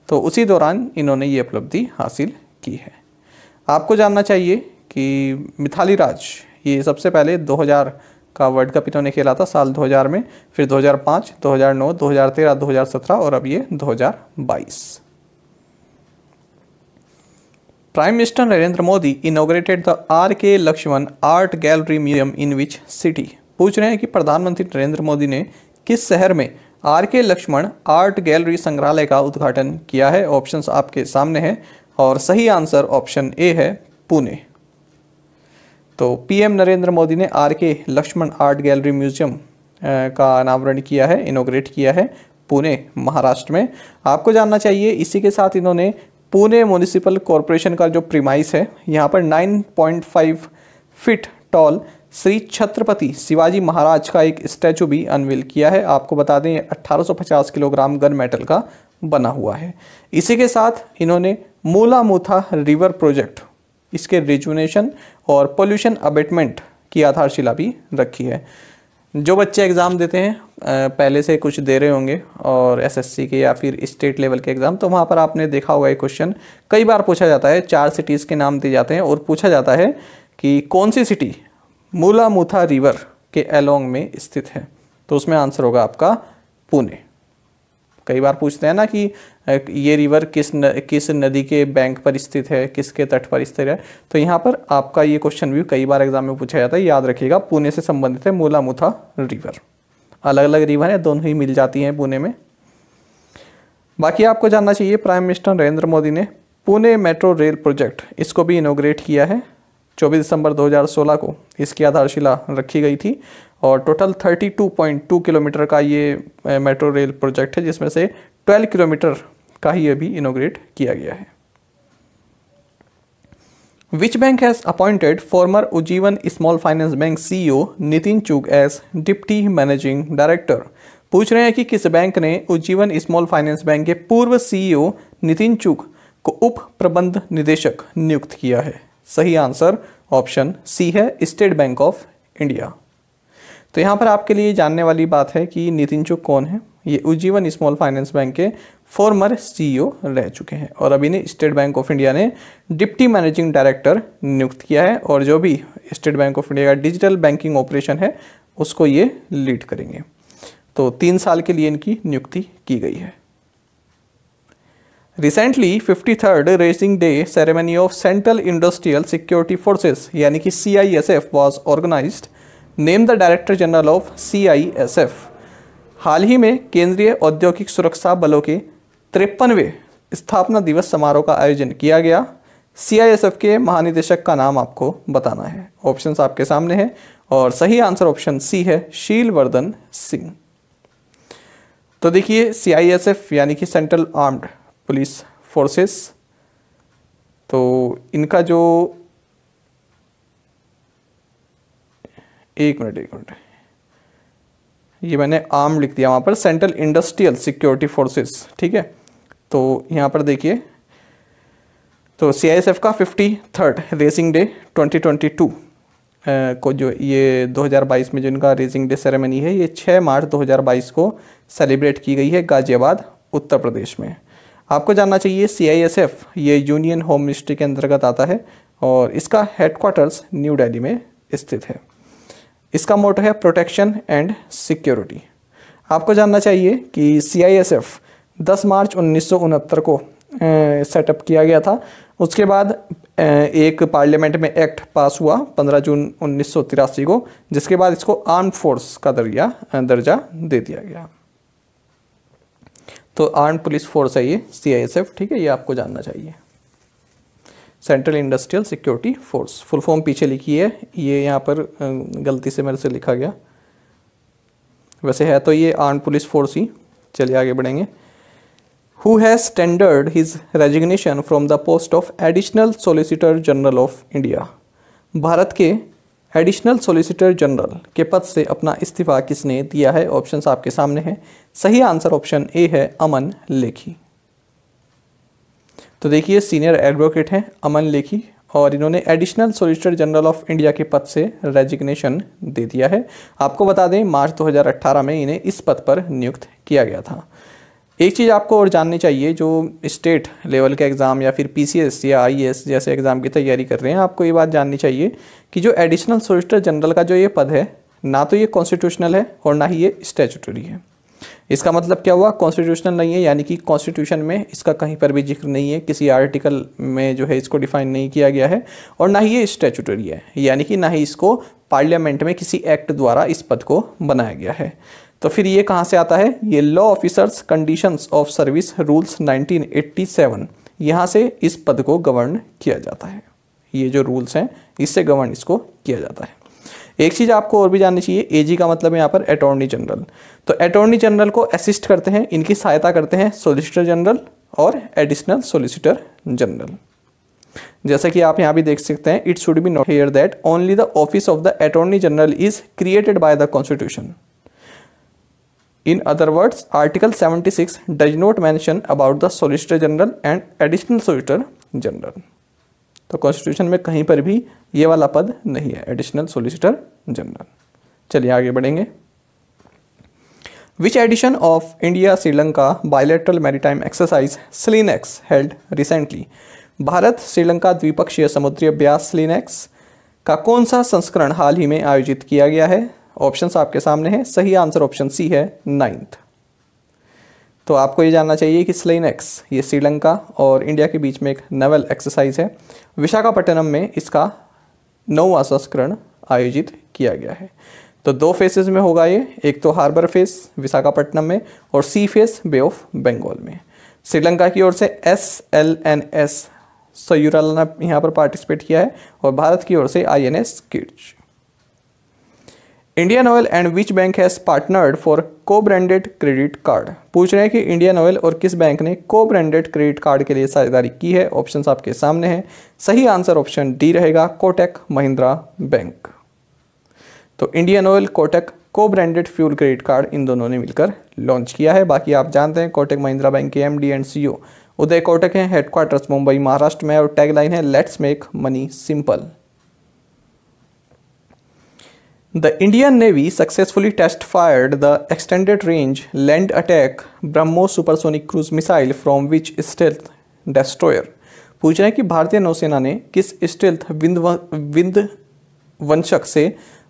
तो उसी दौरान इन्होंने ये उपलब्धि हासिल की है। आपको जानना चाहिए कि मिथाली राज ये सबसे पहले 2000 का वर्ल्ड कप इन्होंने खेला था साल 2000 में, फिर 2005, 2009, 2013, 2017 और अब ये 2022। Prime minister Narendra Modi inaugurated the R K. Laxman art gallery museum in which city. पूछ रहे हैं कि प्रधानमंत्री नरेंद्र मोदी ने किस शहर में आर.के. लक्ष्मण आर्ट गैलरी संग्रहालय का उद्घाटन किया है। ऑप्शंस आपके सामने हैं और सही आंसर ऑप्शन ए है, पुणे। तो पीएम नरेंद्र मोदी ने R K. Laxman art gallery museum का अनावरण किया है, इनॉग्रेट किया है पुणे महाराष्ट्र में। आपको जानना चाहिए इसी के साथ इन्होंने पुणे म्युनिसिपल कॉरपोरेशन का जो प्रीमाइस है, यहाँ पर 9.5 फीट टॉल श्री छत्रपति शिवाजी महाराज का एक स्टैचू भी अनवील किया है। आपको बता दें 1850 किलोग्राम गन मेटल का बना हुआ है। इसी के साथ इन्होंने मूलामुथा रिवर प्रोजेक्ट, इसके रिजुनेशन और पोल्यूशन अबेटमेंट की आधारशिला भी रखी है। जो बच्चे एग्ज़ाम देते हैं, पहले से कुछ दे रहे होंगे और एसएससी के या फिर स्टेट लेवल के एग्ज़ाम, तो वहाँ पर आपने देखा होगा एक क्वेश्चन कई बार पूछा जाता है, 4 सिटीज़ के नाम दिए जाते हैं और पूछा जाता है कि कौन सी सिटी मूलामुथा रिवर के अलोंग में स्थित है। तो उसमें आंसर होगा आपका पुणे। कई बार पूछते हैं ना कि ये रिवर किस नदी के बैंक पर स्थित है, किसके तट पर स्थित है, तो यहाँ पर आपका ये क्वेश्चन भी कई बार एग्जाम में पूछा जाता है, याद रखिएगा पुणे से संबंधित है मूलामुथा रिवर। अलग अलग रिवर है, दोनों ही मिल जाती हैं पुणे में। बाकी आपको जानना चाहिए प्राइम मिनिस्टर नरेंद्र मोदी ने पुणे मेट्रो रेल प्रोजेक्ट, इसको भी इनॉग्रेट किया है। 24 दिसंबर 2016 को इसकी आधारशिला रखी गई थी और टोटल 32.2 किलोमीटर का ये मेट्रो रेल प्रोजेक्ट है, जिसमें से 12 किलोमीटर का ही अभी इनॉग्रेट किया गया है। Which bank has appointed farmer Ujjivan small finance bank CEO Nitin Chugh as deputy managing director. पूछ रहे हैं कि किस बैंक ने उज्जीवन स्मॉल फाइनेंस बैंक के पूर्व CEO नितिन चुग को उप प्रबंध निदेशक नियुक्त किया है। सही आंसर ऑप्शन सी है, स्टेट बैंक ऑफ इंडिया। तो यहाँ पर आपके लिए जानने वाली बात है कि नितिन चुग कौन है। ये उज्जीवन स्मॉल फाइनेंस बैंक के फॉर्मर CEO रह चुके हैं और अभी ने स्टेट बैंक ऑफ इंडिया ने डिप्टी मैनेजिंग डायरेक्टर नियुक्त किया है और जो भी स्टेट बैंक ऑफ इंडिया का डिजिटल बैंकिंग ऑपरेशन है उसको ये लीड करेंगे। तो 3 साल के लिए इनकी नियुक्ति की गई है। Recently 53rd raising day ceremony of central industrial security forces यानी कि CISF was organised. Name the director general of CISF। हाल ही में केंद्रीय औद्योगिक सुरक्षा बलों के 53वें स्थापना दिवस समारोह का आयोजन किया गया। CISF के महानिदेशक का नाम आपको बताना है। ऑप्शंस आपके सामने हैं और सही आंसर ऑप्शन सी है, शीलवर्धन सिंह। तो देखिए CISF यानी कि सेंट्रल आर्म्ड पुलिस फोर्सेस, तो इनका जो एक मिनट ये मैंने आर्म लिख दिया वहाँ पर, सेंट्रल इंडस्ट्रियल सिक्योरिटी फोर्सेस, ठीक है। तो यहाँ पर देखिए, तो CISF का 53rd रेसिंग डे 2022 को जो ये 2022 में जो इनका रेसिंग डे सेरेमनी है ये 6 मार्च 2022 को सेलिब्रेट की गई है गाजियाबाद उत्तर प्रदेश में। आपको जानना चाहिए CISF ये यूनियन होम मिनिस्ट्री के अंतर्गत आता है और इसका हेडक्वार्टर्स न्यू दिल्ली में स्थित है। इसका मोटो है प्रोटेक्शन एंड सिक्योरिटी। आपको जानना चाहिए कि CISF 10 मार्च 1969 को सेटअप किया गया था। उसके बाद एक पार्लियामेंट में एक्ट पास हुआ 15 जून 1983 को, जिसके बाद इसको आर्म्ड फोर्स का दर्जा दे दिया गया। तो आर्म्ड पुलिस फोर्स है ये CISF, ठीक है, ये आपको जानना चाहिए। Central industrial security force, full form पीछे लिखी है, ये यहाँ पर गलती से मेरे से लिखा गया, वैसे है तो ये आर्म्ड पुलिस फोर्स ही। चलिए आगे बढ़ेंगे। Who has tendered his resignation from the post of additional solicitor general of India. Bharat के एडिशनल सॉलिसिटर जनरल के पद से अपना इस्तीफा किसने दिया है? ऑप्शंस आपके सामने हैं। सही आंसर ऑप्शन ए है अमन लेखी। तो देखिए सीनियर एडवोकेट हैं अमन लेखी और इन्होंने additional solicitor general of India के पद से रेजिग्नेशन दे दिया है। आपको बता दें मार्च 2018 में इन्हें इस पद पर नियुक्त किया गया था। एक चीज़ आपको और जाननी चाहिए, जो स्टेट लेवल के एग्ज़ाम या फिर पीसीएस या आईएएस जैसे एग्ज़ाम की तैयारी कर रहे हैं, आपको ये बात जाननी चाहिए कि जो एडिशनल सॉलिसिटर जनरल का जो ये पद है, ना तो ये कॉन्स्टिट्यूशनल है और ना ही ये स्टैट्यूटरी है। इसका मतलब क्या हुआ? कॉन्स्टिट्यूशनल नहीं है, यानी कि कॉन्स्टिट्यूशन में इसका कहीं पर भी जिक्र नहीं है, किसी आर्टिकल में जो है इसको डिफाइन नहीं किया गया है, और ना ही ये स्टैट्यूटरी है, यानी कि ना ही इसको पार्लियामेंट में किसी एक्ट द्वारा इस पद को बनाया गया है। तो फिर ये कहाँ से आता है? ये law officers conditions of service rules 1987, यहाँ से इस पद को गवर्न किया जाता है। ये जो रूल्स हैं इससे गवर्न इसको किया जाता है। एक चीज़ आपको और भी जाननी चाहिए, एजी का मतलब है यहाँ पर अटॉर्नी जनरल। तो अटॉर्नी जनरल को असिस्ट करते हैं, इनकी सहायता करते हैं सॉलिसिटर जनरल और एडिशनल सॉलिसिटर जनरल। जैसा कि आप यहाँ भी देख सकते हैं, it should be note here that only the office of the attorney general is created by the constitution. In other words, Article 76 does not mention about the Solicitor General and Additional Solicitor General. तो constitution में कहीं पर भी ये वाला पद नहीं है, एडिशनल सोलिसिटर जनरल। चलिए आगे बढ़ेंगे। Which edition of India Sri Lanka bilateral maritime exercise SLINEX held recently? Bharat Sri Lanka द्विपक्षीय समुद्री अभ्यास SLINEX का कौन सा संस्करण हाल ही में आयोजित किया गया है? ऑप्शंस आपके सामने हैं। सही आंसर ऑप्शन सी है 9th। तो आपको ये जानना चाहिए कि SLINEX ये श्रीलंका और इंडिया के बीच में एक नेवल एक्सरसाइज है। विशाखापट्टनम में इसका 9वां संस्करण आयोजित किया गया है। तो 2 फेसेस में होगा ये, एक तो हार्बर फेस विशाखापट्टनम में और सी फेस बे ऑफ बंगाल में। श्रीलंका की ओर से SLNS सयूराला ने यहाँ पर पार्टिसिपेट किया है और भारत की ओर से INS किट्स। Indian oil and which bank has partnered for co branded credit card? पूछ रहे हैं कि इंडियन ऑयल और किस बैंक ने को ब्रांडेड क्रेडिट कार्ड के लिए साझेदारी की है। ऑप्शंस आपके सामने हैं। सही आंसर ऑप्शन डी रहेगा, कोटक महिंद्रा बैंक। तो इंडियन ऑयल, कोटक को ब्रांडेड फ्यूल क्रेडिट कार्ड इन दोनों ने मिलकर लॉन्च किया है। बाकी आप जानते हैं कोटक महिंद्रा बैंक के MD and CEO Uday Kotak हैं, हेडक्वार्टर्स मुंबई महाराष्ट्र में, और टैगलाइन है let's make money simple. The Indian Navy successfully test-fired the extended-range land attack BrahMos supersonic cruise missile from which stealth destroyer? पूछ रहे हैं कि भारतीय नौसेना ने किस स्टेल्थ विध्वंसक से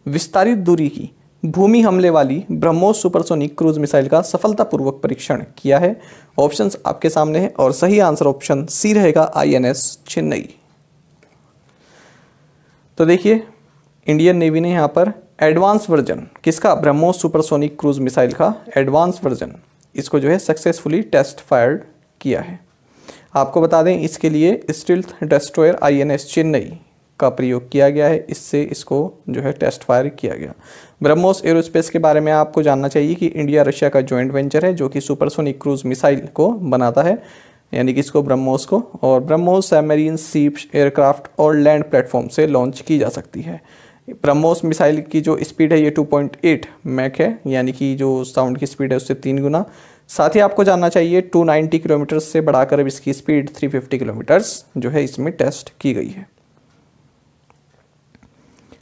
विस्तारित दूरी की भूमि हमले वाली ब्रह्मोस सुपरसोनिक क्रूज मिसाइल का सफलतापूर्वक परीक्षण किया है? ऑप्शंस आपके सामने हैं और सही आंसर ऑप्शन सी रहेगा, INS चेन्नई। तो देखिए इंडियन नेवी ने यहाँ पर एडवांस वर्जन किसका? ब्रह्मोस सुपरसोनिक क्रूज मिसाइल का एडवांस वर्जन, इसको जो है सक्सेसफुली टेस्ट फायर्ड किया है। आपको बता दें इसके लिए स्टील्थ डेस्ट्रॉयर INS चेन्नई का प्रयोग किया गया है, इससे इसको जो है टेस्ट फायर किया गया। ब्रह्मोस एरोस्पेस के बारे में आपको जानना चाहिए कि इंडिया रशिया का जॉइंट वेंचर है जो कि सुपरसोनिक क्रूज मिसाइल को बनाता है, यानी कि इसको ब्रह्मोस को, और ब्रह्मोस सबमरीन, शिप्स, एयरक्राफ्ट और लैंड प्लेटफॉर्म से लॉन्च की जा सकती है। ब्रह्मोस मिसाइल की जो स्पीड है ये 2.8 मैक है, यानी कि जो साउंड की स्पीड है उससे 3 गुना। साथ ही आपको जानना चाहिए 290 किलोमीटर से बढ़ाकर अब इसकी स्पीड 350 किलोमीटर्स जो है इसमें टेस्ट की गई है।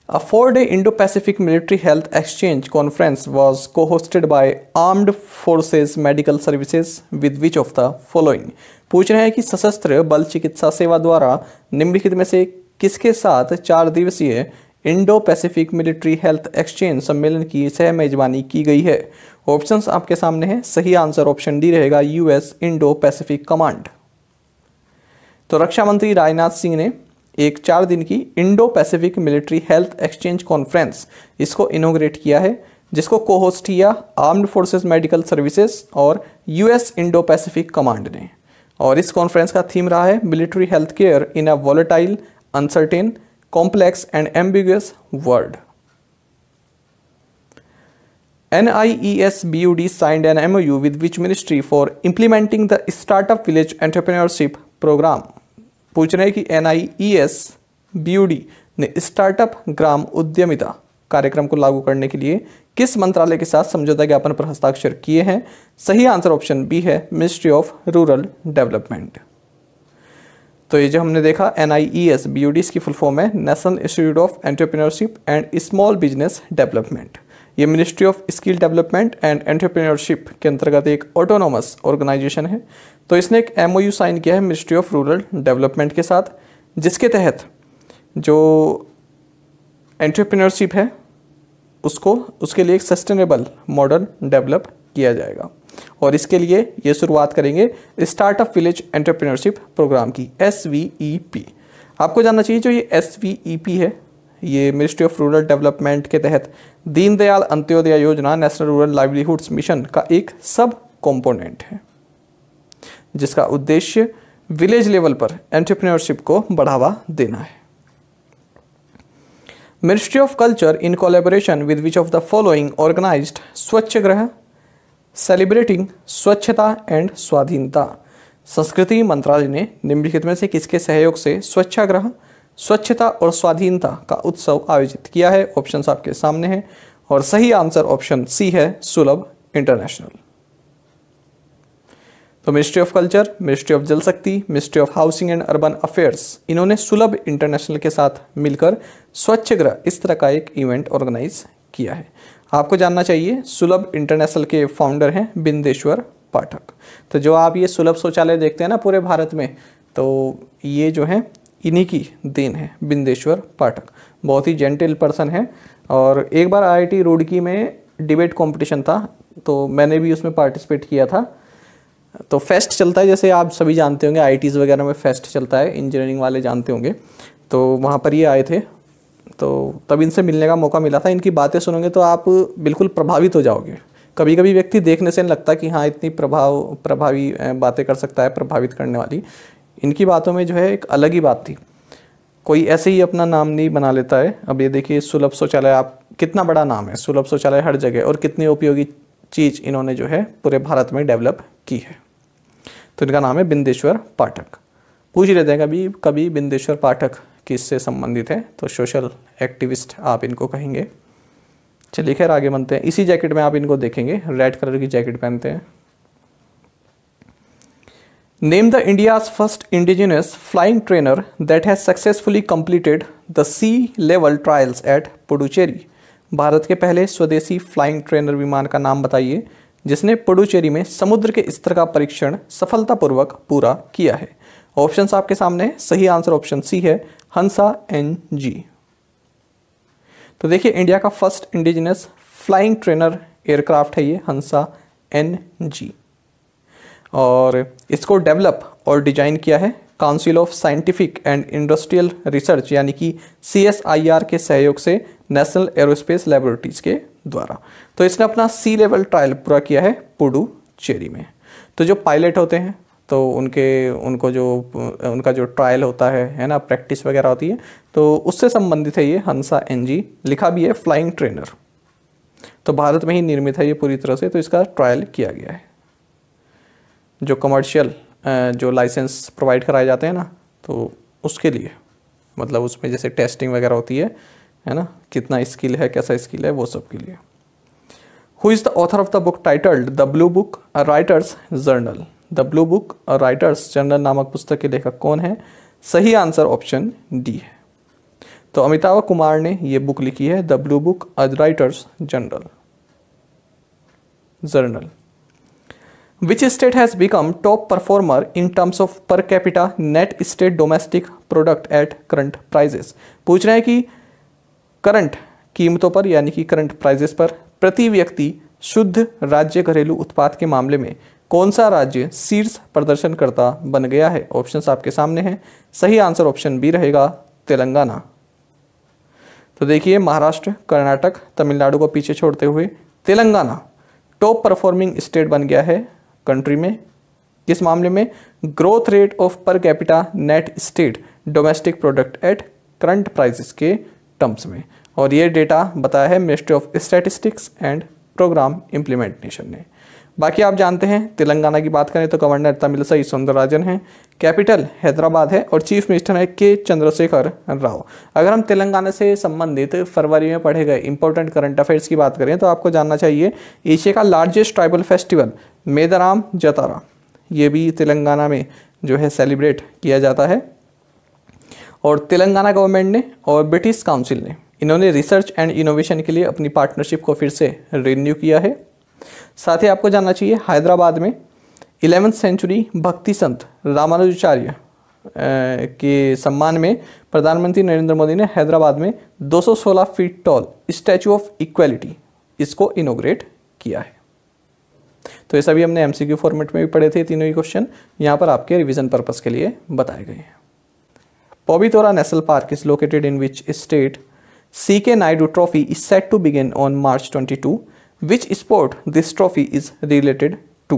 A 4-day Indo-Pacific Military Health Exchange Conference was co-hosted by Armed Forces Medical Services with which of the following? पूछ रहे हैं कि सशस्त्र बल चिकित्सा सेवा द्वारा निम्नलिखित में से किसके साथ 4 दिवसीय Indo Pacific military health exchange सम्मेलन की सह मेजबानी की गई है? ऑप्शंस आपके सामने हैं। सही आंसर ऑप्शन डी रहेगा, US इंडो पैसिफिक कमांड। तो रक्षा मंत्री राजनाथ सिंह ने एक 4 दिन की Indo Pacific military health exchange conference इसको इनोग्रेट किया है, जिसको को होस्ट किया आर्म्ड फोर्सेस मेडिकल सर्विसेज और US इंडो पैसिफिक कमांड ने। और इस कॉन्फ्रेंस का थीम रहा है military health care in a volatile, uncertain, complex and ambiguous world. NIES BUD signed an MOU with which ministry for implementing the Startup Village Entrepreneurship Program? पूछ रहे हैं कि NIES BUD ने स्टार्टअप ग्राम उद्यमिता कार्यक्रम को लागू करने के लिए किस मंत्रालय के साथ समझौता ज्ञापन पर हस्ताक्षर किए हैं? सही आंसर ऑप्शन बी है, मिनिस्ट्री ऑफ रूरल डेवलपमेंट। तो ये जो हमने देखा NIES BOD इसकी फुल फॉर्म है National Institute of Entrepreneurship and Small Business Development. ये Ministry of Skill Development and Entrepreneurship के अंतर्गत एक ऑटोनोमस ऑर्गेनाइजेशन है। तो इसने एक MOU साइन किया है मिनिस्ट्री ऑफ रूरल डेवलपमेंट के साथ, जिसके तहत जो एंटरप्रेन्योरशिप है उसके लिए एक सस्टेनेबल मॉडल डेवलप किया जाएगा। और इसके लिए ये शुरुआत करेंगे स्टार्टअप विलेज एंटरप्रेन्योरशिप प्रोग्राम की, SVEP। आपको जानना चाहिए जो ये SVEP है, ये मिनिस्ट्री ऑफ रूरल डेवलपमेंट के तहत दीनदयाल अंत्योदय योजना नेशनल रूरल लाइवलीहुड्स मिशन का एक सब कॉम्पोनेंट है, जिसका उद्देश्य विलेज लेवल पर एंटरप्रेन्योरशिप को बढ़ावा देना है। Ministry of Culture in collaboration with which of the following organised Swachhagraha celebrating Swachhata and Swadhinata. संस्कृति मंत्रालय ने निम्नलिखित में से किसके सहयोग से स्वच्छाग्रह, स्वच्छता और स्वाधीनता का उत्सव आयोजित किया है? ऑप्शंस आपके सामने हैं और सही आंसर ऑप्शन सी है, सुलभ इंटरनेशनल। तो Ministry of culture, ministry of जल शक्ति, ministry of housing and urban affairs, इन्होंने सुलभ इंटरनेशनल के साथ मिलकर स्वच्छग्रह इस तरह का एक इवेंट ऑर्गेनाइज किया है। आपको जानना चाहिए सुलभ इंटरनेशनल के फाउंडर हैं बिंदेश्वर पाठक। तो जो आप ये सुलभ शौचालय देखते हैं ना पूरे भारत में, तो ये जो है इन्हीं की देन है, बिंदेश्वर पाठक। बहुत ही जेंटल पर्सन है। और एक बार IIT रुड़की में डिबेट कंपटीशन था, तो मैंने भी उसमें पार्टिसिपेट किया था। तो फेस्ट चलता है, जैसे आप सभी जानते होंगे IITs वगैरह में फेस्ट चलता है, इंजीनियरिंग वाले जानते होंगे। तो वहाँ पर ये आए थे, तो तब इनसे मिलने का मौका मिला था। इनकी बातें सुनोगे तो आप बिल्कुल प्रभावित हो जाओगे। कभी कभी व्यक्ति देखने से नहीं लगता कि हाँ इतनी प्रभावी बातें कर सकता है, प्रभावित करने वाली। इनकी बातों में जो है एक अलग ही बात थी। कोई ऐसे ही अपना नाम नहीं बना लेता है। अब ये देखिए सुलभ शौचालय, आप कितना बड़ा नाम है, सुलभ शौचालय हर जगह, और कितनी उपयोगी चीज़ इन्होंने जो है पूरे भारत में डेवलप की है। तो इनका नाम है बिंदेश्वर पाठक। पूछ लेते हैं कभी बिंदेश्वर पाठक किससे संबंधित है, तो सोशल एक्टिविस्ट आप इनको कहेंगे। चलिए खैर आगे बनते हैं। इसी जैकेट में आप इनको देखेंगे, रेड कलर की जैकेट पहनते हैं। Name the India's first indigenous flying trainer that has successfully completed the sea level trials at Puducherry. Bharat के पहले स्वदेशी फ्लाइंग ट्रेनर विमान का नाम बताइए जिसने पुडुचेरी में समुद्र के स्तर का परीक्षण सफलतापूर्वक पूरा किया है। ऑप्शंस आपके सामने, सही आंसर ऑप्शन सी है, हंसा NG। तो देखिए इंडिया का first indigenous flying trainer aircraft है ये हंसा NG, और इसको डेवलप और डिजाइन किया है council of scientific and industrial research यानी कि CSIR के सहयोग से नेशनल एरोस्पेस लेबोरेटरीज के द्वारा। तो इसने अपना सी लेवल ट्रायल पूरा किया है पुडुचेरी में। तो जो पायलट होते हैं तो उनका जो ट्रायल होता है ना, प्रैक्टिस वगैरह होती है, तो उससे संबंधित है ये हंसा NG। लिखा भी है फ्लाइंग ट्रेनर। तो भारत में ही निर्मित है ये पूरी तरह से, तो इसका ट्रायल किया गया है। जो कमर्शियल जो लाइसेंस प्रोवाइड कराए जाते हैं ना, तो उसके लिए मतलब उसमें जैसे टेस्टिंग वगैरह होती है ना, कितना स्किल है, कैसा स्किल है, वो सब के लिए। Who is the author of the book titled the blue book a writers journal. The blue book a writers journal नामक पुस्तक के लेखक कौन है? सही आंसर ऑप्शन डी है। तो अमिताभ कुमार ने ये बुक लिखी है, the blue book a writers journal. Which state has become top performer in terms of per capita net state domestic product at current prices? पूछ रहे हैं कि करंट कीमतों पर यानी कि करंट प्राइजेस पर प्रति व्यक्ति शुद्ध राज्य घरेलू उत्पाद के मामले में कौन सा राज्य शीर्ष प्रदर्शनकर्ता बन गया है? ऑप्शंस आपके सामने हैं। सही आंसर ऑप्शन बी रहेगा, तेलंगाना। तो देखिए महाराष्ट्र, कर्नाटक, तमिलनाडु को पीछे छोड़ते हुए तेलंगाना टॉप परफॉर्मिंग स्टेट बन गया है कंट्री में। किस मामले में? Growth rate of per capita net state domestic product at current prices के टर्म्स में। और ये डेटा बताया है ministry of statistics and programme implementation ने। बाकी आप जानते हैं तेलंगाना की बात करें तो गवर्नर तमिलसाई सौंदरराजन हैं, कैपिटल हैदराबाद है और चीफ मिनिस्टर है के चंद्रशेखर राव। अगर हम तेलंगाना से संबंधित फरवरी में पढ़े गए इंपॉर्टेंट करंट अफेयर्स की बात करें तो आपको जानना चाहिए एशिया का लार्जेस्ट ट्राइबल फेस्टिवल मेदाराम जातरा, ये भी तेलंगाना में जो है सेलिब्रेट किया जाता है। और तेलंगाना गवर्नमेंट ने और ब्रिटिश काउंसिल ने इन्होंने रिसर्च एंड इनोवेशन के लिए अपनी पार्टनरशिप को फिर से रिन्यू किया है। साथ ही आपको जानना चाहिए हैदराबाद में 11वीं सेंचुरी भक्ति संत रामानुजाचार्य के सम्मान में प्रधानमंत्री नरेंद्र मोदी ने हैदराबाद में 216 feet tall statue of equality इसको इनोग्रेट किया है। तो ये सभी हमने एमसीक्यू फॉर्मेट में भी पढ़े थे, तीनों ही क्वेश्चन यहाँ पर आपके रिवीजन पर्पस के लिए बताए गए हैं। Pobitora National Park is located in which state? CK Naidu Trophy is set to begin on March 22. Which sport this trophy is related to?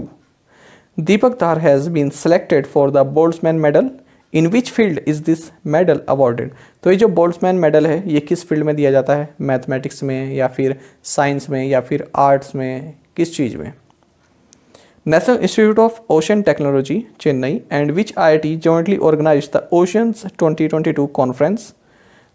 Deepak Dhar has been selected for the Boltzmann Medal. In which field is this medal awarded? तो ये जो Boltzmann medal है ये किस field में दिया जाता है? मैथमेटिक्स में या फिर साइंस में या फिर आर्ट्स में, किस चीज़ में? National Institute of ocean technology Chennai and which IIT jointly organized the Oceans 2022 conference?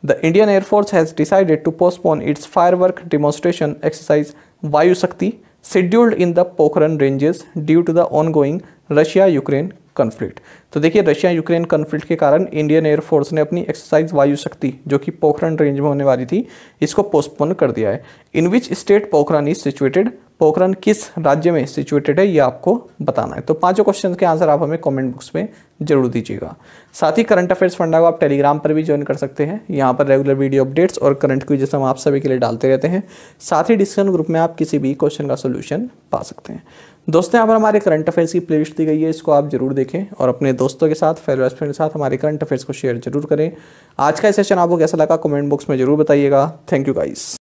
The Indian Air Force has decided to postpone its firework demonstration exercise Vayu Shakti scheduled in the Pokhran ranges due to the ongoing Russia-Ukraine conflict. तो देखिए Russia Ukraine conflict के कारण Indian air force ने अपनी exercise वायु शक्ति जो कि पोखरण रेंज में होने वाली थी इसको पोस्टपोन कर दिया है। In which state Pokhran is situated? Pokhran किस राज्य में सिचुएटेड है ये आपको बताना है। तो पांचों क्वेश्चन के आंसर आप हमें कमेंट बॉक्स में जरूर दीजिएगा। साथ ही करंट अफेयर्स फंडा को आप टेलीग्राम पर भी ज्वाइन कर सकते हैं। यहाँ पर रेगुलर वीडियो अपडेट्स और करंट क्विज़ हम आप सभी के लिए डालते रहते हैं। साथ ही डिस्कशन ग्रुप में आप किसी भी क्वेश्चन का सोल्यूशन पा सकते हैं। दोस्तों यहाँ पर हमारे करंट अफेयर्स की प्लेलिस्ट दी गई है, इसको आप जरूर देखें और अपने दोस्तों के साथ, फेलो स्टूडेंट के साथ हमारे करंट अफेयर्स को शेयर जरूर करें। आज का सेशन आपको कैसा लगा कमेंट बॉक्स में जरूर बताइएगा। Thank you guys.